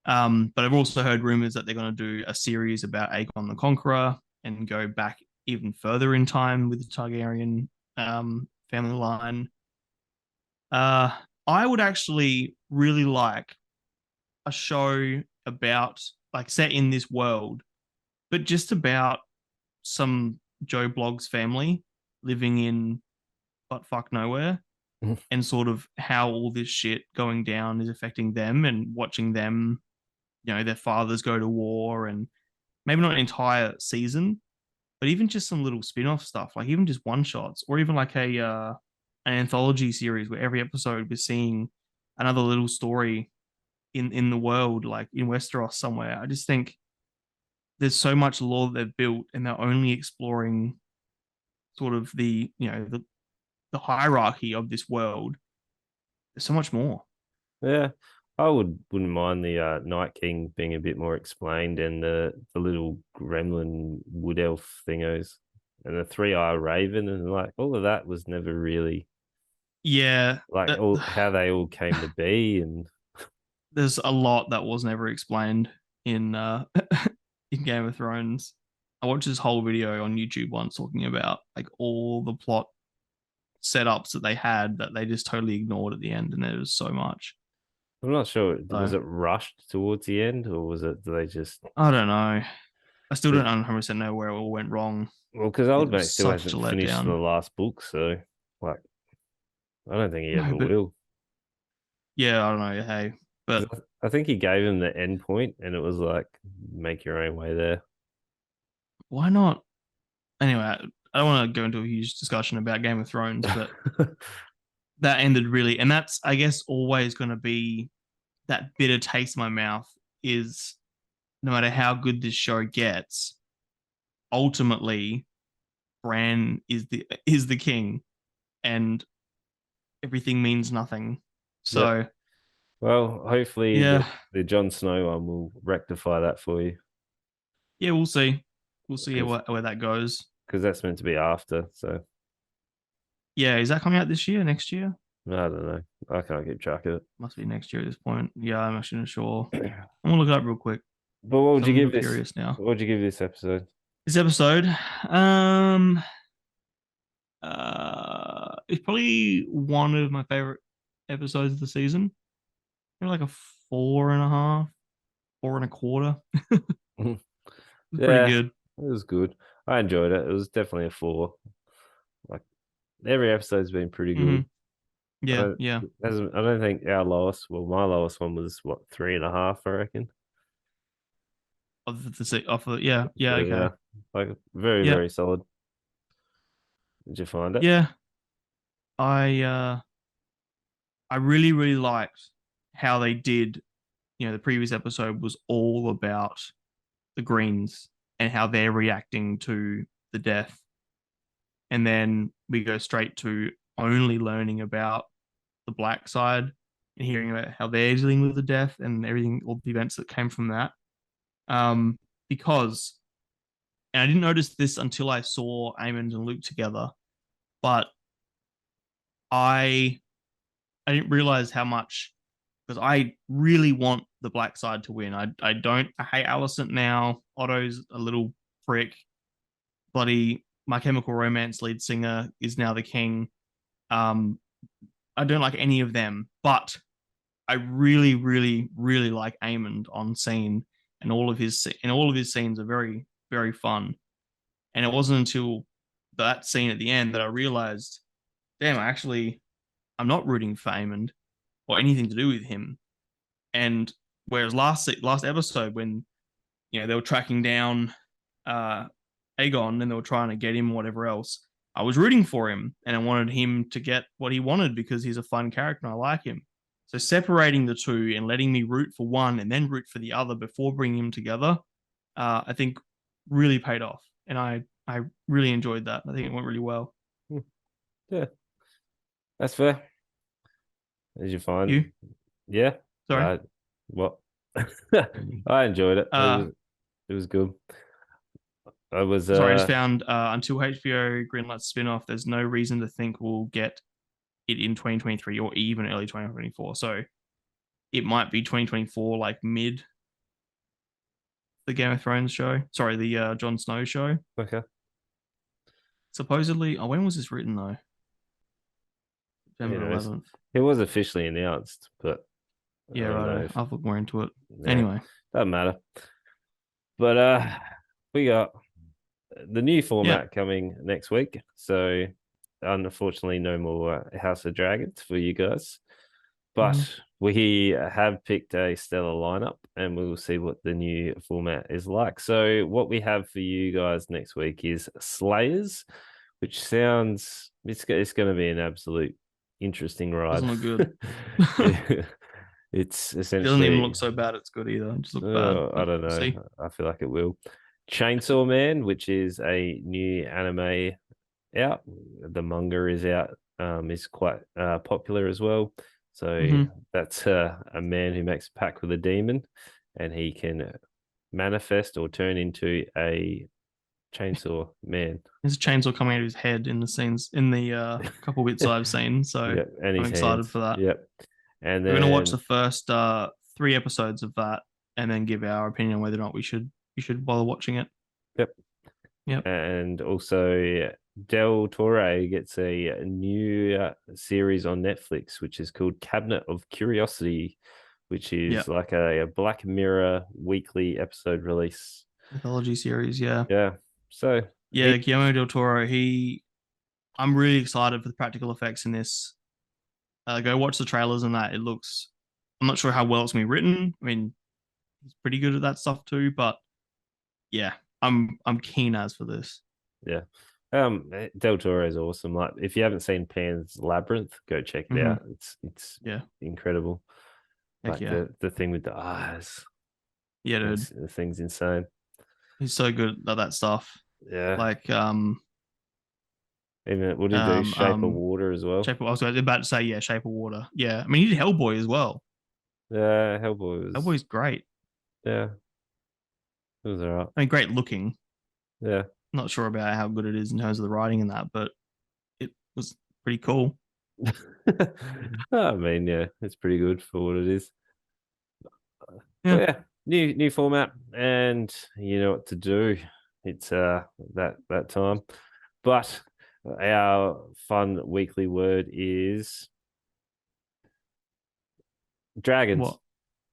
Speaker 2: But I've also heard rumors that they're going to do a series about Aegon the Conqueror and go back even further in time with the Targaryen family line. I would actually really like a show about like set in this world, but just about some Joe Blogg's family living in butt fuck nowhere and sort of how all this shit going down is affecting them and watching them, their fathers go to war and maybe not an entire season, but even just some little spin-off stuff, like even just one shots or even like an anthology series where every episode we're seeing another little story in the world, like in Westeros somewhere. I just think there's so much lore that they've built and they're only exploring sort of the hierarchy of this world. There's so much more.
Speaker 1: Yeah, I wouldn't mind the Night King being a bit more explained, and the little gremlin wood elf thingos, and the 3-eye raven, and like all of that was never really
Speaker 2: Yeah,
Speaker 1: like all how they all came to be, and
Speaker 2: there's a lot that was never explained in in Game of Thrones. I watched this whole video on YouTube once talking about like all the plot setups that they had that they just totally ignored at the end, and there was so much.
Speaker 1: I'm not sure. Was
Speaker 2: So
Speaker 1: it rushed towards the end, or was it they just?
Speaker 2: I don't know. I still don't 100% know where it all went wrong.
Speaker 1: Well, because
Speaker 2: It
Speaker 1: Old Mate
Speaker 2: was
Speaker 1: still
Speaker 2: such a
Speaker 1: hasn't finished the
Speaker 2: letdown.
Speaker 1: last book, so like I don't think he
Speaker 2: No,
Speaker 1: ever
Speaker 2: but
Speaker 1: will.
Speaker 2: yeah, I don't know. Hey, but
Speaker 1: 'Cause I think he gave him the end point, and it was like make your own way there.
Speaker 2: why not? Anyway, I don't want to go into a huge discussion about Game of Thrones, but that ended really, and that's I guess always going to be that bitter taste in my mouth. Is no matter how good this show gets, ultimately Bran is the king, and everything means nothing.
Speaker 1: Yep.
Speaker 2: So
Speaker 1: Well, hopefully
Speaker 2: yeah,
Speaker 1: the Jon Snow one will rectify that for you,
Speaker 2: yeah, we'll see. We'll see
Speaker 1: because
Speaker 2: where that goes.
Speaker 1: that's meant to be after. So
Speaker 2: Yeah, is that coming out this year? Next year?
Speaker 1: I don't know. I can't keep track of
Speaker 2: Must be next year at this point. Yeah, I'm actually not sure.
Speaker 1: it.
Speaker 2: I'm gonna look it up real quick.
Speaker 1: But what would you
Speaker 2: I'm a
Speaker 1: give
Speaker 2: little
Speaker 1: this?
Speaker 2: curious now.
Speaker 1: What would you give this episode?
Speaker 2: This episode, um, it's probably one of my favorite episodes of the season. Maybe like a 4.5, 4.25. It's pretty
Speaker 1: Yeah,
Speaker 2: good.
Speaker 1: it was good. I enjoyed it. It was definitely a 4. Like every episode's been pretty
Speaker 2: Hmm.
Speaker 1: good.
Speaker 2: Yeah, yeah.
Speaker 1: I don't think our lowest. Well, my lowest one was what 3.5, I reckon.
Speaker 2: Yeah, yeah,
Speaker 1: So
Speaker 2: okay.
Speaker 1: yeah, like very
Speaker 2: Yeah,
Speaker 1: very solid. Did you find it?
Speaker 2: yeah. I I really, really liked how they did, the previous episode was all about the Greens and how they're reacting to the death. And then we go straight to only learning about the black side and hearing about how they're dealing with the death and everything, all the events that came from that. Because, and I didn't notice this until I saw Aemond and Luke together, but I I didn't realize how much, because I really want the black side to win. I hate Alicent now. Otto's a little prick. Bloody My Chemical Romance lead singer is now the king. Um, I don't like any of them, but I really, really, really like Aemond on scene, and all of his scenes are very, very fun. And it wasn't until that scene at the end that I realized, damn, I'm not rooting for Aemond or anything to do with him. And whereas last episode, when they were tracking down uh Aegon and they were trying to get him, whatever else, I was rooting for him and I wanted him to get what he wanted because he's a fun character and I like him. So separating the two and letting me root for one and then root for the other before bringing them together, I think really paid off, and I really enjoyed that. I think it went really well.
Speaker 1: Hmm. Yeah, that's fair. Did you find?
Speaker 2: You?
Speaker 1: Yeah.
Speaker 2: Sorry.
Speaker 1: What? I enjoyed it.
Speaker 2: Uh,
Speaker 1: It was good. I was
Speaker 2: Sorry, I just found until HBO greenlights spin-off, there's no reason to think we'll get it in 2023 or even early 2024. So it might be 2024, like mid the Game of Thrones show. Sorry, the Jon Snow show.
Speaker 1: okay.
Speaker 2: Supposedly, when was this written though?
Speaker 1: Who
Speaker 2: September
Speaker 1: knows?
Speaker 2: 11th.
Speaker 1: It was officially announced, but
Speaker 2: Yeah,
Speaker 1: I don't know
Speaker 2: right.
Speaker 1: if,
Speaker 2: I'll look more into it.
Speaker 1: yeah,
Speaker 2: Anyway,
Speaker 1: doesn't matter. But we got the new
Speaker 2: yeah.
Speaker 1: format coming next week. So unfortunately, no more House of Dragons for you guys. But
Speaker 2: Mhm.
Speaker 1: we have picked a stellar lineup and we'll see what the new format is like. So, what we have for you guys next week is Slayers, which sounds it's going to be an absolute interesting ride.
Speaker 2: Doesn't look good.
Speaker 1: Yeah. It's
Speaker 2: Doesn't even
Speaker 1: essentially,
Speaker 2: look so bad. It's good either. It just look bad.
Speaker 1: I
Speaker 2: But
Speaker 1: don't
Speaker 2: we'll
Speaker 1: know.
Speaker 2: see.
Speaker 1: I feel like it will. Chainsaw Man, which is a new anime out. The manga is out. Is quite popular as well. So
Speaker 2: Hmm.
Speaker 1: that's a man who makes a pact with a demon, and he can manifest or turn into a chainsaw man.
Speaker 2: There's a chainsaw coming out of his head in the scenes in the couple bits I've seen. So
Speaker 1: Yeah, and
Speaker 2: I'm
Speaker 1: his
Speaker 2: excited
Speaker 1: hands.
Speaker 2: for that.
Speaker 1: Yep. And
Speaker 2: We're gonna watch the
Speaker 1: then
Speaker 2: first 3 episodes of that and then give our opinion on whether or not we should bother watching it.
Speaker 1: yep.
Speaker 2: Yep.
Speaker 1: And also Del Torre gets a new series on Netflix, which is called Cabinet of Curiosity, which is
Speaker 2: Yep.
Speaker 1: like a Black Mirror weekly episode release.
Speaker 2: Mythology series, yeah.
Speaker 1: Yeah. So
Speaker 2: Yeah, Guillermo del Toro, I'm really excited for the practical effects in this. Go watch the trailers and that. I'm not sure how well it's gonna be written. I mean, he's pretty good at that stuff too, but yeah, I'm keen as for this.
Speaker 1: yeah. Del Toro is awesome. Like if you haven't seen Pan's Labyrinth, go check it
Speaker 2: Hmm.
Speaker 1: out. It's
Speaker 2: Yeah,
Speaker 1: incredible.
Speaker 2: heck
Speaker 1: Like
Speaker 2: yeah,
Speaker 1: the thing with the eyes.
Speaker 2: yeah, dude.
Speaker 1: The thing's insane.
Speaker 2: He's so good at that stuff.
Speaker 1: Yeah.
Speaker 2: Like
Speaker 1: Even what did he do?
Speaker 2: um
Speaker 1: Shape of
Speaker 2: um
Speaker 1: Water as well.
Speaker 2: Shape of, I was about to say, yeah, Shape of Water. Yeah, I mean, he did Hellboy as well.
Speaker 1: Yeah, Hellboy was,
Speaker 2: Hellboy's great.
Speaker 1: yeah, it was all right.
Speaker 2: I mean, great looking.
Speaker 1: Yeah.
Speaker 2: Not sure about how good it is in terms of the writing and that, but it was pretty cool.
Speaker 1: I mean, yeah, it's pretty good for what it is. But
Speaker 2: Yeah.
Speaker 1: yeah, new format, and you know what to do. It's that time. But our fun weekly word is dragons.
Speaker 2: What?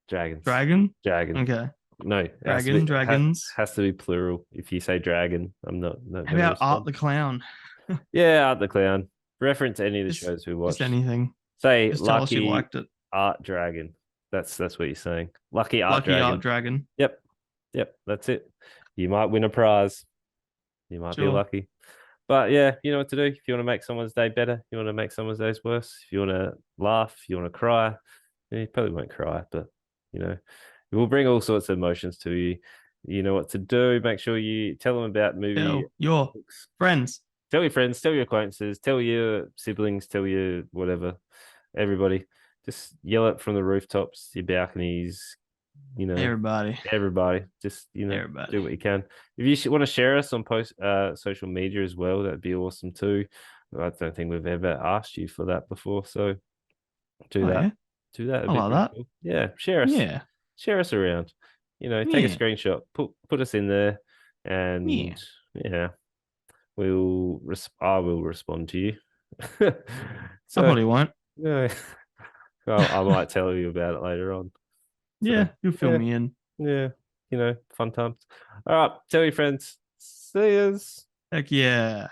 Speaker 1: Dragons.
Speaker 2: Dragon?
Speaker 1: Dragon.
Speaker 2: Okay.
Speaker 1: No, it
Speaker 2: Dragon, dragons.
Speaker 1: has to be plural. If you say dragon, I'm not
Speaker 2: How
Speaker 1: going to
Speaker 2: about Art
Speaker 1: respond.
Speaker 2: the Clown?
Speaker 1: Yeah, Art the Clown. Reference any of the
Speaker 2: Just
Speaker 1: shows we
Speaker 2: just
Speaker 1: watched.
Speaker 2: anything.
Speaker 1: Say
Speaker 2: Just tell us you
Speaker 1: Lucky
Speaker 2: liked it.
Speaker 1: Art Dragon. That's what you're saying. Lucky Art
Speaker 2: Lucky Art
Speaker 1: Dragon.
Speaker 2: Dragon.
Speaker 1: Yep. Yep. That's it. You might win a prize. You might be
Speaker 2: Sure.
Speaker 1: lucky. But yeah, you know what to do. If you want to make someone's day better, you want to make someone's days worse. If you want to laugh, if you want to cry, you probably won't cry, but you know, it will bring all sorts of emotions to you. You know what to do. Make sure you tell them about movie
Speaker 2: Tell your
Speaker 1: books.
Speaker 2: friends.
Speaker 1: Tell your friends, tell your acquaintances, tell your siblings, tell your whatever, everybody. Just yell it from the rooftops, your balconies,
Speaker 2: Everybody.
Speaker 1: everybody. Just
Speaker 2: Everybody.
Speaker 1: do what you can. If you want to share us on social media as well, that'd be awesome too. I don't think we've ever asked you for that before, so do
Speaker 2: Oh
Speaker 1: that.
Speaker 2: yeah.
Speaker 1: Do that. It'd
Speaker 2: I
Speaker 1: be
Speaker 2: like
Speaker 1: pretty
Speaker 2: that.
Speaker 1: cool. Yeah,
Speaker 2: Yeah.
Speaker 1: share us around. Take a
Speaker 2: Yeah.
Speaker 1: screenshot, put us in there,
Speaker 2: Yeah.
Speaker 1: and yeah, I will respond to you.
Speaker 2: I
Speaker 1: So
Speaker 2: probably won't.
Speaker 1: yeah, well, I might tell you about it later on. So
Speaker 2: Yeah, you'll fill
Speaker 1: yeah,
Speaker 2: me in.
Speaker 1: yeah, fun times. All right, tell your friends. See yous.
Speaker 2: Heck yeah.